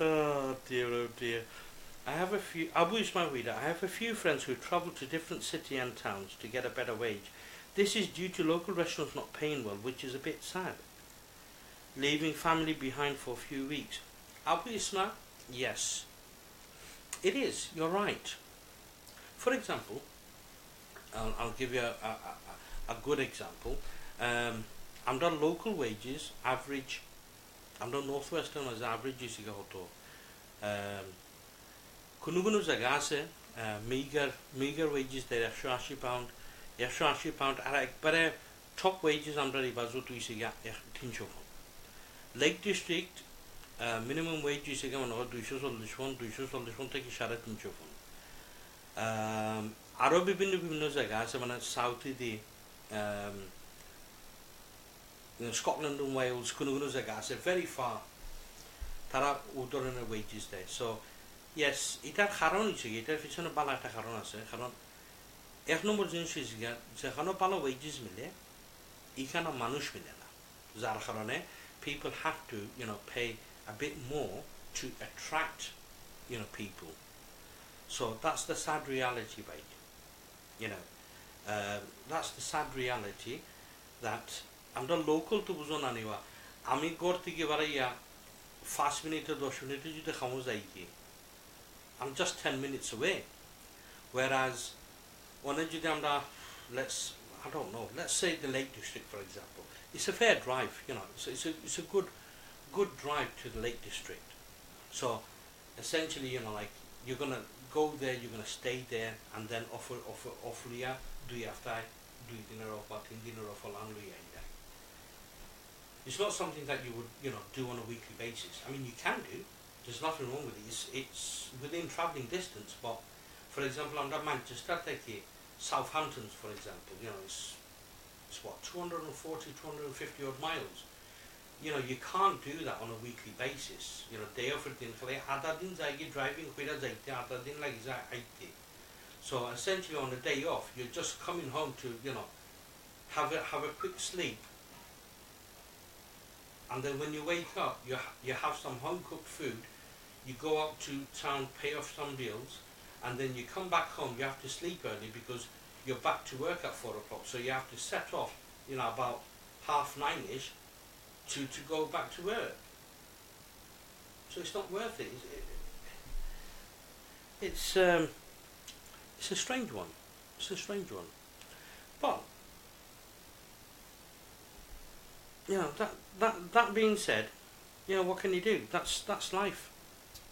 Speaker 1: Oh dear. I have a few. Abu Ismail Wida. I have a few friends who travel to different city and towns to get a better wage. This is due to local restaurants not paying well, which is a bit sad. Leaving family behind for a few weeks. Abu Ismail, yes, it is. You're right. For example. I'll give you a good example. Under local wages, average, under Northwestern as average is কোনো জায়গা আছে meager wages there £180 £180 আর একবারে top wages আমরা রিবাজু তুই সিগা 300 Lake District minimum wage is মনে হয় 240 থেকে 350 আরো বিভিন্ন জায়গা আছে মানে সাউথে দি স্কটল্যান্ড and Wales কোনো জায়গা আছে very far তারা ওই ধরনের ওয়েজেস দেয় সো ইয়েস এটার কারণ হচ্ছে এটার পিছনে ভালো একটা কারণ আছে কারণ এক নম্বর জিনিস হচ্ছে যেখানে ভালো ওয়েজেস মিলে এখানে মানুষ মিলে না যার কারণে people have to pay a bit more to attract people so that's the sad reality right that's the sad reality that আমরা local to বুঝো না নিবা আমি ঘর থেকে বাড়াইয়া 5 মিনিটে 10 মিনিটে যদি খামো যাই কি I'm just 10 minutes away whereas অনেক যদি আমরা let's say the Lake District for example it's a fair drive it's a good drive to the Lake District so essentially like you're gonna go there, you're gonna stay there, and then offer ya do you after do dinner or dinner or it's not something that you would do on a weekly basis. I mean you can do, there's nothing wrong with it. It's within travelling distance, but for example under Manchester take Southampton for example it's what 240-250 odd miles. You can't do that on a weekly basis. Day of din khale ada din jaigi driving hoira jaite ada din lagi ja aite so essentially on a day off you're just coming home to have a quick sleep and then when you wake up you have some home cooked food you go out to town pay off some bills and then you come back home you have to sleep early because you're back to work at 4 o'clock so you have to set off about 9:30ish to go back to work so it's not worth it it's a strange one. It's a strange one. But you know, that being said, you know, what can you do? That's life.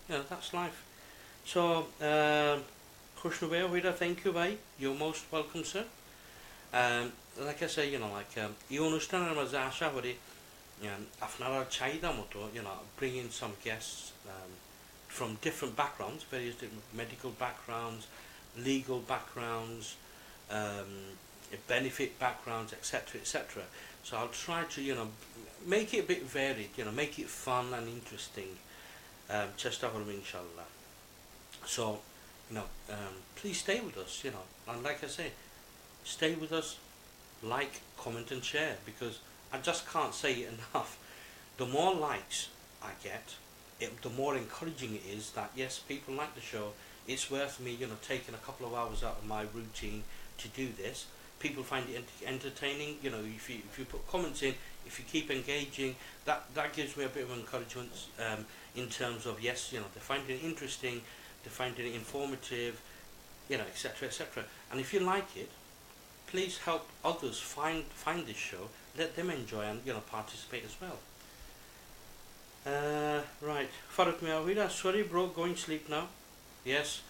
Speaker 1: You know, that's life. So, Khushnubair, Huida, thank you, bhai. You're most welcome, sir. Like I say, you know, like এই অনুষ্ঠানের মাঝে আশা করি আপনারা চাহিদা মতো, you know, bring in some guests from different backgrounds, various different medical backgrounds, legal backgrounds, benefit backgrounds, etc., etc. So I'll try to, you know, make it a bit varied, you know, make it fun and interesting. Chesta Horm, inshallah. So, you know, please stay with us, you know, and like I say, stay with us, like, comment and share, because I just can't say it enough. The more likes I get, the more encouraging it is that yes, people like the show. It's worth me, you know, taking a couple of hours out of my routine to do this. People find it entertaining. You know, if you put comments in, if you keep engaging, that gives me a bit of encouragement in terms of yes, you know, they're finding it interesting, they're finding it informative, you know, etc., etc. And if you like it, please help others find this show. Let them enjoy and, you know, participate as well. Right, Faruk Miawida, sorry bro, going to sleep now. Yes,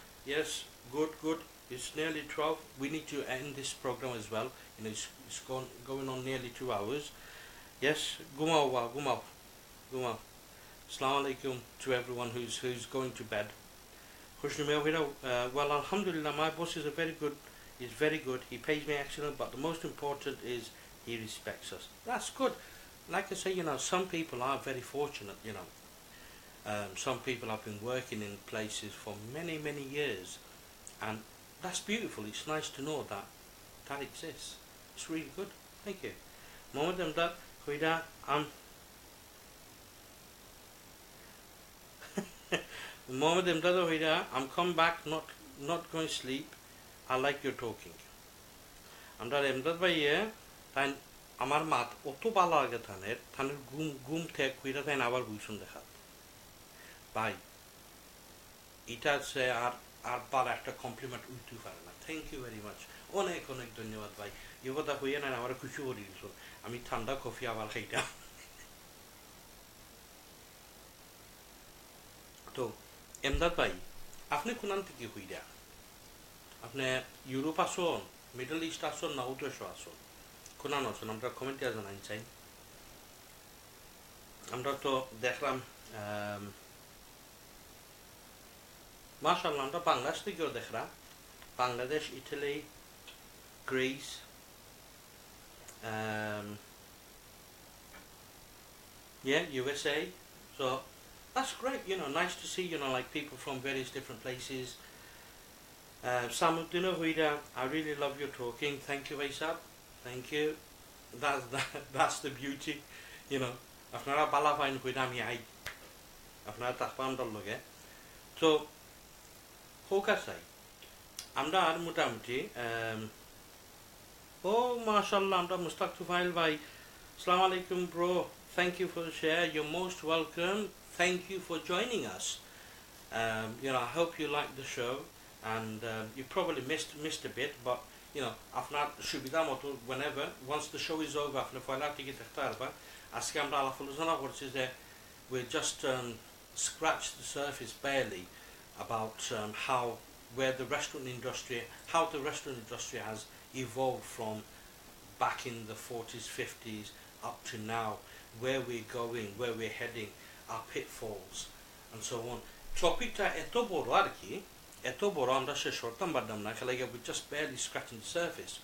Speaker 1: good. It's nearly 12. We need to end this program as well. You know, it's going on nearly 2 hours. Yes, gumau. Assalamu alaikum to everyone who's going to bed. Well, alhamdulillah, my boss is very good. He pays me excellent, but the most important is he respects us. That's good. Like I say, you know, some people are very fortunate, you know. Some people have been working in places for many years, and that's beautiful. It's nice to know that exists. It's really good. Thank you. Mohammed Amdad, Huida, Mohammed Amdad, Huida, I'm come back, not going to sleep. I like your talking. Amdad Amdad bhaiya, তাই আমার মাত অত ভালো লাগে থানের ঘুম থেকে কইরা তাই আবার বুঝুন দেখা ভাই এটা সে আর বার একটা কমপ্লিমেন্ট উঠতে পারে না থ্যাংক ইউ ভেরি মাচ অনেক ধন্যবাদ ভাই এই কথা হইয়া না আমার খুশি করে দিল আমি ঠান্ডা কফি আবার খাইতাম তো এমদাদ ভাই আপনি কোনান থেকে হইরা আপনি ইউরোপ আসুন মিডল ইস্ট আসুন না উত্তর আসুন কোনান আসুন আমরা কমেন্টে জানাই চাই আমরা তো দেখলাম মাশাআল্লাহ আমরা বাংলাদেশ থেকেও দেখলাম Bangladesh Italy Greece USA so that's great you know nice to see you know like people from various different places Samuddin Huida I really love your talking thank you EjaySam thank you that's the beauty you know আপনারা বালা fine কইরা আমি I আপনারা তাকপাম দল লগে তো ফোকাসাই আমরা আর মোটামুটি oh mashallah amra Mustaq Tufail bhai assalamu alaikum bro thank you for the share you're most welcome thank you for joining us you know I hope you like the show and you probably missed a bit but you know after shubida moto whenever once the show is over after file tiki takhtarba aske amra alafuluzana korchi je we just scratched the surface barely about where the restaurant industry how the restaurant industry has evolved from back in the 40s 50s up to now where we're going where we're heading our pitfalls and so on topic ta eto boro ar ki eto boro amra shesh kortam pardam na khale we're just barely scratching the surface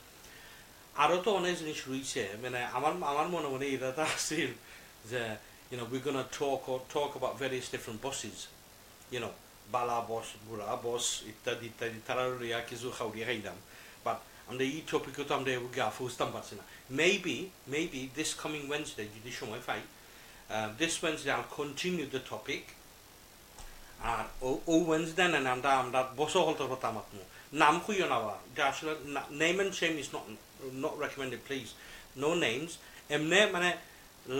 Speaker 1: aro to onek jinish roiche mane amar mone eta ta asil je you know we're going to talk about various different bosses you know bala boss bura boss ittadi tarariya kizu khawri haidam but on the topic to amde gafu stam parsina maybe this coming Wednesday jodi shomoy fai this Wednesday I'll continue the topic R O Wednesday না আমরা বসো হলতে কথা মাতমু নাম কইও না বা এটা আসলে name and shame is not recommended please no names এমনে মানে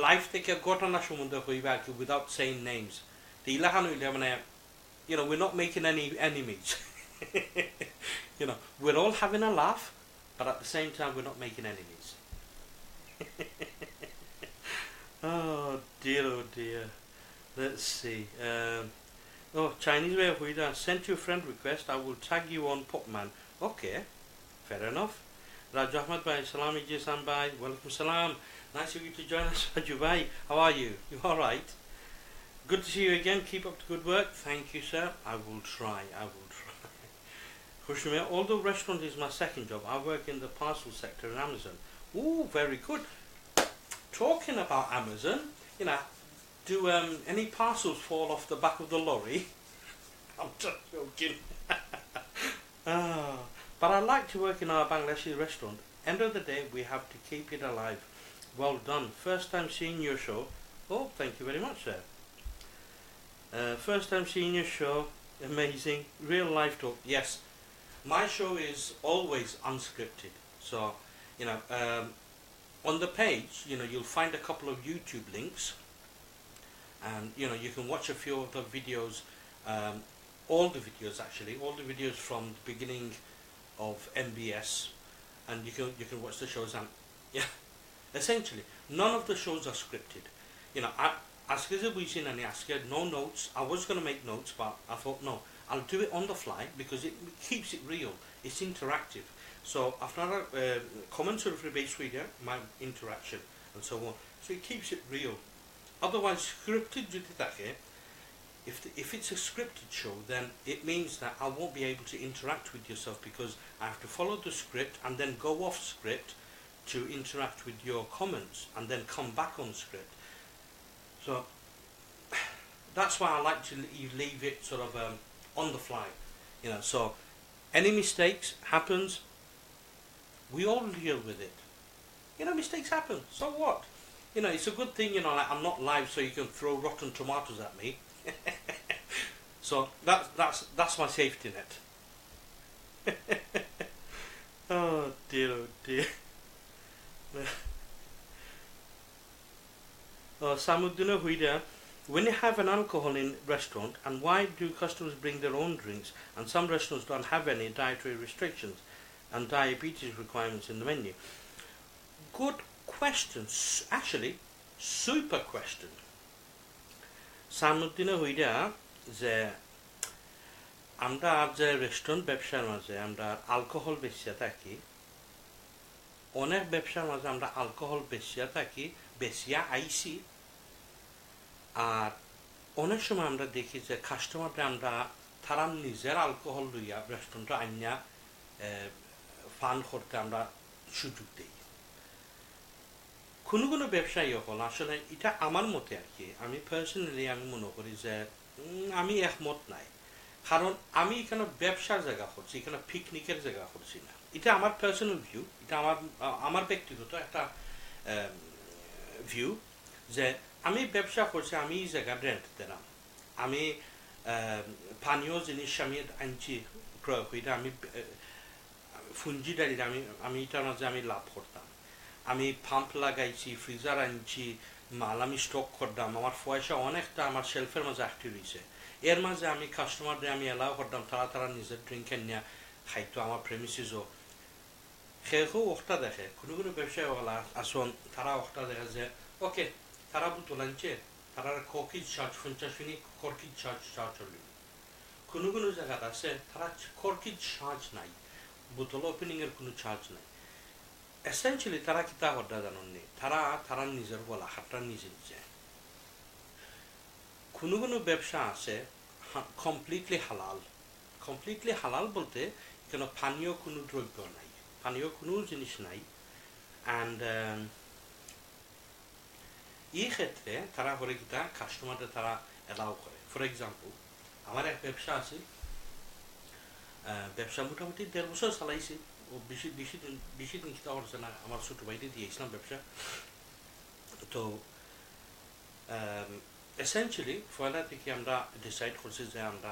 Speaker 1: লাইফ থেকে ঘটনা সম্বন্ধে কইবা কি without saying names দিলা হান হইলে মানে you know, we're not making any enemies. You know, we're all having a laugh, but at the same time, we're not making enemies. Oh dear, oh dear. Let's see. Oh, Chinese way of reading. Sent you a friend request. I will tag you on Popman. Okay, fair enough. Raj Ahmad bhai, salam EjaySam bhai. Welcome salam. Nice of you to join us, Raju bhai. How are you? You all right? Good to see you again. Keep up the good work. Thank you, sir. I will try. I will try. Khushmir, although restaurant is my second job, I work in the parcel sector in Amazon. Ooh, very good. Talking about Amazon, you know, do any parcels fall off the back of the lorry? I'm just joking. But I like to work in our Bangladeshi restaurant. End of the day, we have to keep it alive. Well done. First time seeing your show. Oh, thank you very much, sir. First time seeing your show. Amazing. Real life talk. Yes. My show is always unscripted. So, you know, on the page, you know, you'll find a couple of YouTube links. And, you know, you can watch a few of the videos. All the videos, actually. All the videos from the beginning of MBS. And you can watch the shows. And, yeah. Essentially, none of the shows are scripted. You know, no notes. I was going to make notes, but I thought, no, I'll do it on the fly because it keeps it real. It's interactive. So after comments of the base video, my interaction and so on. So it keeps it real. Otherwise, scripted, if it's a scripted show, then it means that I won't be able to interact with yourself because I have to follow the script and then go off script to interact with your comments and then come back on script. So that's why I like to leave it sort of on the fly, you know. So any mistakes happens, we all deal with it. You know, mistakes happen. So what? You know, it's a good thing. You know, like I'm not live, so you can throw rotten tomatoes at me. So that's my safety net. Oh dear, oh dear. Samuddina Huida, when you have an alcohol in restaurant, and why do customers bring their own drinks, and some restaurants don't have any dietary restrictions and diabetes requirements in the menu? Good question, actually, super question. Samuddina Huida, যে আমরা যে restaurant ব্যবসার মাঝে আমরা alcohol বেচিয়া থাকি, অনেক ব্যবসার মাঝে আমরা অ্যালকোহল বেচিয়া আইছি, আর অনেক সময় আমরা দেখি যে কাস্টমাররা আমরা তারা নিজের অ্যালকোহল লইয়া রেস্টুরেন্টে আইনা পান করতে আমরা সুযোগ দিই। কোনো কোনো ব্যবসায়ী হল আসলে এটা আমার মতে আর কি, আমি পার্সোনালি আমি মনে করি যে আমি একমত নাই, কারণ আমি এখানে ব্যবসার জায়গা করছি, এখানে পিকনিকের জায়গা করছি না। এটা আমার পার্সোনাল ভিউ, এটা আমার ব্যক্তিগত একটা ভিউ যে আমি ব্যবসা করছি, আমি এই জায়গা রেন্ট দিলাম, আমি পানীয় জিনিস আমি আনছি ক্রয় করি, আমি ফুঞ্জি ডালির আমি এটার মাঝে আমি লাভ করতাম, আমি পাম্প লাগাইছি, ফ্রিজার আনছি, মাল আমি স্টক করতাম, আমার পয়সা অনেকটা আমার শেলফের মাঝে অ্যাক্টিভ হয়েছে। এর মাঝে আমি কাস্টমারদের আমি এলাও করতাম, তারা নিজের ড্রিঙ্ক নিয়ে খাইতো আমার প্রেমিসিসও। সেও ওটা দেখে, কোনো কোনো ব্যবসায়ী আসন তারা ওটা দেখে যে ওকে তারা বোতল আনছে, তারা ককিজ চার্জ 50 মিনিট কর্কিজ চার্জ চলবে। কোনো কোনো জায়গাতে আছে তারা কর্কিজ চার্জ নাই, বোতল ওপেনিংয়ের কোনো চার্জ নাই। এসেন্সিয়ালি তারা কি তা করতে জানেননি, তারা নিজের গলা হাতটা নিজে নিজে। কোনো কোনো ব্যবসা আছে কমপ্লিটলি হালাল বলতে এখানে পানীয় কোনো দ্রব্য নাই, পানীয় কোনো জিনিস নাই। অ্যান্ড এই ক্ষেত্রে তারা করে কিতা কাস্টমারদের তারা অ্যালাউ করে। ফর এক্সাম্পল, আমার এক ব্যবসা আছে, ব্যবসা মোটামুটি 1.5 বছর চালাইছি, ও বেশি দিন কিতা করছে না, আমার ছোটো ভাইতে দিয়েছিলাম ব্যবসা। তো এসেন্সিয়ালি পয়লা থেকে আমরা ডিসাইড করছি যে আমরা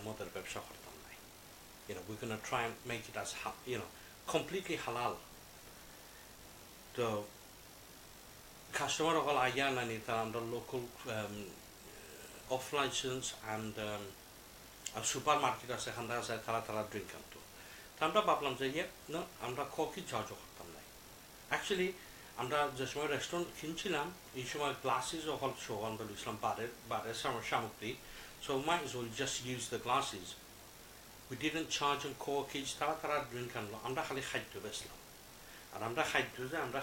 Speaker 1: মদের ব্যবসা করতাম না। You know, we're going to try and make it as, you know, completely halal. তো কাস্টমার হল আইয়া নানি তারা আমরা লোকাল অফ লাইসেন্স অ্যান্ড আর সুপার মার্কেট আছে এখান থেকে আছে তারা ড্রিঙ্ক আনতো। তা আমরা ভাবলাম যে না আমরা কফি চার্জও করতাম না। অ্যাকচুয়ালি আমরা যে সময় রেস্টুরেন্ট কিনছিলাম এই সময় গ্লাসেস ও হল শো আমরা ইসলাম বারের সামগ্রী, so might as well just use the glasses. We didn't charge them corkage, তারা ড্রিঙ্ক আনলো, আমরা খালি খাদ্য বেচলাম। আর আমরা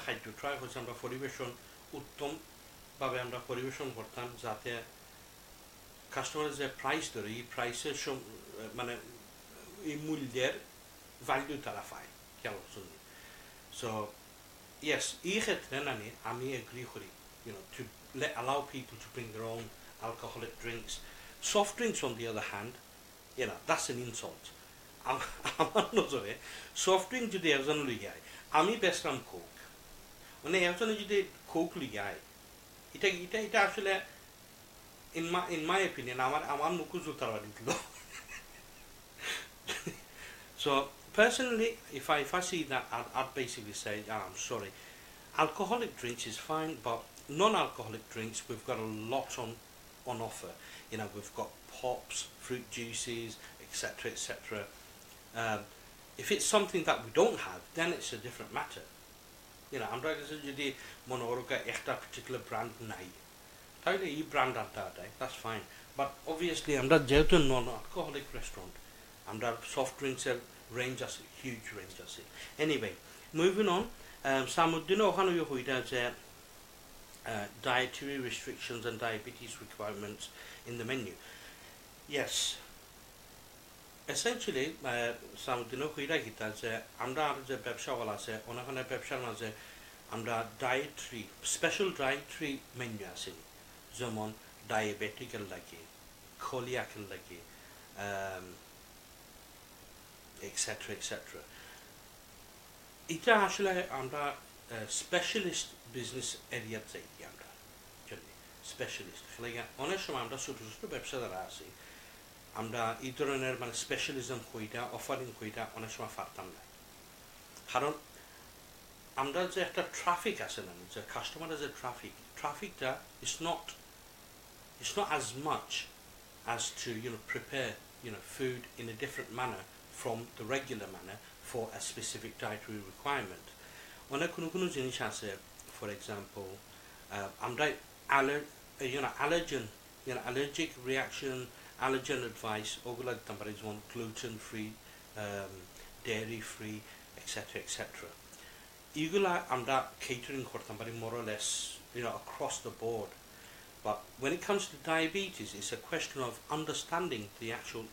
Speaker 1: খাদ্য ট্রাই করছি আমরা পরিবেশন উত্তমভাবে আমরা পরিবেশন করতাম, যাতে কাস্টমারের যে প্রাইস ধরে এই প্রাইসের মানে এই মূল্যের ভ্যালু তারা পায় খেয়াল করছেন। সো yes, এই ক্ষেত্রে আমি এগ্রি করি, to allow people to bring their own alcoholic drinks. Soft drinks on the other hand, that's an insult. আমার নজরে সফট ড্রিঙ্ক যদি একজন লিয়ায়, আমি বেচলাম কোক, মানে একজনে যদি কোক লিয়ায়, এটা আসলে in my opinion আমার মুখ জুতার বাড়ি দিল। So personally, if I see that, I'd basically say, I'm sorry, alcoholic drinks is fine, but non-alcoholic drinks, we've got a lot on offer. We've got pops, fruit juices, etc., etc. If it's something that we don't have, then it's a different matter. আমরা যদি মনে করো একটা particular brand নাই, তাহলে এই brand আড্ডা দেয়, that's fine. But obviously আমরা যেহেতু non-alcoholic restaurant, আমরা soft drinks এর range আছে, huge range আছে. Anyway, moving on, সামুদ্দিন ওখানে হইটা যে dietary restrictions and diabetes requirements in the menu. Yes, essentially সামুদ্দিন হইটা Gita যে আমরা যে ব্যবসাওয়ালা আছে ওখানে ব্যবসার মাঝে আমরা স্পেশাল ডায়েটারি মেনু আছে, যেমন ডায়াবেটিকের লাগে, কলিয়াকের লাগে, এক্সেট্রা এক্সেট্রা। এটা আসলে আমরা স্পেশালিস্ট বিজনেস এরিয়া চাইছি, আমরা স্পেশালিস্ট অনেক সময় আমরা ছোটো ছোটো ব্যবসাদারা আছি, আমরা এই ধরনের মানে স্পেশালিজম কইটা অফারিং কইটা অনেক সময় পারতাম না, কারণ আমরা যে একটা ট্রাফিক আছে না, যে কাস্টমারের যে ট্রাফিকটা it's not as much as to prepare food in a different manner from the regular manner for a specific dietary requirement. অনেক কোনো জিনিস আছে, for example আমরা allergic reaction, allergen advice ওগুলো দিতাম পারি, যেমন gluten free, dairy free, etc., etc. এগুলা আমরা catering করতাম পারি more or less across the board. But when it comes to diabetes, it's a question of understanding the actual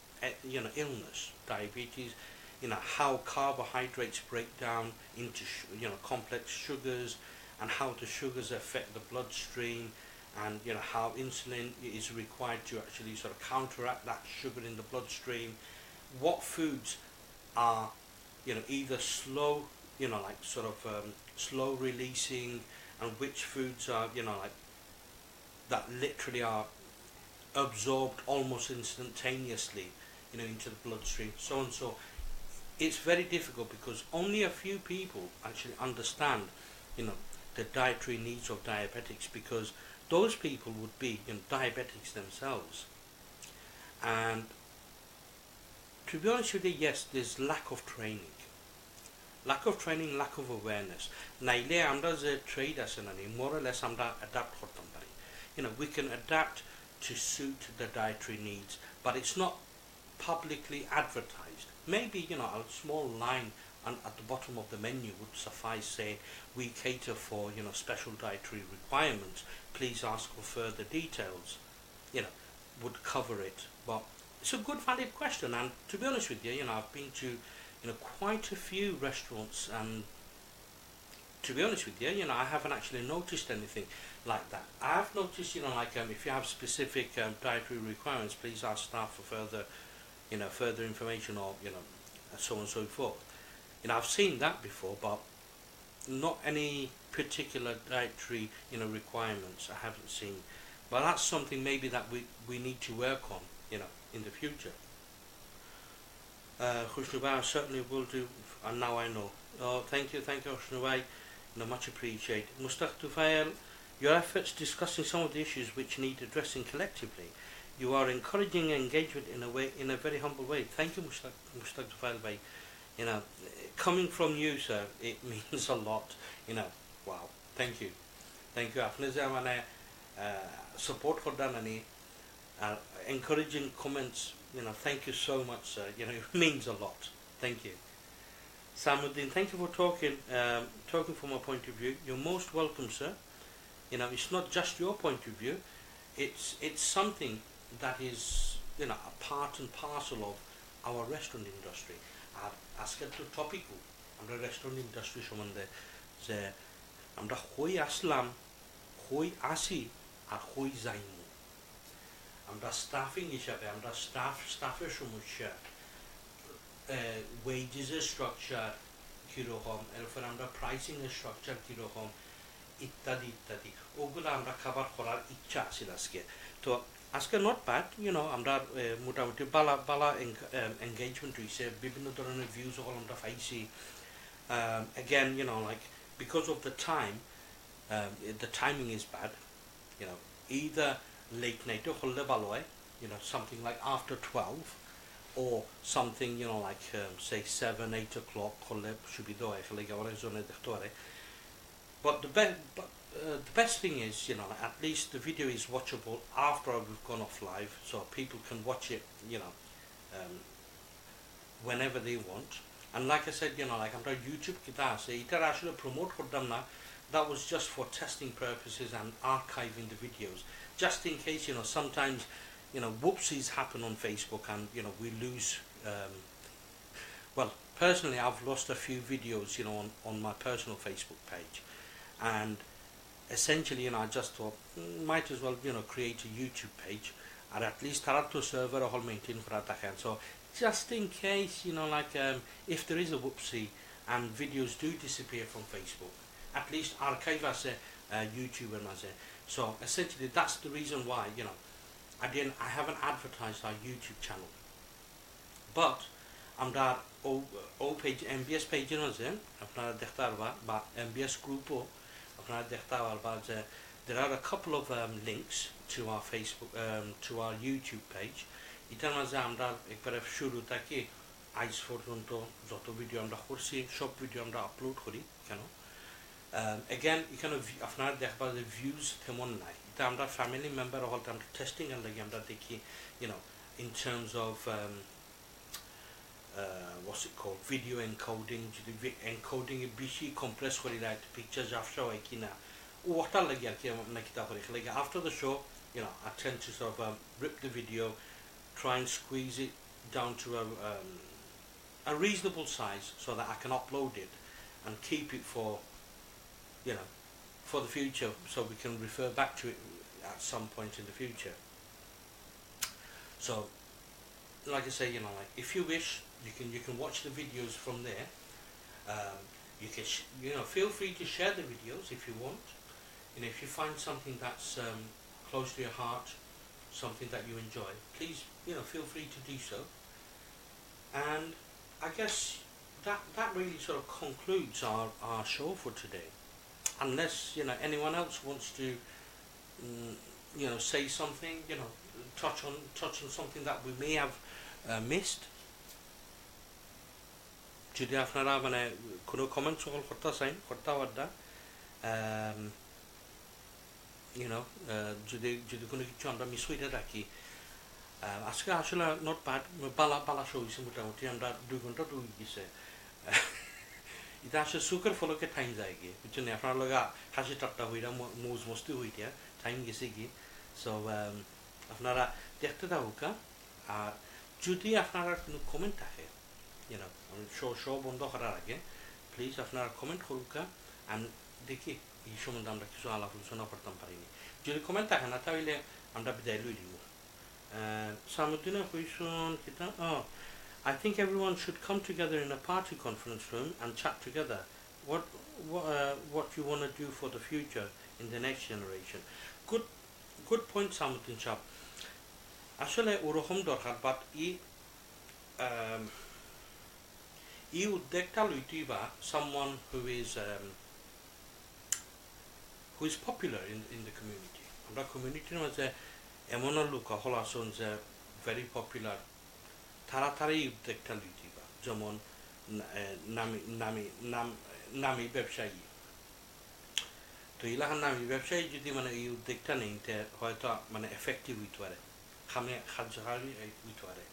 Speaker 1: illness, diabetes, how carbohydrates break down into complex sugars, and how the sugars affect the bloodstream, and how insulin is required to actually sort of counteract that sugar in the bloodstream. What foods are either slow, like sort of slow releasing, and which foods are like that literally are absorbed almost instantaneously into the bloodstream, so and so. It's very difficult because only a few people actually understand the dietary needs of diabetics, because those people would be diabetics themselves. And to be honest with you, yes, there's lack of training, lack of awareness. Naile আমরা যে trade আছে না, more or less আমরা adapt করতাম পারি, we can adapt to suit the dietary needs, but it's not publicly advertised. Maybe a small line at the bottom of the menu would suffice, saying we cater for special dietary requirements, please ask for further details, would cover it. But it's a good valid question, and to be honest with you, I've been to quite a few restaurants, and to be honest with you, I haven't actually noticed anything like that. I've noticed like if you have specific dietary requirements, please ask staff for further information, or so on and so forth. I've seen that before, but not any particular dietary requirements I haven't seen. But that's something maybe that we need to work on in the future. Khushnubay, I certainly will do, and now I know. Oh, thank you Khushnubay, much appreciated. Mustaq Tufail, your efforts discussing some of the issues which need addressing collectively you are encouraging engagement in a way, in a very humble way. Thank you, Mushtaq Zufail bhai. You know, coming from you, sir, it means a lot. You know, wow. Thank you. आपने जो हमारे support करता नहीं, encouraging comments. You know, thank you so much, sir. You know, it means a lot. Thank you. Samuddin, thank you for talking from a point of view. You're most welcome, sir. You know, it's not just your point of view. It's something that is, you know, a part and parcel of our restaurant industry. আজকের তো টপিকও আমরা restaurant industry সম্বন্ধে যে আমরা হই আসলাম, হই আসি আর হই যাইমু। আমরা স্টাফিং হিসাবে আমরা স্টাফের সমস্যা, ওয়েজেসের স্ট্রাকচার কীরকম, এরপর আমরা প্রাইসিংয়ের স্ট্রাকচার কীরকম ইত্যাদি ইত্যাদি, ওগুলো আমরা খাবার করার ইচ্ছা আছে আজকে। তো আজকে নট ব্যাড, ইউনো, আমরা মোটামুটি বালা এঙ্গেজমেন্ট হয়েছে, বিভিন্ন ধরনের ভিউজ সকল আমরা পাইছি। Again, you know, like, because of the time, the timing is bad. You know, either late night হলে ভালো হয়, you know, something like after 12, or something, you know, like say 7-8 o'clock হলে সুবিধা হয়, ফলে গেওয়ার জন্য দেখতে পারে। But the best thing is, you know, at least the video is watchable after we've gone off live, so people can watch it, you know, whenever they want. And like I said, you know, like I'm on YouTube kita ase, ita ashole promote kordam na. That was just for testing purposes and archiving the videos, just in case, you know, sometimes, you know, whoopsies happen on Facebook and, you know, we lose. Well, personally, I've lost a few videos, you know, on my personal Facebook page, and essentially, you know, I just thought might as well, you know, create a YouTube page, or at least start to server a whole maintain for that account. So just in case, you know, like if there is a whoopsie and videos do disappear from Facebook, at least archive as a YouTuber as a. So essentially, that's the reason why, you know, I haven't advertised our YouTube channel, but I'm that O page MBS page, you know, আপনারা দেখতে পারবা বা MBS group ও আপনারা দেখতে পারবা যে there are a couple of links to our Facebook, to our YouTube page. এটার মাঝে আমরা একবারে শুরু থেকে আজ পর্যন্ত যত ভিডিও আমরা করছি সব ভিডিও আমরা আপলোড করি কেন। Again, এখানে আপনারা দেখবা যে ভিউজ তেমন নাই, এটা আমরা ফ্যামিলি মেম্বার হলতে আমরা টেস্টিং এর লাগে আমরা দেখি, you know, in terms of what's it called, video encoding, যদি encoding এ বেশি compress করে রাইট পিকচার জাফসা হয় কিনা ওটার লাগে আর কি আমরা কিতা করি। like after the show, you know, I tend to sort of rip the video, try and squeeze it down to a reasonable size so that I can upload it and keep it for, you know, for the future, so we can refer back to it at some point in the future. So like I say, you know, like if you wish, you can watch the videos from there. You can you know, feel free to share the videos if you want. You know, if you find something that's close to your heart, something that you enjoy, please, you know, feel free to do so. And I guess that really sort of concludes our show for today, unless, you know, anyone else wants to you know, say something, you know, touch on something that we may have missed. যদি আপনারা মানে কোনো comment সকল করতে চান করতে পারদা, you know, যদি কোনো কিছু আমরা মিস হইতে থাকি। আজকে আসলে নট ব্যাড, বালা শো হয়েছে মোটামুটি, আমরা 2 ঘন্টা তো গেছে। এটা আসলে সুখের ফলকে টাইম যায় গিয়ে, বুঝছেন, আপনার লগা হাসি ঠাট্টা হইরা মৌজ মস্তি হইটা টাইম গেছে গিয়ে। সো আপনারা দেখতে থাকুকা, আর যদি আপনারা কোনো কমেন্ট থাকে, you know, শো বন্ধ করার আগে প্লিজ আপনারা কমেন্ট করুকা, আমি দেখি এই সম্বন্ধে আমরা কিছু আলাপ আলোচনা করতাম পারিনি। যদি কমেন্ট থাকে না তাহলে আমরা বিদায় লই দিব। সামুদ্দিনের কুইশন কিতা, I think everyone should come together in a party conference room and chat together what you want to do for the future in the next generation. Good point, Samuddin Shah. আসলে ওরকম দরকার, but এই উদ্যোগটা লইতেই বা someone who is popular in the community. আমরা কমিউনিটির মাঝে এমনও লোক হল আসুন যে ভেরি পপুলার তাড়াতাড়ি উদ্যোগটা লইতিবা যেমন নামি নামি নাম নামি ব্যবসায়ী তো ইলাকার নামি ব্যবসায়ী যদি মানে এই উদ্যোগটা নেই হয়তো মানে এফেক্টিভ হইতে পারে খামে সাহায্যকারী হইতে পারে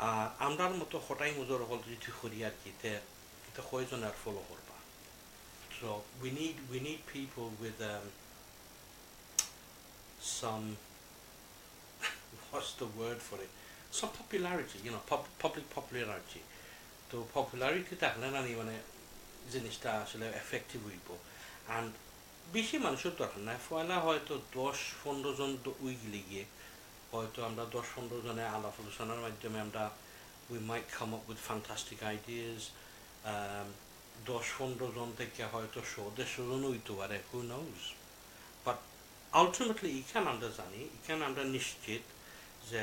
Speaker 1: আর আমরার মতো হঠাই মজোর হল যদি করি আর কি এটা কয়জন আর ফলো করবা so we need people with some what's the word for it some popularity public popularity তো পপুলারিটি থাকলে না মানে জিনিসটা আসলে এফেক্টিভ হইব অ্যান্ড বেশি মানুষের দরকার নাই পয়লা হয়তো 10-15 জন উই গিয়ে হয়তো আমরা 10-15 জনের আলাপ আলোচনার মাধ্যমে আমরা we might come up with fantastic ideas 10-15 জন থেকে হয়তো 100-150 জন হইতে পারে who knows but ultimately এখানে আমরা জানি এখানে আমরা নিশ্চিত যে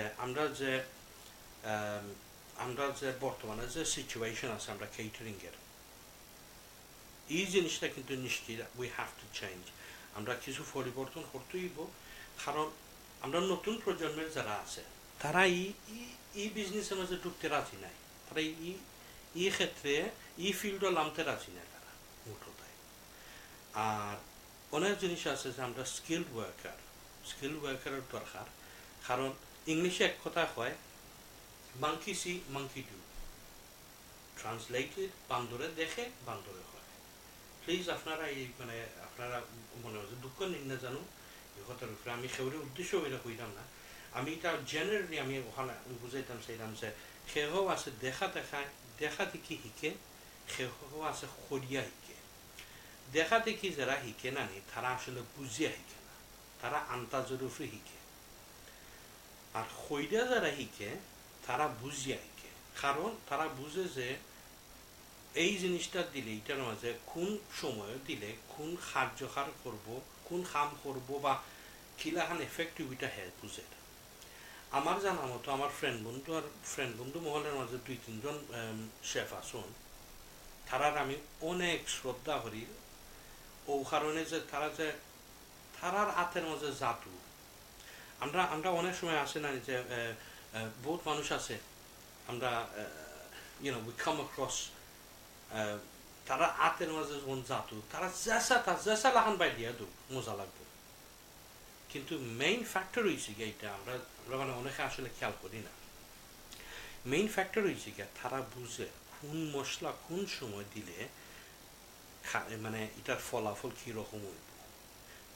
Speaker 1: আমরা যে বর্তমানে যে সিচুয়েশন আছে আমরা কেটারিং এর এই জিনিসটা কিন্তু নিশ্চিত উই হ্যাভ টু চেঞ্জ আমরা কিছু পরিবর্তন করতে হইব কারণ আমরা নতুন প্রজন্মের যারা আছে তারা এই বিজনেসের মধ্যে ঢুকতে রাজি নাই তারা এই ক্ষেত্রে এই ফিল্ডও নামতে রাজি নাই তারা মোটটাই আর অনেক জিনিস আছে যে আমরা স্কিল্ড ওয়ার্কারের দরকার কারণ ইংলিশে এক কথা হয় monkey see monkey do translated বান্দরে দেখে বান্দরে হয় প্লিজ আপনারা এই মানে আপনারা মনে হচ্ছে দুঃখ নিন না জানো এই কথার উপরে আমি সেগুলোর উদ্দেশ্য এটা কইলাম না আমি এটা জেনারেলি আমি ওখানে বুঝাইতাম চাইলাম যে সেও আছে দেখা দেখি শিখে সেও আছে সরিয়া শিখে দেখা দেখি যারা শিখে নানি তারা আসলে বুঝিয়া শিখে না তারা আন্তাজের উপরে শিখে আর সরিয়া যারা শিখে তারা বুঝিয়া শিখে কারণ তারা বুঝে যে এই জিনিসটা দিলে এটার মাঝে কোন সময় দিলে কোন কার্যকার করব কোন কাম করব বা কিলাখান এফেক্টিভিটা হে বুঝে আমার জানা মতো আমার ফ্রেন্ড বন্ধু মহলের মাঝে 2-3 জন শেফ আসুন তারার আমি অনেক শ্রদ্ধা করি ও কারণে যে তারার হাতের মাঝে জাদু আমরা অনেক সময় আসে না যে বহুত মানুষ আছে আমরা we come across তারা হাতের মাঝে যখন জাদু তারা জেসা লাগান বাই দিয়া দু মজা লাগবে কিন্তু মেইন ফ্যাক্টর হয়েছে গিয়ে এটা আমরা মানে অনেকে আসলে খেয়াল করি না মেইন ফ্যাক্টর হয়েছে গিয়ে তারা বুঝে কোন মশলা কোন সময় দিলে মানে এটার ফলাফল কীরকম হইব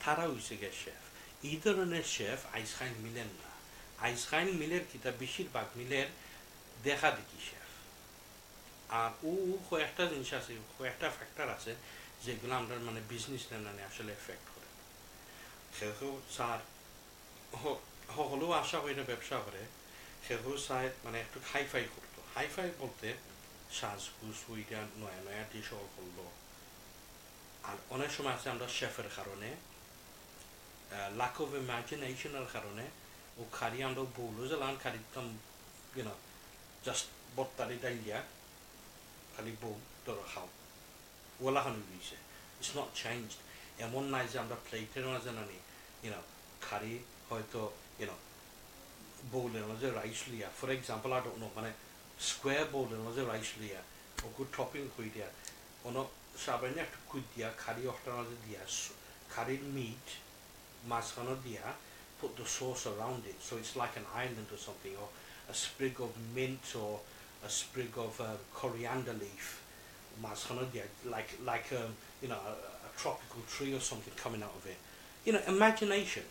Speaker 1: তারা হয়েছে গিয়ে শেফ এই ধরনের শেফ আইসখাইন মিলেন না আইসখাইন মিলের কিতা বেশিরভাগ মিলের দেখা দেখি শেফ আর কয়েকটা জিনিস আছে কয়েকটা ফ্যাক্টর আছে যেগুলো আমরা মানে বিজনেস মানে আসলে এফেক্ট করে সেও স্যার সকলেও আশা করে ব্যবসা করে সেও চায় মানে একটু হাইফাই করতো হাইফাই বলতে সাজগুজ ওইটা নয়া ডিশ করলো আর অনেক সময় আছে আমরা শেফের কারণে lack of imaginationের কারণে ও খারি আমরা বললো যে লান খারি একদম জাস্ট বত্তারি ডাইলিয়া খালি বউ তোর খাও ওলা খান দিয়েছে ইটস নট চেঞ্জড এমন নাই যে আমরা প্লেটের মাঝে নানি খারি হয়তো বউলের মাঝে রাইস লিয়া ফর এক্সাম্পল আর মানে স্কোয়ার বউলের মাঝে রাইস লিয়া ওকে টপিং করে দিয়া কোনো সাবাইনে একটু কুই দিয়া খারি অটার মাঝে দিয়া খারির মিট মাঝখানো দিয়া put the sauce around it so it's like an island or something or a sprig of mint or a sprig of coriander leaf like a tropical tree or something coming out of it imagination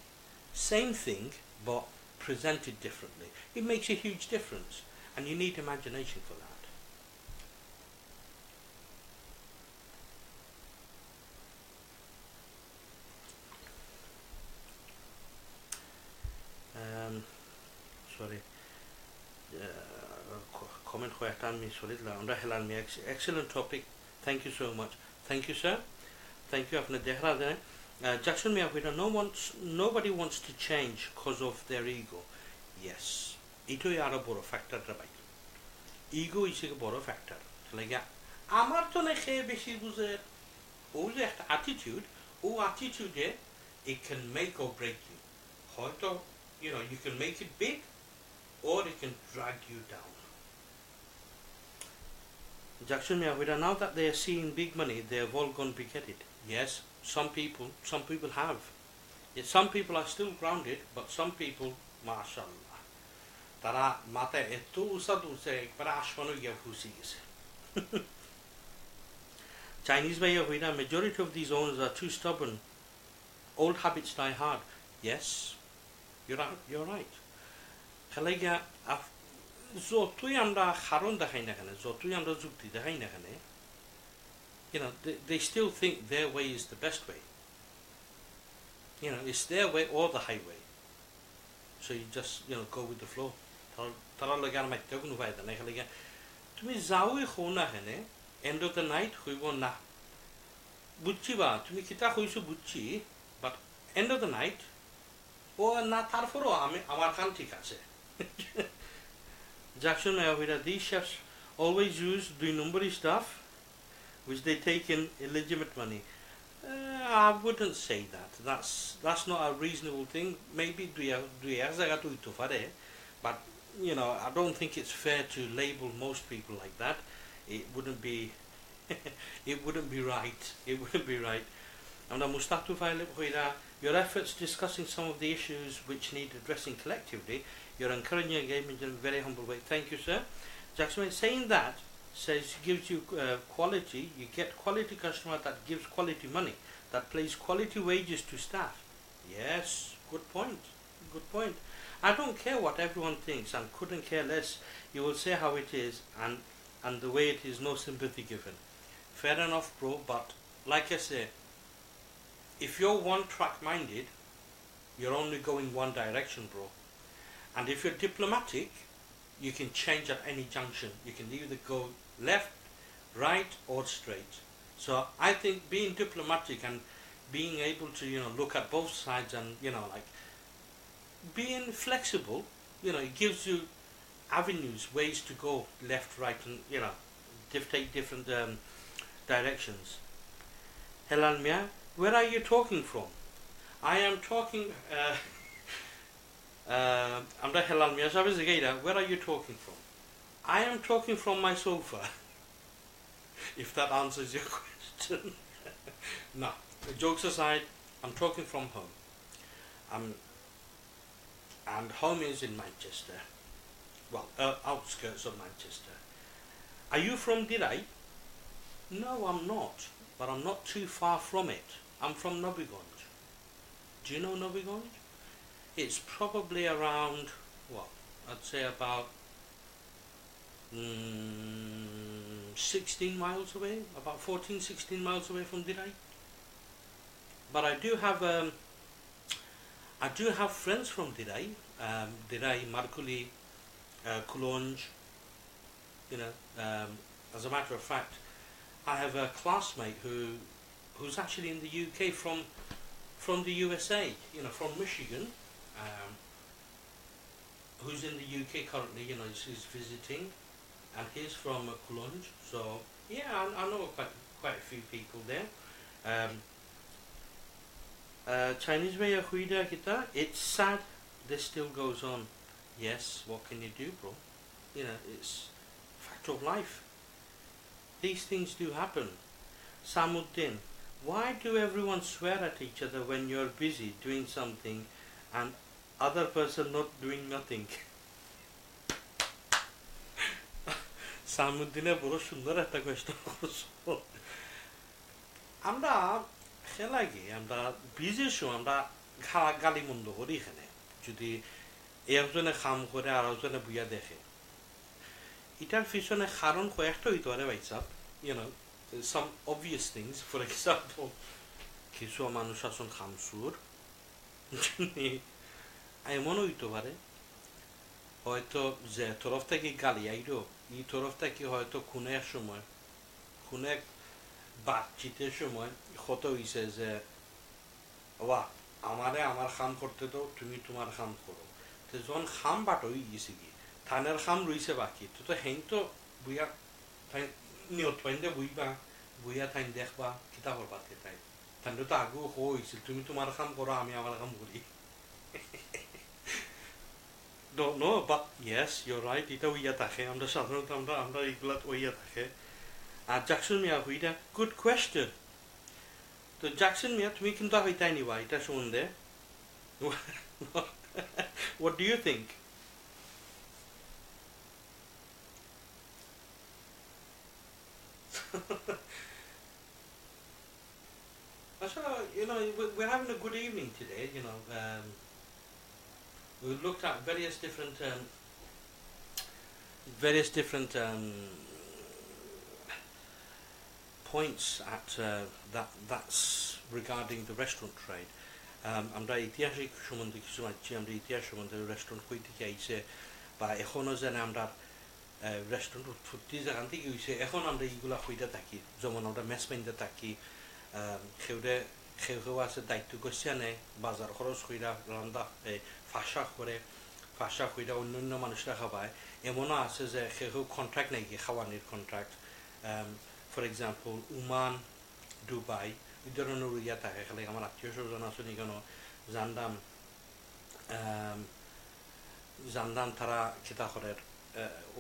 Speaker 1: same thing but presented differently it makes a huge difference and you need imagination for that sorry comment khoyatan mi solidla unda helan mi excellent topic thank you so much thank you sir thank you apne dekhra dene Jackson mi apita nobody wants to change because of their ego yes ito aro boro factor ta bai ego is a boro factor like amar to na kheye beshi buze o je একটা attitude O attitude it can make or break you হয়তো you know, you can make it big or it can drag you down. Jackson, now that they are seeing big money, they have all gone big headed. Yes, some people have. Yes, some people are still grounded, but some people, mashallah, tara mate etu sadu se parashmanu yahusis. Chinese way of majority of these owners are too stubborn. Old habits die hard. Yes, you're right. Khalega যতই আমরা কারণ দেখাই না কেন, যতই আমরা যুক্তি দেখাই না কেন, you know, they still think their way is the best way. You know, it's their way or the highway. So you just, you know, go with the flow. তারা লাগে আর মাইতে কোনো ফায়দা নাই, খালি তুমি যাওই খো না কেন, end of the night হইব না। বুঝছি বা তুমি কিতা কইছো বুঝছি, but end of the night ও না, তারপরও আমার কান ঠিক আছে। Jackson, these chefs always use number stuff which they take in illegitimate money. I wouldn't say that. That's not a reasonable thing. Maybe but you know, I don't think it's fair to label most people like that. It wouldn't be it wouldn't be right. It wouldn't be right. Your efforts discussing some of the issues which need addressing collectively, you're encouraging engagement in a very humble way. Thank you, sir. Jackson, saying that gives you quality. You get quality customer that gives quality money, that pays quality wages to staff. Yes, good point. Good point. I don't care what everyone thinks and couldn't care less. You will say how it is and the way it is, no sympathy given. Fair enough, bro, but like I say, if you're one-track minded, you're only going one direction, bro. And if you're diplomatic, you can change at any junction. You can either go left, right, or straight. So I think being diplomatic and being able to, you know, look at both sides and, you know, like being flexible, you know, it gives you avenues, ways to go left, right, and, you know, take different directions. Helal Mia, where are you talking from? I am talking. Where are you talking from? I am talking from my sofa. If that answers your question. No, jokes aside, I'm talking from home. And home is in Manchester. Well, outskirts of Manchester. Are you from Dirai? No, I'm not. But I'm not too far from it. I'm from Nobigonj. Do you know Nobigonj? It's probably around, what, I'd say about 16 miles away, about 14, 16 miles away from Dirai. But I do have friends from Dirai, Dirai, Markuli, Kulonj, you know, as a matter of fact, I have a classmate who's actually in the UK from the USA, you know, from Michigan, who's in the UK currently, you know, he's visiting, and he's from Kulonj. So yeah, I know quite a few people there. Chinese way of huida kita. It's sad. This still goes on. Yes, what can you do, bro? You know, it's fact of life. These things do happen. Samuddin, why do everyone swear at each other when you're busy doing something and other person not doing nothing? Samuddin বড় সুন্দর একটা question করছো। আমরা খেলাগে আমরা বিজির সময় আমরা গালি মন্দ করি এখানে, যদি একজনে কাম করে আর একজনে বুয়া দেখে, এটার পিছনে কারণ কয়েকটা হইতে পারে ভাই সাহেব, you know, some obvious things. For example, কিছু মানুষ আসুন খামসুর এমন হইতে পারে হয়তো যে তরফ থেকে গালি আইলো, এই তরফ থেকে হয়তো খুনের সময়, খুনের বাতচিতের সময় কত হইছে যে ওয়া আমারে আমার কাম করতে দাও, তুমি তোমার কাম করো। তো যখন খাম বাট হয়ে গেছে কি থানের খাম রইছে বাকি, তো হেন তো বুয়া নিয়ত পাইন্দে বুইয়া থাইন দেখবা কিতা করবা তাই থান তো আগেও হয়েছিল, তুমি তোমার কাম করো আমি আমার কাম করি। don't know, but yes, you're right. Ita uya থাকে আমরা সাধারণত আমরা এগুলা উইয়া থাকে আর জ্যাকসন মিয়া হুইটা good question তো জ্যাকসন মিয়া তুমি কিন্তু হইতাই নিবা এটা সম্বন্ধে what do you think so we're having a good evening today, we looked at various different points at that's regarding the restaurant trade. আমরা ঐতিহাসিক সম্বন্ধে কিছু মানছি আমরা ইতিহাস সম্বন্ধে রেস্টুরেন্ট কই থেকে আইছে বা এখনো যেন আমরা রেস্টুরেন্ট উৎপত্তি যেখান থেকে হয়েছে এখন আমরা এইগুলা হইতে থাকি যেমন আমরা মেস পাইতে থাকি কেউ আছে দায়িত্ব করছে নে বাজার খরচ কইরা রান্না ফাঁসা কইরা অন্য মানুষরা খাবায় এমনও আছে যে কেউ কন্ট্রাক্ট নাকি খাওয়ানির contract for example Oman Dubai এই ধরনের ইয়া থাকে খালি আমার আত্মীয় স্বজন আছে কেন জানদাম তারা খেতা করে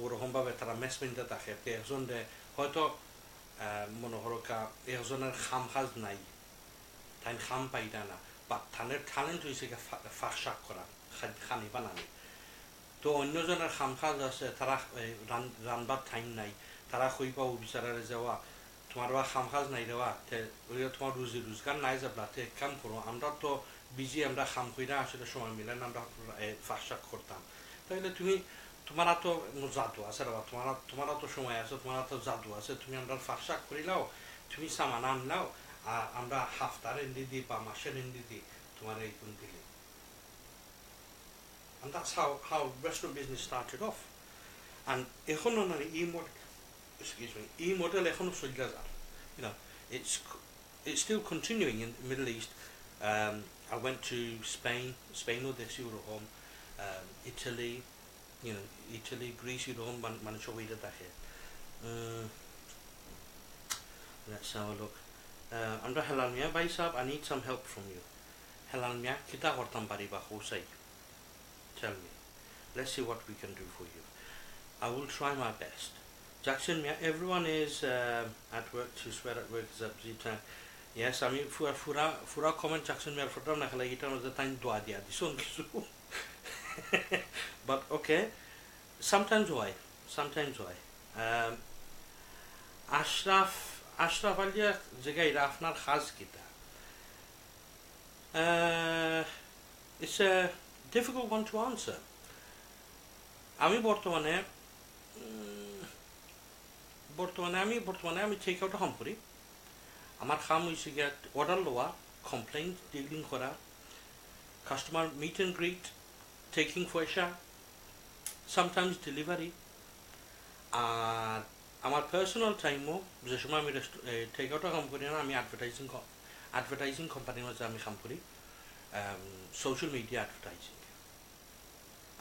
Speaker 1: ওরকমভাবে তারা মেস পেনতে থাকে একজন হয়তো মনে করো একজনের খাম খাজ নাই তাই খাম পাইটা না বা থানের ট্যালেন্ট হয়েছে ফাঁক করা খানি বানানি তো অন্যজনের খাম খাজ আছে তারা রানবার টাইম নাই তারা কই পাও বিচারারে যাওয়া তোমার বা খাম খাজ নাই দেওয়া তোমার রুজি রোজগার নাই যাবলা এক কাম করো আমরা তো বিজি আমরা খাম কইরা আসলে সময় মিলেন আমরা ফাঁক করতাম তাহলে তোমার তো জাদু আছে তোমার তো সময় আছে তোমার তো জাদু আছে তুমি আমরা ফাঁক করিলাও তুমি সামান আনলাও আর আমরা হাফতার এন্ডি দিই বা মাসের এন্ডি দিই তোমার এই কোন দিলে and that's how restaurant business started off and এখনো না এই মডেল এখনো চলে যায় it's still continuing in the Middle East. I went to Spain this Europe, Italy, Greece Europe, man show way that here. Let's have a look. Under halal miya, bhai sahab, I need some help from you. Halal miya, kita hortam pari ba hosai. Tell me. Let's see what we can do for you. I will try my best. Jackson miya, everyone is at work to swear at work is up time. Yes, I mean fura comment Jackson miya for na khala ita no the time dua dia dison kisu. But okay, sometimes why Ashraf alia জায়গায় আপনার খাস কিটা it's a difficult one to answer আমি বর্তমানে আমি check out কাম করি আমার কাম হইছে গিয়া অর্ডার লওয়া কমপ্লেইন ডিলিং করা customer meet and greet taking পয়সা sometimes delivery আর আমার পার্সোনাল টাইমও যে সময় আমি টেক আউট কাম করি না আমি অ্যাডভার্টাইজিং কোম্পানির মধ্যে আমি কাম করি সোশ্যাল মিডিয়া অ্যাডভার্টাইজিং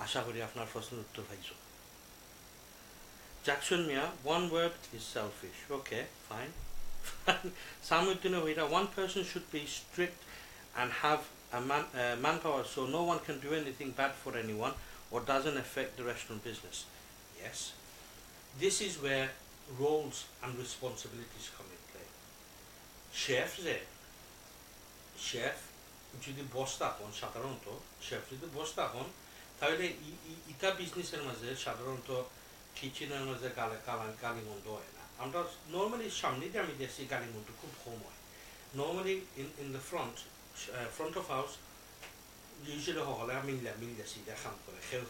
Speaker 1: আশা করি আপনার প্রশ্নের উত্তর পাইছো Jackson Mia, one word is selfish. Okay, fine. Samuddin Wida, one person should be strict and have a manpower so no one can do anything bad for anyone or doesn't affect the restaurant business. Yes. This is where roles and responsibilities come in play. Chef, যদি boss থাকুন সাধারণত chef যদি boss থাকুন তাহলে ইটা বিজনেসের মাঝে সাধারণত কিচেনের মধ্যে গালিমন্দ হয় না আমরা নর্মালি সামনে দিয়ে আমি দেখছি গালিমন্দ খুব কম হয় normally in the front of house usually হলে মিললেছি দেখাম করে কেউ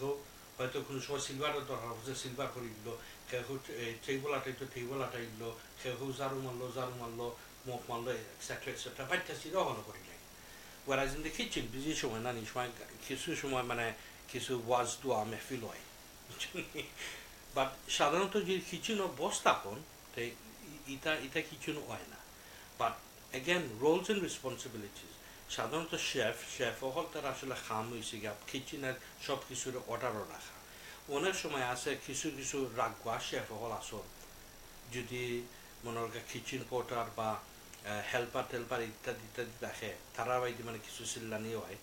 Speaker 1: হয়তো কোনো সময় সিলভারের দরকার হচ্ছে সিলভার করে দিল কেউ টেবল আটাইল কেউ ঝাড়ু মারলো মুখ মারলো এক্সেট্রা বাচ্চাছি রহনো করি নাই whereas in the kitchen busy সময় না সময় কিছু সময় মানে কিছু ওয়াজ দোয়া মেহফিল হয় বাট সাধারণত যে কিচেনও বস থাকুন এটা কিচেন হয় না but again roles and responsibilities সাধারণত শেফ হল তার আসলে খাম হয়েছে গিয়া কিচেনের সব কিছুর অর্ডারও রাখা অনেক সময় আছে কিছু রাখবা শেফ হল আসল যদি মনে হয় কিচেন পোর্টার বা হেল্পার ইত্যাদি রাখে তারা বাইদি মানে কিছু চিল্লানি হয়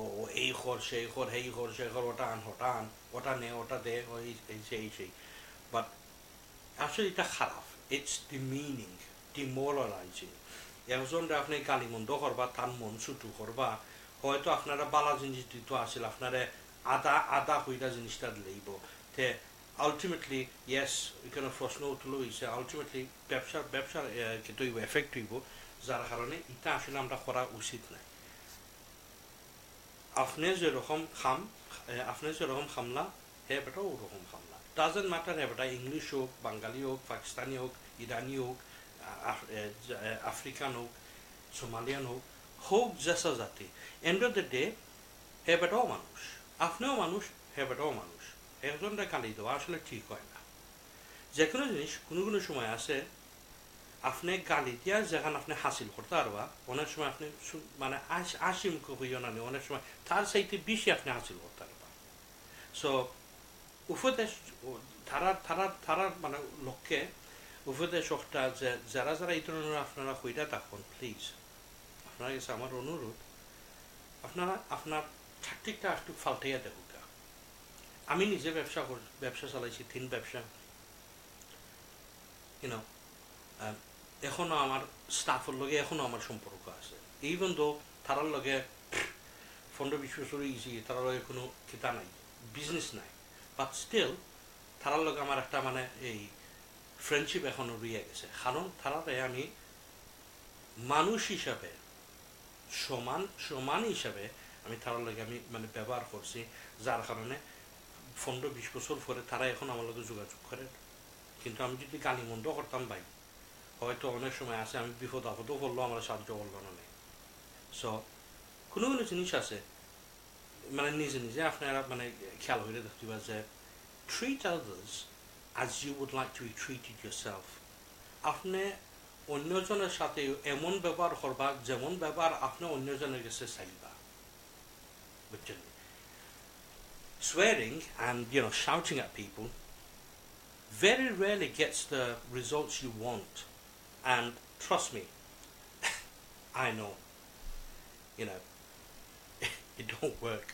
Speaker 1: ও এই কর সেই কর হেই কর সে কর ওটা নে ওটা দে এই সেই বাট আসলে এটা খারাপ ইটস ডিমিনিং ডিমোরালাইজিং একজনরা আপনি গালিমন্দ করবা তার মন ছুটু করবা হয়তো আপনারা বালা জিনিস দিত আসলে আপনারা আদা হইরা জিনিসটা লইব তে আলটিমেটলি ইয়েস এখানে প্রশ্ন উঠল হয়েছে আলটিমেটলি ব্যবসার কিন্তু এফেক্ট হইব যার কারণে এটা আসলে আমরা করা উচিত নাই আপনি যেরকম খামলা হে বেটা ওরকম খামলা ডাজেন্ট ম্যাটার হে বেটা ইংলিশ হোক বাঙালি হোক পাকিস্তানি হোক ইরানি হোক আফ্রিকান হোক সোমালিয়ান হোক যেসা জাতি এন্ড অফ দ্য ডে হে বেটাও মানুষ আপনিও মানুষ হে বেটাও মানুষ একজনটা গালি দেওয়া আসলে ঠিক হয় না যে কোনো জিনিস কোনো সময় আছে আপনি গালি দিয়া যেখানে আপনি হাসিল করতে পারবা অনেক সময় আপনি মানে আশি মুখ হইও না অনেক সময় তার চাইতে বেশি আপনি হাসিল করতে পারবা সো উপদেশ তারার মানে লক্ষ্যে উপদেশ একটা যে যারা এই ধরনের আপনারা হইয়া থাকুন প্লিজ আপনার কাছে আমার অনুরোধ আপনারা আপনার ট্যাকটিকটা একটু ফাল্টাইয়া দেখুন আমি নিজে ব্যবসা চালাইছি 3 ব্যবসা ইউনো এখনো আমার স্টাফের লগে এখনো আমার সম্পর্ক আছে ইভেন দো তারার লগে 15-20 বছর ইজি তারার লগে কোনো কিতা নাই বিজনেস নাই বাট স্টিল তারার লগে আমার একটা মানে এই ফ্রেন্ডশিপ এখনো রয়ে গেছে কারণ তারারে আমি মানুষ হিসাবে সমান হিসাবে আমি তারার লগে আমি মানে ব্যবহার করছি যার কারণে 15-20 বছর পরে তারা এখন আমার লগে যোগাযোগ করে কিন্তু আমি যদি গালি মন্দ করতাম ভাই হয়তো অনেক সময় আছে আমি বিপদ আপদও করলো আমার সাহায্য করলো না নেই সো কোনো জিনিস আছে মানে নিজে আপনারা মানে খেয়াল হইলে দেখতে পাবেন যে treat others as you would like to be treated yourself আপনি অন্যজনের সাথে এমন ব্যবহার করবা যেমন ব্যবহার আপনি অন্যজনের কাছে চাইবা বুঝছেন swearing and shouting at people very rarely gets the results you want and trust me I know it don't work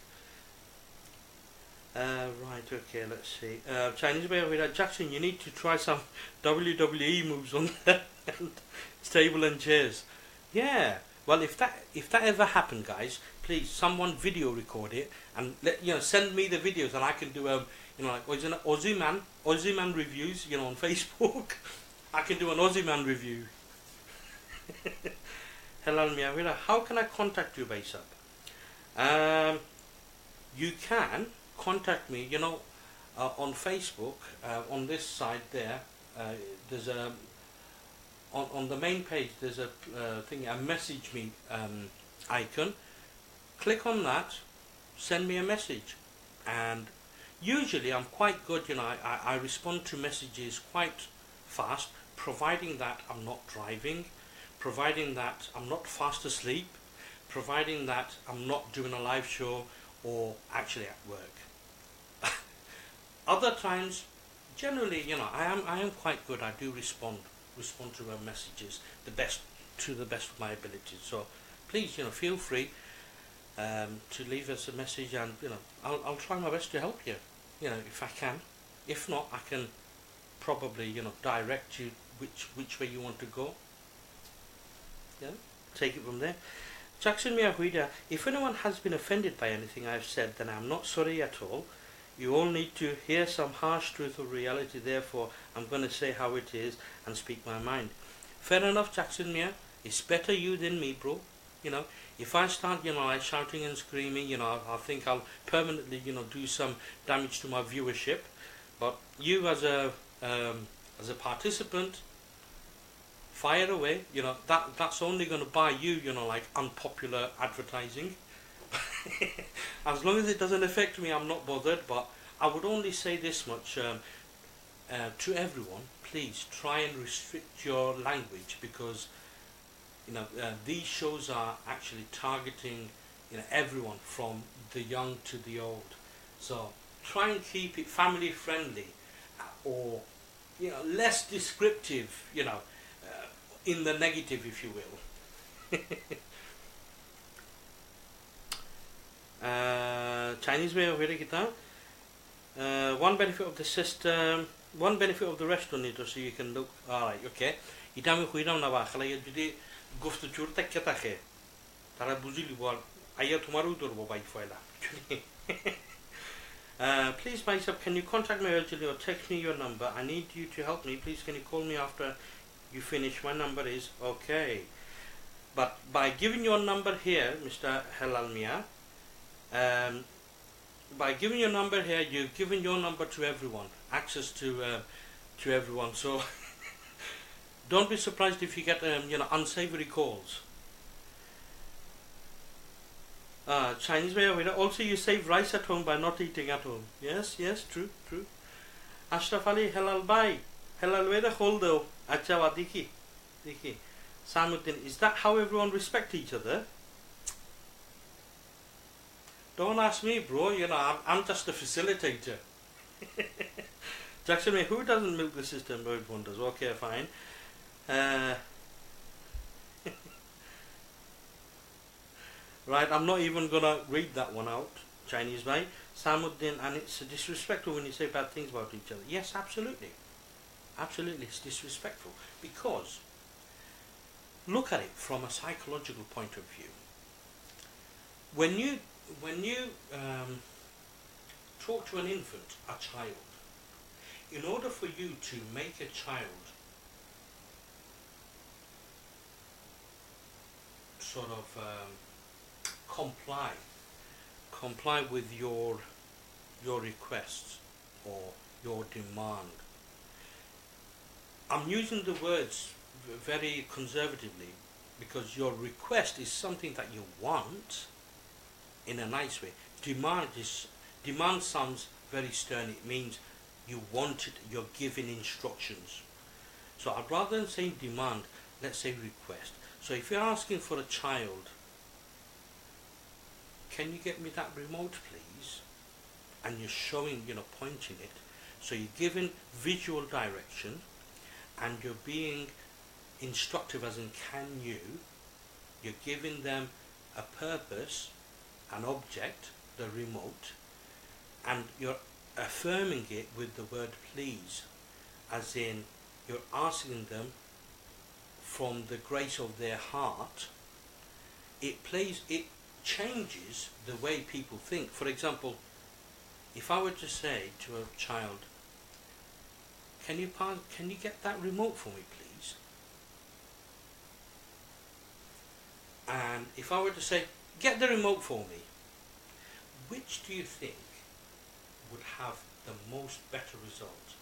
Speaker 1: right okay let's see Chinese way of Jackson you need to try some WWE moves on there and table and chairs yeah well if that ever happened guys please someone video record it and send me the videos and I can do like Aussie man reviews on Facebook I can do an Aussie man review hello Mia how can I contact you EjaySam you can contact me on Facebook on this side there there's a on the main page there's a thing a message me icon click on that send me a message and usually I'm quite good I respond to messages quite fast providing that I'm not driving providing that I'm not fast asleep providing that I'm not doing a live show or actually at work other times generally I am quite good I do respond to messages to the best of my abilities so please feel free to leave us a message and I'll try my best to help you if I can if not I can probably direct you which way you want to go take it from there Jackson Miyahuida if anyone has been offended by anything I've said then I'm not sorry at all you all need to hear some harsh truth of reality therefore I'm going to say how it is and speak my mind fair enough Jackson Mia it's better you than me bro if I start like shouting and screaming I think I'll permanently do some damage to my viewership but you as a participant fire away that's only going to buy you like unpopular advertising as long as it doesn't affect me I'm not bothered but I would only say this much to everyone please try and restrict your language because these shows are actually targeting everyone from the young to the old so try and keep it family friendly or less descriptive in the negative if you will Chinese way of kita. One benefit of the system, one benefit of the restaurant itu, so you can look. Alright, okay. Ita mi khuidam na ba. Kalau ya jadi guftu chur tak kita ke. Tara buzi libual. Ayat tumaru dur bo bai foila. Please, myself, can you contact me urgently or text me your number? I need you to help me. Please, can you call me after you finish? My number is okay. But by giving your number here, Mr. Helalmia, by giving your number here, you've given your number to everyone, access to everyone. So don't be surprised if you get unsavory calls. Chinese way of it. Also, you save rice at home by not eating at home. Yes, true. Ashraf Ali, halal bhai. Halal way the holdo. Acha wa diki. Samuddin, is that how everyone respect each other? Don't ask me, bro. I'm just a facilitator. Jackson, who doesn't milk the system? Everyone does. Okay, fine. Right, I'm not even gonna read that one out, Chinese way. Samuddin, and it's disrespectful when you say bad things about each other. Yes, absolutely. Absolutely, it's disrespectful. Because, look at it from a psychological point of view. When you talk to an infant, a child, in order for you to make a child sort of comply with your requests or your demand. I'm using the words very conservatively because your request is something that you want in a nice way. Demand sounds very stern. It means you want it, you're giving instructions. So I'd rather than saying demand, let's say request. So if you're asking for a child, can you get me that remote please? And you're showing, pointing it. So you're giving visual direction and you're being instructive as in can you. You're giving them a purpose, an object, the remote, and you're affirming it with the word please, as in you're asking them from the grace of their heart. It changes the way people think. For example, if I were to say to a child, can you get that remote for me please? And if I were to say, get the remote for me, which do you think would have the most better result?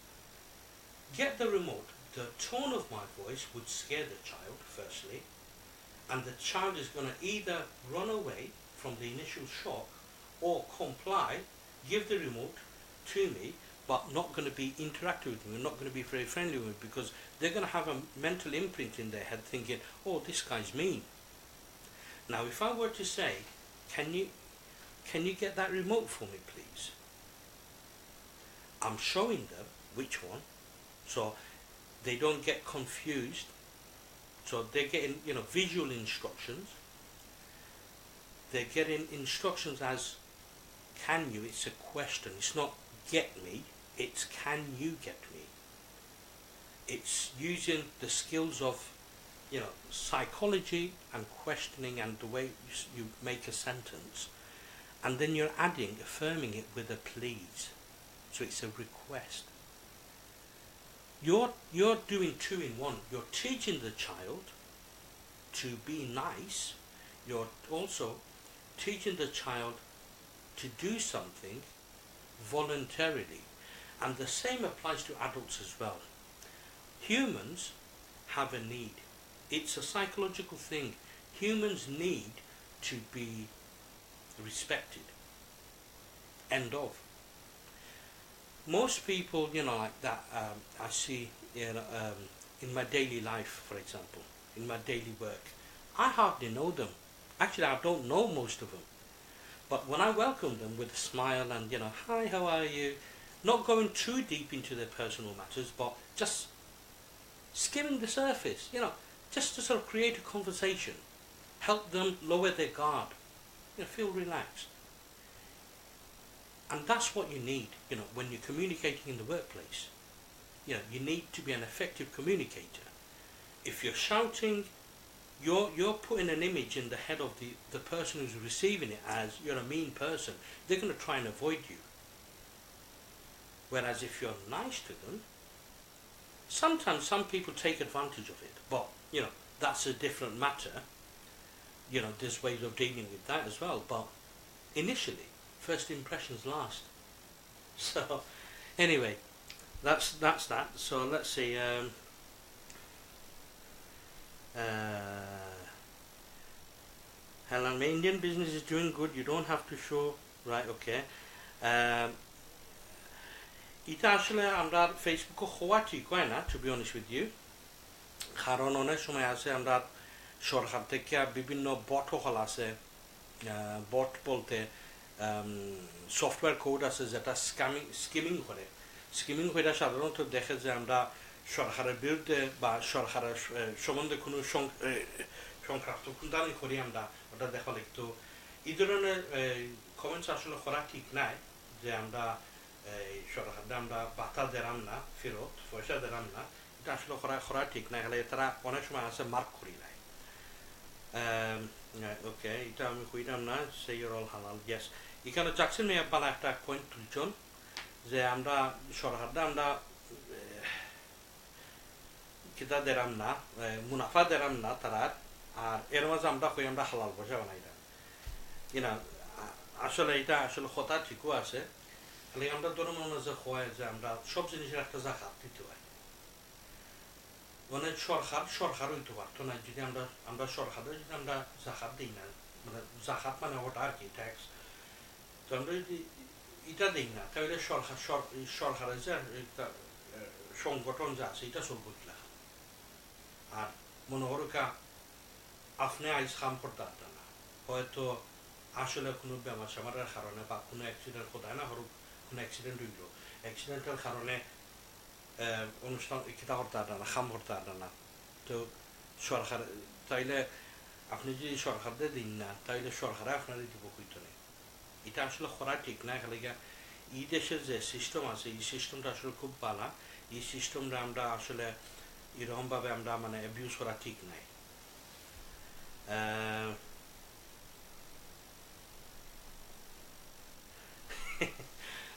Speaker 1: Get the remote. The tone of my voice would scare the child, firstly, and the child is going to either run away from the initial shock or comply, give the remote to me, but not going to be interactive with me, not going to be very friendly with me, because they're going to have a mental imprint in their head thinking, oh, this guy's mean. Now, if I were to say, can you get that remote for me, please? I'm showing them which one, so they don't get confused. So they're getting, visual instructions. They're getting instructions as, can you? It's a question. It's not get me. It's can you get me? It's using the skills of, psychology and questioning and the way you make a sentence. And then you're affirming it with a please. So it's a request. You're doing two in one. You're teaching the child to be nice. You're also teaching the child to do something voluntarily. And the same applies to adults as well. Humans have a need. It's a psychological thing. Humans need to be respected. End of. Most people, like that, I see in my daily life, for example, in my daily work, I hardly know them. Actually, I don't know most of them. But when I welcome them with a smile and, hi, how are you? Not going too deep into their personal matters, but just skimming the surface, just to sort of create a conversation. Help them lower their guard. Feel relaxed. And that's what you need, when you're communicating in the workplace. You need to be an effective communicator. If you're shouting, you're putting an image in the head of the person who's receiving it as you're a mean person. They're going to try and avoid you. Whereas if you're nice to them, sometimes some people take advantage of it, but that's a different matter. There's ways of dealing with that as well, but initially, first impressions last. So anyway, that's that. So let's see. Helen, my Indian business is doing good. You don't have to show, right? Okay. এটা আসলে আমরা ফেসবুকে হওয়া ঠিক হয় না, to be honest with you, কারণ অনেক সময় আছে আমরা সরকার থেকে বিভিন্ন বট হল আছে, বট বলতে সফটওয়্যার কোড আছে যেটা স্কিমিং করে সাধারণত দেখে যে আমরা সরকারের বিরুদ্ধে বা সরকারের সম্বন্ধে কোনো সংক্রান্ত দাবি করি, আমরা ওটা দেখা লিখতো। এই ধরনের কমেন্টস আসলে করা ঠিক নাই, যে আমরা সরকারকে আমরা বাতা দিলাম না, ফেরত পয়সা দিলাম না, এটা আসলে করা ঠিক নাই। হলে তারা অনেক সময় আছে মার্ক করি নাই। ওকে, এটা আমি কইলাম না, সে ইউর অল হালাল। ইয়েস, এখানে জাকসিন মেয়ে বালা একটা পয়েন্ট তুলছেন যে আমরা সরকারকে আমরা কিতা দিলাম না, মুনাফা দিলাম না তারা, আর এর মাঝে আমরা কই আমরা হালাল পয়সা বানাইলাম। আসলে এটা আসলে কথা ঠিকও আছে। খালি আমরা ধরুন যে হয় যে আমরা সব জিনিসের একটা জাকাত দিতে হয়, মানে সরকার হইতে পারতো না যদি আমরা সরকারের যদি আমরা জাকাত দিই না, মানে জাকাত মানে ওটা আর কি ট্যাক্স, তো আমরা যদি এটা দিই না তাহলে সরকারের যে সংগঠন যা আছে এটা চলবো কিলা। আর মনে হরকা আপনি আইস কাম করতে পারতেন না, হয়তো আসলে কোনো বেমার সেমারের কারণে বা কোনো অ্যাক্সিডেন্ট কোথায় না হরুক, কোনো অ্যাক্সিডেন্ট হইল, অ্যাক্সিডেন্টের কারণে অনুষ্ঠান কিতা করতে পারত না, খাম করতে পারত না, তো সরকার তাইলে আপনি যদি সরকারদের দিন না তাইলে সরকারে আপনার দিব কইতো নেই। এটা আসলে করা ঠিক না। খালি এই দেশের যে সিস্টেম আছে এই সিস্টেমটা আসলে খুব ভালো, এই সিস্টেমটা আমরা আসলে এরকমভাবে আমরা মানে অ্যাবিউজ করা ঠিক নাই।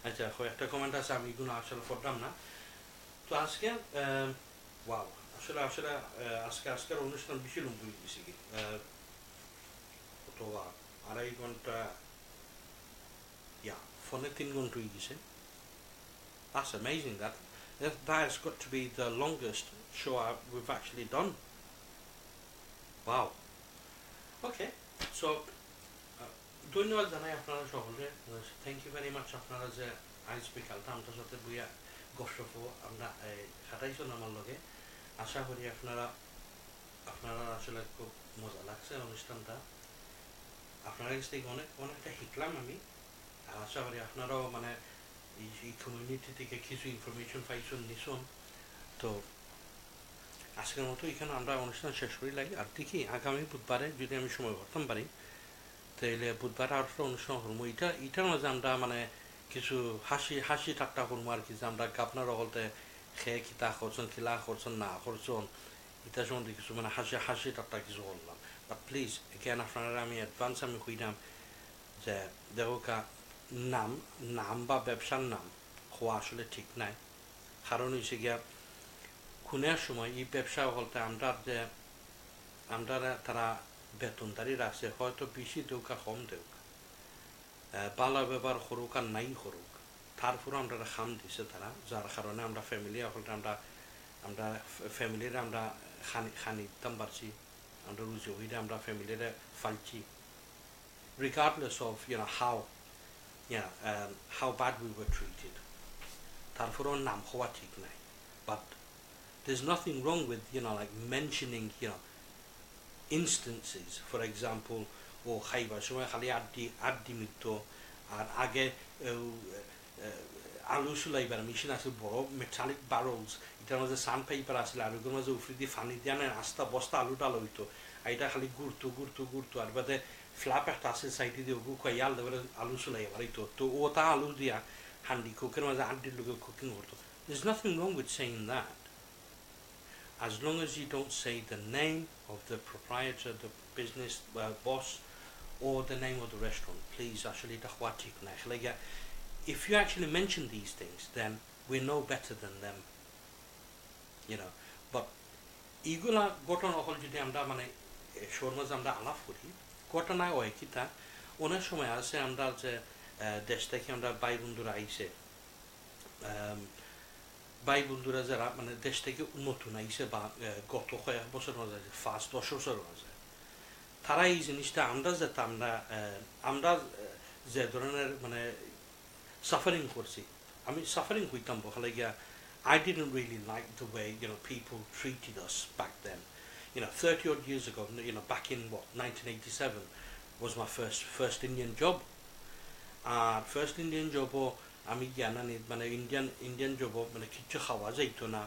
Speaker 1: আচ্ছা, একটা কমেন্ট আছে, আমি এগুলো আসলে পড়লাম না। তো আজকে ওয়াও, আসলে আজকের অনুষ্ঠান বেশি লম্বা হয়ে গেছে কি, কত 2.5 ঘন্টা, ফোনে 3 ঘন্টা হয়ে গেছে। That's amazing. That has got to be the longest show we've actually done. Wow. Okay, so ধন্যবাদ জানাই আপনারা সকলে। Thank you very much. আপনারা যে আইজ বিকালটা আমাদের সাথে বইয়া গফ আমরা খাটাইছেন আমার লগে, আশা করি আপনারা আসলে খুব মজা লাগছে অনুষ্ঠানটা। আপনারা কাছ থেকে অনেকটা শিখলাম আমি, আর আশা করি আপনারাও মানে এই কমিউনিটি থেকে কিছু ইনফরমেশন পাইছেন নিছুন। তো আজকের মতো এখানে আমরা অনুষ্ঠান শেষ করি লাগি, আর দেখি আগামী বুধবারে যদি আমি সময় করতাম পারি তাইলে বুধবার আর একটা অনুষ্ঠান করবো। এটার মাঝে আমরা মানে কিছু হাসি ঠাট্টা করবো আর কি, যে আমরা আপনার হলতে খেয়ে কিতা করছেন, খিলা করছেন না করছেন, এটার সম্বন্ধে কিছু মানে হাসি ঠাট্টা কিছু করলাম। বাট প্লিজ এখান আপনারা আমি অ্যাডভান্স আমি কইলাম যে দেখো নাম বা ব্যবসার নাম হওয়া আসলে ঠিক নাই। কারণ হয়েছে গিয়া খুনের সময় এই ব্যবসা হলতে আমরা তারা বেতনদারি রাখছে, হয়তো বেশি দেউক আর কম দেউক, ভালো ব্যবহার করুক আর নাই করুক, তারপরে আমরা খাম দিছে তারা, যার কারণে আমরা ফ্যামিলি আমরা ফ্যামিলির আমরা খানি দিতাম পারছি, আমরা রুজি হইলে আমরা ফ্যামিলিরে ফালছি, regardless of how bad we were treated, তারপরেও নাম হওয়া ঠিক নাই। But there's nothing wrong with like mentioning instances, for example, ও খাইবার সময় খালি আড্ডি মিত্র, আর আলু চুলাইবার মেশিন আছে বড় মেটালিক বারলস এটার মধ্যে সানপাইপার আসলে আলুগুলোর মাঝে উফরি দিয়ে ফানি দিয়ে আনে আস্তা বস্তা আলু ডাল হইতো এটা খালি ঘুরতো আর বাদে ফ্ল্যাপ একটা আছে সাইডে দিয়ে ওগু খাই আল দেবে আলু চুলাই এবার তো ও তা আলু দিয়া হান্ডি কুকের মাঝে আন্টির লোকে কুকিং করতো there's nothing wrong with saying that as long as you don't say the name of the proprietor the business boss or the name of the restaurant please actually এটা হওয়া ঠিক না like if you actually mention these things then we're no better than them you know but এগুলা ঘটনা হল যদি আমরা মানে শোর মাঝে আমরা আলাপ করি ঘটনায় হয় কি তা অনেক সময় আছে আমরা যে দেশ থেকে আমরা ভাই বন্ধুরা আইসে ভাই বন্ধুরা যারা মানে দেশ থেকে নতুন আইসে বা গত কয়েক বছর মাঝে 5-10 বছর মাঝে তারা এই জিনিসটা আমরা যেতাম না আমরা যে ধরনের মানে suffering করছি আমি suffering হইতাম বলে গিয়া I didn't really like the way people treated us back then 30 odd years ago back in what 1987 was my first Indian job first Indian job আমি জানি মানে Indian job মানে কিছু খাওয়া যাইতো না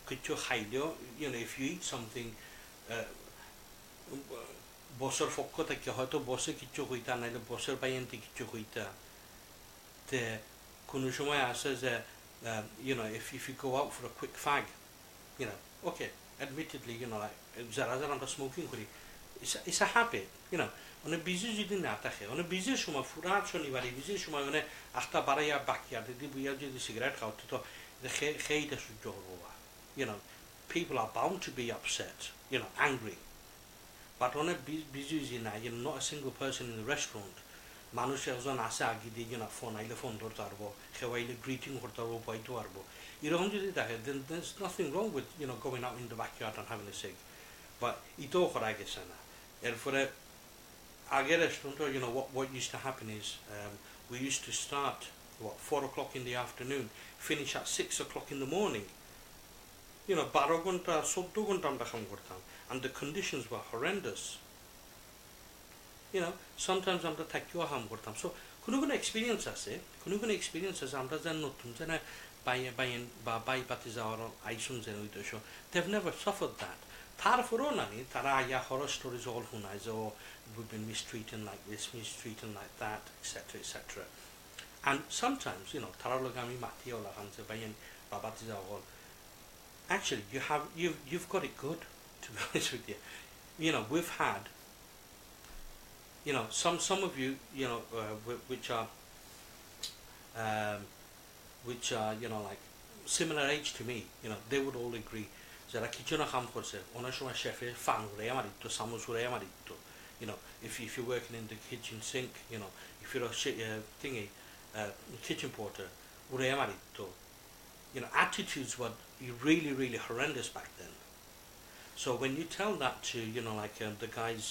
Speaker 1: কিছু খাইলেও if you eat something বছর পক্ষ থেকে হয়তো বসে কিছু হইতা নাইলে বছর বাইনতে কিছু হইতা তে কোনো সময় আসে যে if you go out for a quick fag okay admittedly like যারা আমরা smoking করি it's a habit অনেক বিজি যদি না থাকে অনেক বিজির সময় ফুরার শনিবারে বিজির সময় মানে একটা বাড়াইয়া বাকি আর যদি বুইয়া যদি সিগারেট খাও তো খেয়েটা সহ্য করবো people are bound to be upset angry but অনেক বিজি যদি না not a single person in the restaurant মানুষ একজন আসে আগে দিয়ে ফোন আইলে ফোন ধরতে পারবো খেয়াইলে গ্রিটিং করতে পারবো পাইতে পারবো এরকম যদি দেখে then there's nothing wrong with going out in the backyard and having a cig but এটাও করা গেছে না এরপরে আগের restaurant what used to happen is we used to start 4 o'clock in the afternoon finish at 6 o'clock in the morning 12 ঘন্টা 14 ঘন্টা আমরা কাম করতাম and the conditions were horrendous sometimes আমরা থাকিও হাম করতাম so কোনো এক্সপিরিয়েন্স আছে আমরা যেন নতুন যেন বাই পাতি যাওয়ার আইসুন যেন উদ্দেশ্য they've never suffered that তারপরেও নানি তারা আইয়া horror stories all শুনায় যে we've been mistreated like this mistreated like that etc and sometimes তারা লোক আমি মাতিও লাগান যে বাইন বাবাতি যাওয়া actually you've got it good to be honest with you we've had some of you which are like similar age to me they would all agree যারা কিচেনে কাম করছে অনেক সময় শেফে ফান উড়ে মারিত চামচ উড়ে মারিত if you're working in the kitchen sink if you're a kitchen porter উড়ে মারিত attitudes were really really horrendous back then so when you tell that to the guys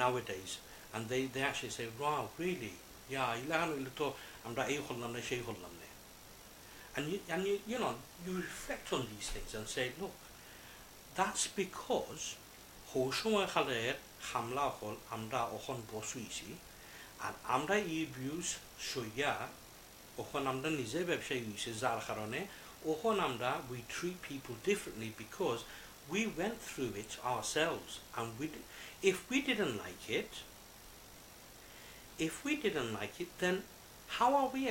Speaker 1: nowadays and they actually say wow really yeah to আমরা এই করলাম না সেই করলাম না and you reflect on these things and say look that's because সময় খালের হামলা হল আমরা ওখন বসুইছি আর আমরা এই ভিউজ সইয়া ওখন আমরা নিজে ব্যবসায়ী হইছে যার কারণে ওখন আমরা we treat people differently because we went through it ourselves and if we didn't like it then how are we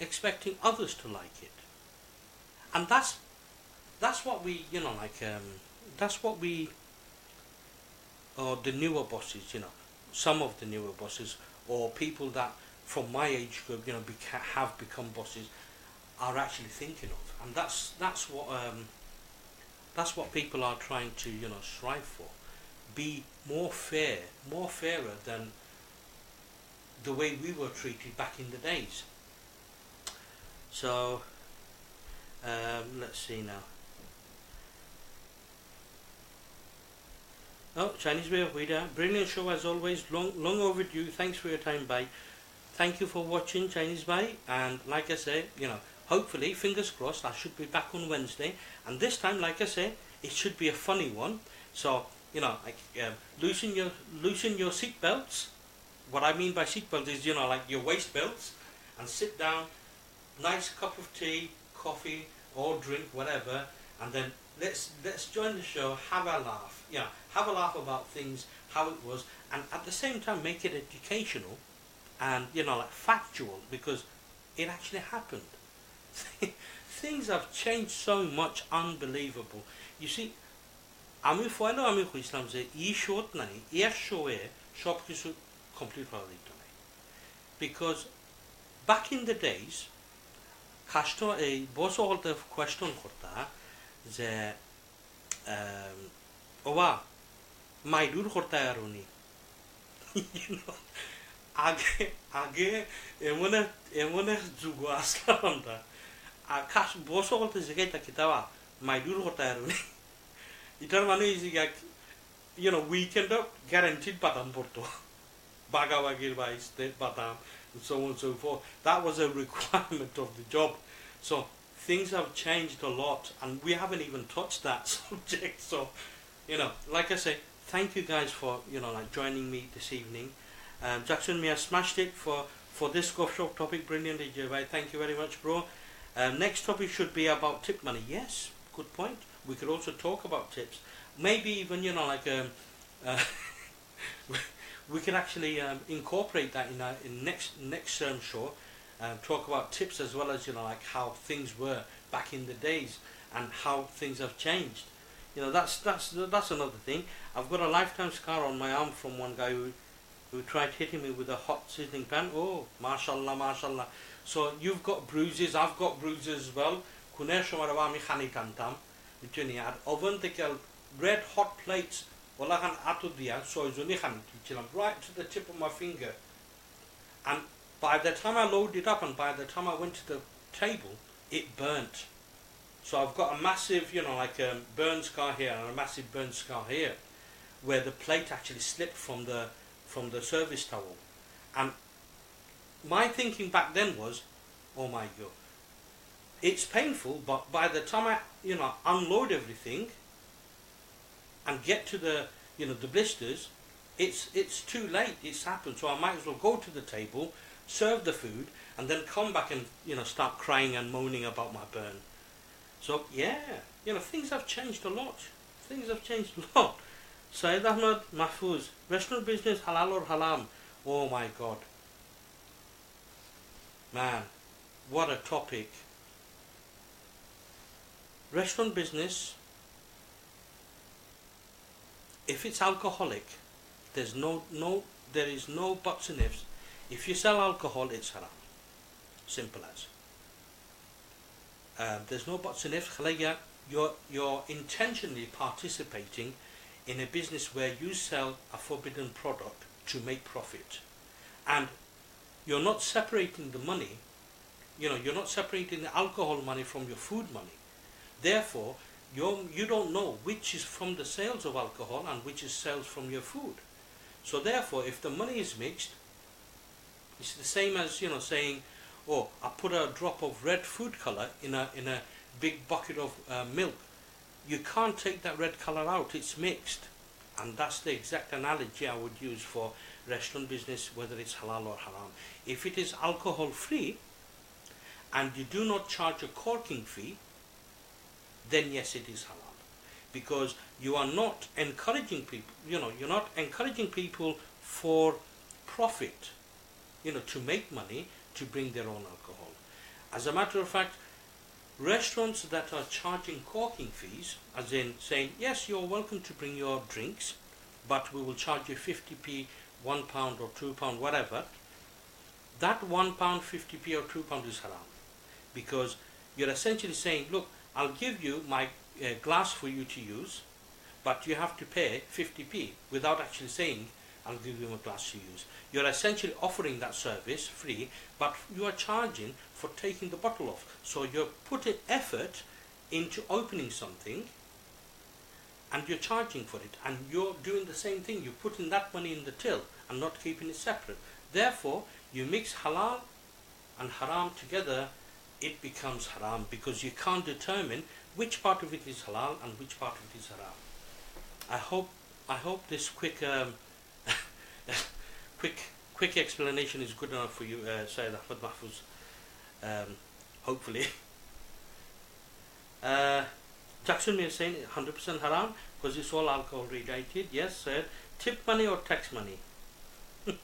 Speaker 1: expecting others to like it and that's what we that's what we or the newer bosses some of the newer bosses or people that from my age group have become bosses are actually thinking of and that's what people are trying to strive for be more fairer than the way we were treated back in the days so let's see now Chinese way of Wida brilliant show as always long overdue thanks for your time bye thank you for watching Chinese bye and like I say hopefully fingers crossed I should be back on Wednesday and this time like I say it should be a funny one so loosen your seat belts what I mean by seat belts is like your waist belts and sit down, nice cup of tea, coffee, or drink, whatever, and then let's join the show, have a laugh, have a laugh about things, how it was, and at the same time make it educational and like factual, because it actually happened. Things have changed so much, unbelievable. You see, আমি ফয়লো আমি কইছিলাম যে শোত নাই শোয়ে সব কিছু complete হওয়া দিত নাই, because back in the days customer এই বস অলতে কোয়েশ্চন করতা যে ওবা মাইদুর করতা আর উনি আগে আগে এমন এক যুগ আসলাম আমরা বস অলতে জিগাইতা কিতাবা মাইদুর করতা আর উনি এটার মানে weekend guaranteed বাদাম পড়তো বাগাবাগির বাইসতে বাদাম, so on and so forth. That was a requirement of the job. So things have changed a lot, and we haven't even touched that subject. So like I say, thank you guys for like joining me this evening. Jackson Mia smashed it for this Goff Shoff topic. Brilliant, EjaySam. Thank you very much, bro. Next topic should be about tip money. Yes, good point. We could also talk about tips. Maybe even like we can actually incorporate that in next show. Talk about tips as well as like how things were back in the days and how things have changed. That's another thing. I've got a lifetime scar on my arm from one guy who tried hitting me with a hot sizzling pan. Oh, mashallah, mashallah. So you've got bruises, I've got bruises as well. Kuner shomar ami khani tantam. Ar oven থেকে red hot plates ওলাখান আতো দিয়া ছয়জনই খান দিয়েছিলাম right to the tip of my finger, and by the time I loaded it up and by the time I went to the table it burnt. So I've got a massive like a burn scar here and a massive burn scar here where the plate actually slipped from the service towel. And my thinking back then was, oh my god, it's painful, but by the time I unload everything and get to the the blisters, it's too late. It's happened. So I might as well go to the table, serve the food, and then come back and start crying and moaning about my burn. So things have changed a lot. Things have changed a lot. Saeed Ahmed Mahfouz, restaurant business, halal or haram? Oh my god, man, what a topic. Restaurant business, if it's alcoholic, there is no buts and ifs. If you sell alcohol, it's haram. Simple as. There's no buts and ifs. You're intentionally participating in a business where you sell a forbidden product to make profit, and you're not separating the money. You're not separating the alcohol money from your food money. Therefore, you don't know which is from the sales of alcohol and which is sales from your food. So therefore, if the money is mixed, it's the same as saying, oh, I put a drop of red food color in a big bucket of milk. You can't take that red color out. It's mixed, and that's the exact analogy I would use for restaurant business, whether it's halal or haram. If it is alcohol free and you do not charge a corking fee, then yes, it is halal, because you are not encouraging people. You're not encouraging people for profit, to make money to bring their own alcohol. As a matter of fact, restaurants that are charging corking fees, as in saying, yes, you're welcome to bring your drinks, but we will charge you 50p, £1 or £2, whatever, that £1, 50p or £2 is haram, because you're essentially saying, look, I'll give you my glass for you to use, but you have to pay 50p, without actually saying I'll give you a glass to use. You're essentially offering that service free, but you are charging for taking the bottle off. So you're putting effort into opening something and you're charging for it, and you're doing the same thing. You're putting that money in the till and not keeping it separate. Therefore, you mix halal and haram together, it becomes haram, because you can't determine which part of it is halal and which part of it is haram. I hope this quick quick explanation is good enough for you, Sayyid Ahmad Mahfouz, hopefully. Jackson is saying 100% haram because it's all alcohol related. Yes, sir. Tip money or tax money? Good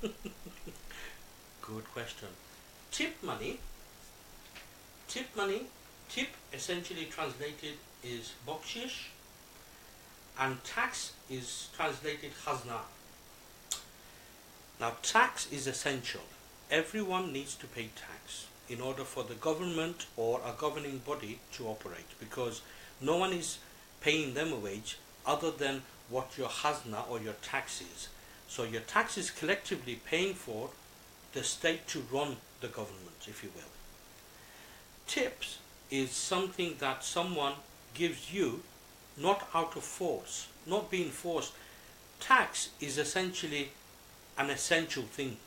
Speaker 1: question. Tip money, tip essentially translated is bakshish, and tax is translated khazna. Now tax is essential. Everyone needs to pay tax in order for the government or a governing body to operate, because no one is paying them a wage other than what your khazna or your tax is. So your tax is collectively paying for the state to run the government, if you will. Tips is something that someone gives you, not out of force, not being forced. Tax is essentially an essential thing.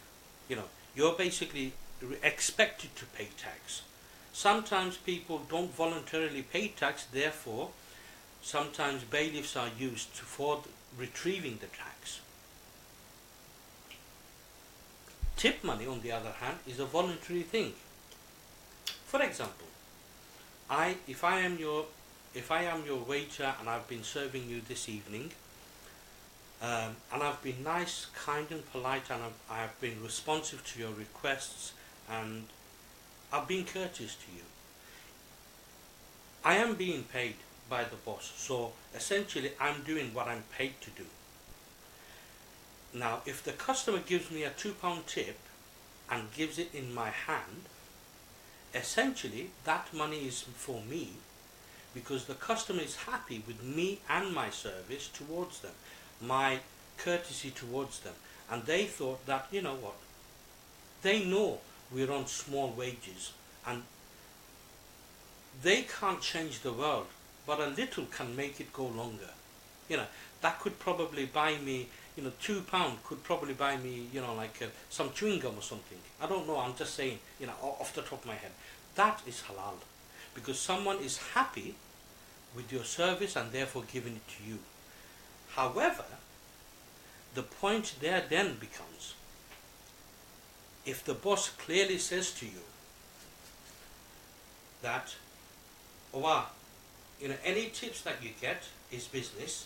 Speaker 1: You know, you're basically expected to pay tax. Sometimes people don't voluntarily pay tax, therefore sometimes bailiffs are used for retrieving the tax. Tip money, on the other hand, is a voluntary thing. For example, if I am your waiter and I've been serving you this evening, and I've been nice, kind and polite, and I have been responsive to your requests, and I've been courteous to you, I am being paid by the boss, so essentially I'm doing what I'm paid to do. Now, if the customer gives me a £2 tip and gives it in my hand, essentially that money is for me, because the customer is happy with me and my service towards them, my courtesy towards them, and they thought that, you know what, they know we're on small wages and they can't change the world, but a little can make it go longer. You know, that could probably buy me, you know, £2 could probably buy me, you know, like some chewing gum or something. I don't know, I'm just saying, you know, off the top of my head. That is halal, because someone is happy with your service and therefore giving it to you. However, the point there then becomes, if the boss clearly says to you that, oh, you know, any tips that you get is business,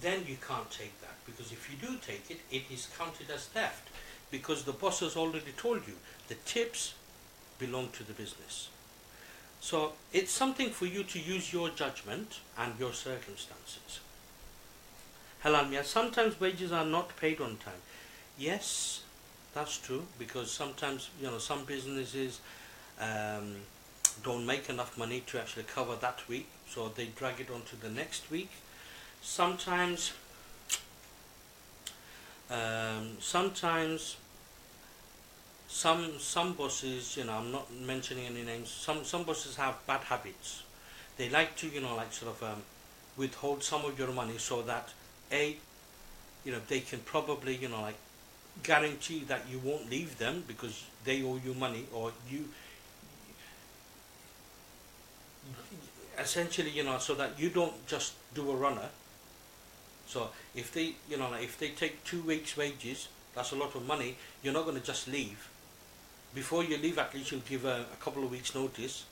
Speaker 1: then you can't take that, because if you do take it, it is counted as theft, because the boss has already told you the tips belong to the business. So it's something for you to use your judgment and your circumstances. Halal Mia, sometimes wages are not paid on time. Yes, that's true, because sometimes, you know, some businesses don't make enough money to actually cover that week, so they drag it on to the next week. Sometimes some bosses, you know, I'm not mentioning any names, some bosses have bad habits. They like to, you know, like sort of withhold some of your money so that you know, they can probably, you know, like guarantee that you won't leave them because they owe you money, or you essentially, you know, so that you don't just do a runner. So if they, you know, like if they take 2 weeks wages, that's a lot of money. You're not going to just leave. Before you leave, at least you'll give a couple of weeks notice.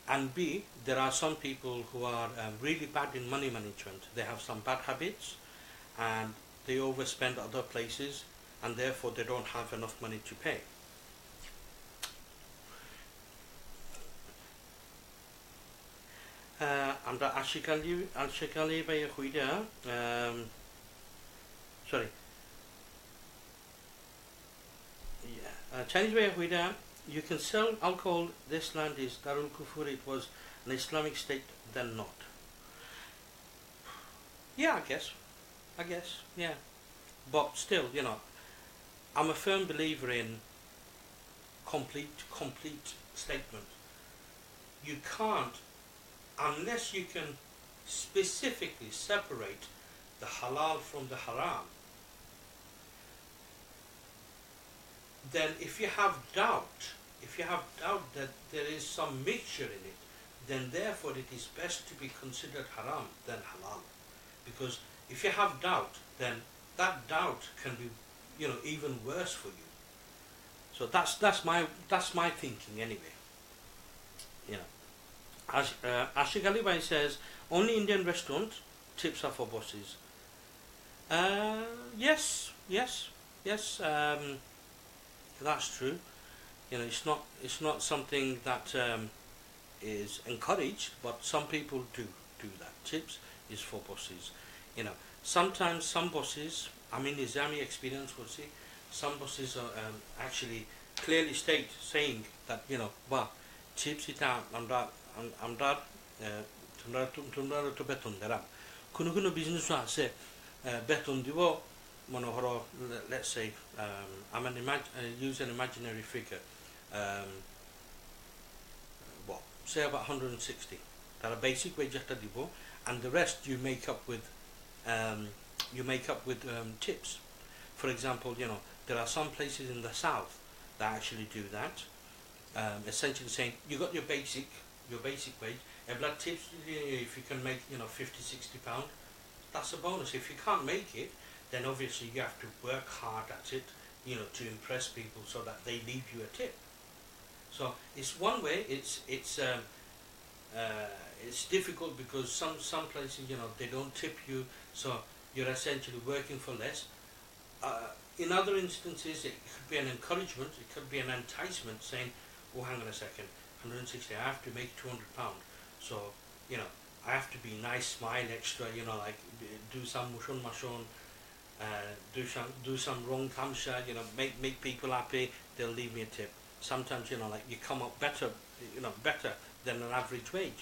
Speaker 1: And B, there are some people who are really bad in money management. They have some bad habits and they overspend other places, and therefore they don't have enough money to pay. আমরা আশিকালি ভাই হইরা sorry, Chinese way hüida, you can sell alcohol. This land is Darul Kufur. It was an Islamic state, then not. Yeah, I guess, yeah. But still, you know, I'm a firm believer in complete statement. You can't, unless you can specifically separate the halal from the haram. Then if you have doubt that there is some mixture in it, then therefore it is best to be considered haram than halal. Because if you have doubt, then that doubt can be even worse for you. So that's my thinking anyway. You know, as Ashik Ali Bhai says, only Indian restaurants tips are for bosses. Yes, yes, yes. That's true. It's not something that is encouraged, but some people do that. Tips is for bosses. Sometimes some bosses, I mean, Islamic experience would say, some bosses are actually clearly saying that bah tips ita আমরা তোমরা তো বেতন দিলাম কোনো business আছে বেতন দিব মনে করো let's say use an imaginary figure say about 160 that a basic wage একটা দিব and the rest you make up with tips. For example, there are some places in the south that actually do that, essentially saying you got your basic wage, and blood tips, if you can make 50-60 pound, that's a bonus. If you can't make it, then obviously you have to work hard at it, to impress people so that they leave you a tip. So it's one way. It's difficult because some places they don't tip you, so you're essentially working for less. In other instances, it could be an encouragement, it could be an enticement, saying, oh, hang on a second, 160, I have to make 200 pound, so I have to be nice, smile extra, like do some mushon mashon, do some wrong tamsha, make people happy, they'll leave me a tip. Sometimes like you come up better than an average wage.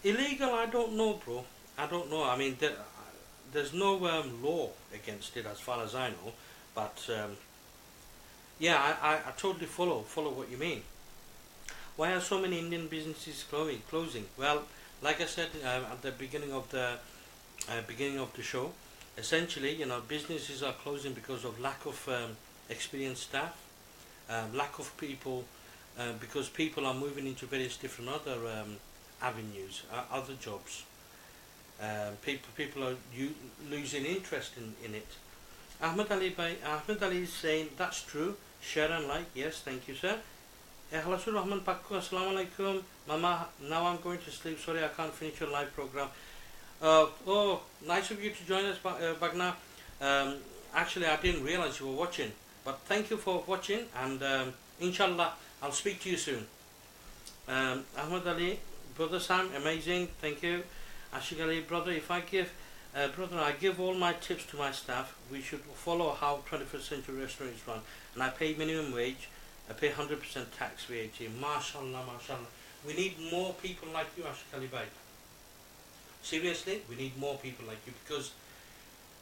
Speaker 1: Illegal, I don't know, bro. I don't know. I mean, there's no law against it as far as I know, but yeah, I totally follow what you mean. Why are so many Indian businesses closing? Well, like I said at the beginning of the show, essentially, businesses are closing because of lack of experienced staff, lack of people, because people are moving into various different other avenues, other jobs. People are losing interest in it. Ahmed Ali is saying that's true. Share and like. Yes, thank you, sir. Halasul Rahman Pakku, Assalamu alaikum. Mama, now I'm going to sleep. Sorry, I can't finish your live program. Oh, nice of you to join us, Bagna. Actually, I didn't realize you were watching, but thank you for watching, and inshallah, I'll speak to you soon. Ahmed Ali, brother Sam, amazing. Thank you. Ashik Ali, brother, I give all my tips to my staff. We should follow how 21st century restaurant is run, and I pay minimum wage. I pay 100% tax VAT. Mashallah, mashallah. We need more people like you, Ashik Ali Bhai. Seriously, we need more people like you, because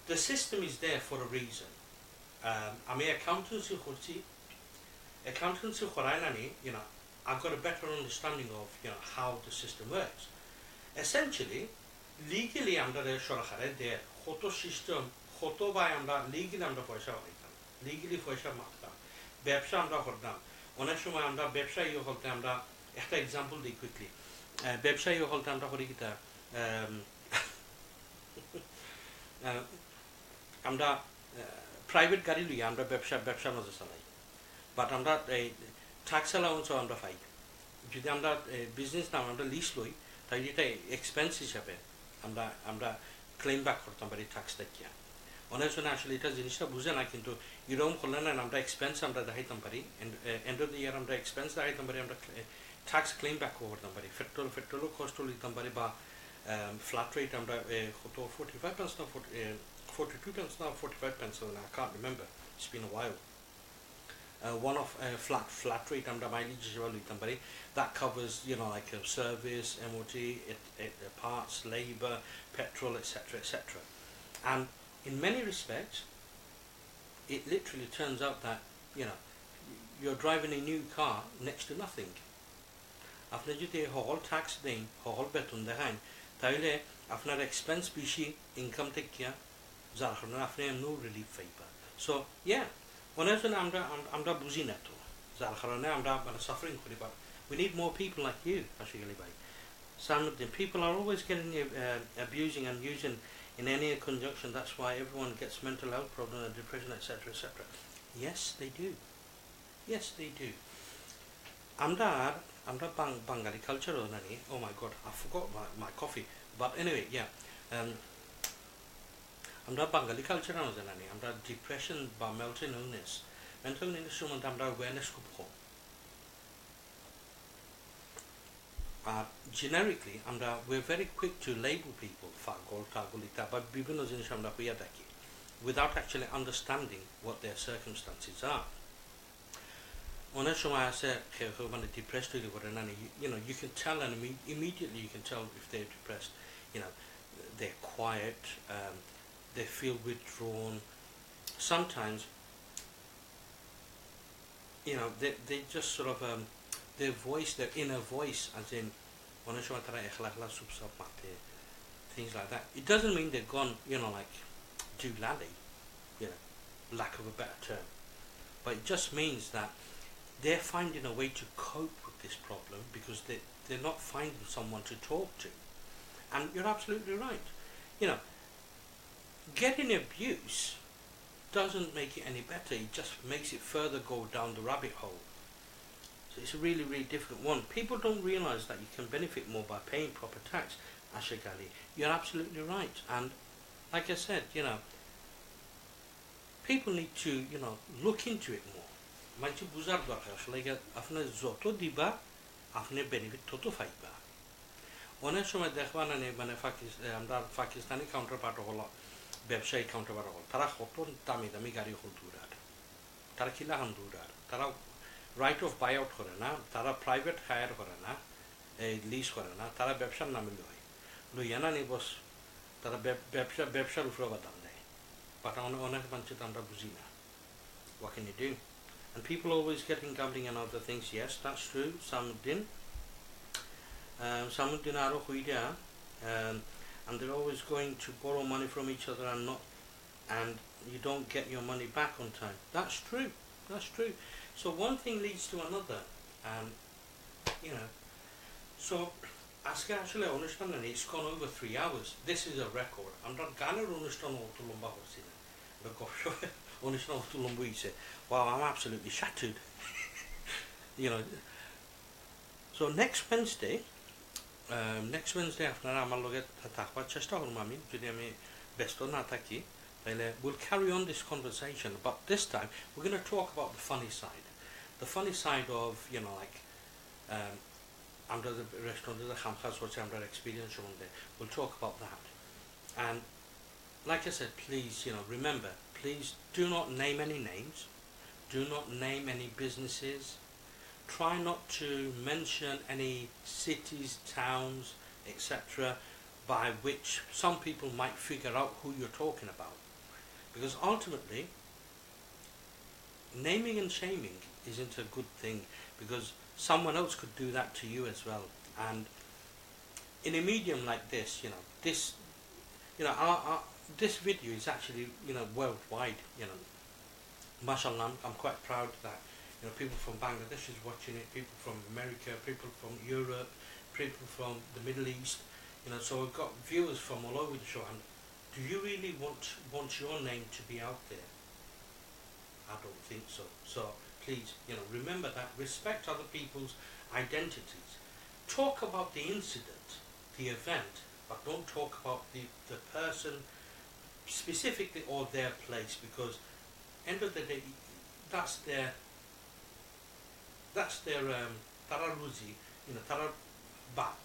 Speaker 1: the system is there for a reason. I mean, accountancy, I've got a better understanding of how the system works. Essentially, legally under the Shorakhare, there photo system, photo by under legally under Poisha, legally Poisha Makta, Bepsha under Hordam, Onashuma under Bepsha you hold them, example quickly. Bepsha you hold them, Horigita. আমরা private গাড়ি লই আমরা ব্যবসা মজা চালাই, but আমরা এই tax অ্যালাউন্সও আমরা পাই। যদি আমরা বিজনেস না আমরা লিজ লই, তাই এটা এক্সপেন্স হিসাবে আমরা ক্লেম ব্যাক করতাম পারি ট্যাক্স দেখিয়া। অনেক জনে আসলে এটা জিনিসটা বুঝে না, কিন্তু এরকম করলে না আমরা এক্সপেন্স আমরা দেখাইতাম পারি, এন্ড অফ দ্য ইয়ার আমরা এক্সপেন্স দেখাইতাম পারি, আমরা ট্যাক্স ক্লেম ব্যাক করতাম পারি। পেট্রোলও কষ্ট লিখতাম পারি, বা flat rate under 45 pence now, 42 pence now, 45 pence, and I can't remember, it's been a while. One of flat rate under mileage that covers like service, MOT, parts, labour, petrol, etc., etc. And in many respects it literally turns out that you're driving a new car next to nothing. After you take whole tax thing, whole beton behind, তাহলে আপনার expense বেশি, income থেকে যার কারণে আপনি no relief পাইবা। So yeah, অনেক জন্য আমরা বুঝি না, তো যার কারণে আমরা মানে সাফারিং করি। But we need more people like you, Ashik Ali Bhai. Some of the people are always getting abusing and using in any conjunction. That's why everyone gets mental health problems and depression, etc., etc. Yes, they do. Yes, they do. আমরা বাঙালি culture onani. Oh my god, I forgot my coffee. But anyway, yeah. আমরা বাঙালি culture জানি আমরা depression বা mental illness সম্বন্ধে আমরা awareness খুব কম আর জেনারিকলি আমরা we're very quick to label people পাগল টাগল ইত্যাদি বা বিভিন্ন জিনিস আমরা হইয়া থাকি without actually understanding what their circumstances are. অনেক সময় আছে কেউ মানে ডিপ্রেসড হইলে করে না you know you can tell and immediately you can tell if they're depressed. You know, they're quiet, they feel withdrawn. Sometimes, you know, they just sort of their voice, their inner voice, as in things like that. It doesn't mean they're gone, you know, like doolally, you know, lack of a better term, but it just means that they're finding a way to cope with this problem because they're not finding someone to talk to. And you're absolutely right. You know, getting abuse doesn't make it any better. It just makes it further go down the rabbit hole. So it's a really, really difficult one. People don't realise that you can benefit more by paying proper tax, Ashagali. You're absolutely right. And like I said, you know, people need to, you know, look into it more. Manchi buzar dorkar ashole apne joto diba apne benefit toto paiba. অনেক সময় দেখবা না মানে আমরা Pakistani counterpart হল ব্যবসায়ী counterpart হল তারা কত দামি দামি গাড়ি হল দূরার তারা কিলাহান দূরার তারা রাইট অফ বাই আউট করে না তারা প্রাইভেট হায়ার করে না এই লিজ করে না তারা ব্যবসার নামে লইয়া না নি বস তারা ব্যবসার উপরে আবার দাম দেয় বাট অনেক মানুষ তো আমরা বুঝি না what can you do and people always getting gambling and other things. Yes, that's true. Some didn't. Some dinaro huida, and they're always going to borrow money from each other and you don't get your money back on time. That's true. That's true. So one thing leads to another, you know. So aska ashole onushthan it's gone over 3 hours. This is a record. Amra ganer onushthan oto lomba horchi na. The Goff Shoff onushthan oto lomba hoise. Wow, I'm absolutely shattered. You know. So next Wednesday আপনারা আমার লগে থাকবার চেষ্টা করব আমি যদি আমি ব্যস্ত না থাকি তাহলে we'll carry on this conversation, but this time we're going to talk about the funny side of, you know, like আমরা the restaurant খামখাস হচ্ছে আমরা experience সম্বন্ধে we'll talk about that. And like I said, please, you know, remember, please do not name any names, do not name any businesses. Try not to mention any cities, towns, etc., by which some people might figure out who you're talking about. Because ultimately, naming and shaming isn't a good thing, because someone else could do that to you as well. And in a medium like this, you know, this video is actually, you know, worldwide. You know, mashallah, I'm quite proud that, you know, people from Bangladesh is watching it, people from America, people from Europe, people from the Middle East, you know, so we've got viewers from all over the show. And do you really want your name to be out there? I don't think so. So please, you know, remember that, respect other people's identities. Talk about the incident, the event, but don't talk about the person specifically or their place, because end of the day, that's their tara ruzi, you know, tara bad.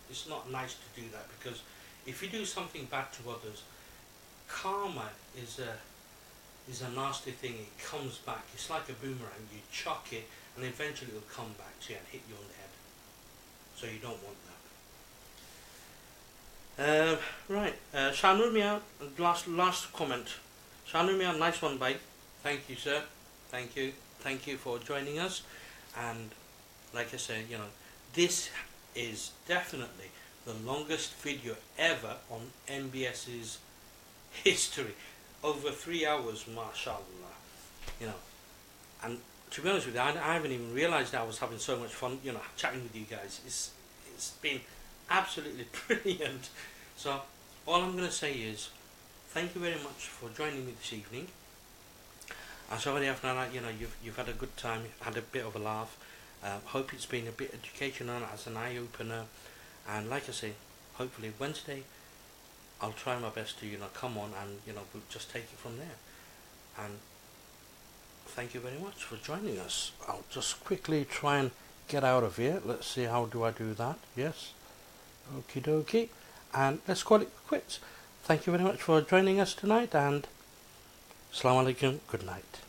Speaker 1: It's not nice to do that, because if you do something bad to others, karma is a nasty thing. It comes back. It's like a boomerang. You chuck it and eventually it will come back to you and hit you on the head. So you don't want that. Right, Shanur Mia, last comment. Shanur Mia, nice one, bye. Thank you, sir. Thank you for joining us. And like I say, you know, this is definitely the longest video ever on MBS's history. Over 3 hours, mashallah. You know, and to be honest with you, I haven't even realised I was having so much fun, you know, chatting with you guys. It's been absolutely brilliant. So all I'm going to say is thank you very much for joining me this evening. I'm sorry after that, you've had a good time, had a bit of a laugh. Hope it's been a bit educational as an eye opener. And like I say, hopefully Wednesday I'll try my best to come on and we'll just take it from there. And thank you very much for joining us. I'll just quickly try and get out of here. Let's see, how do I do that? Yes. Okie dokie. And let's call it quits. Thank you very much for joining us tonight, and Assalamu alaikum, good night.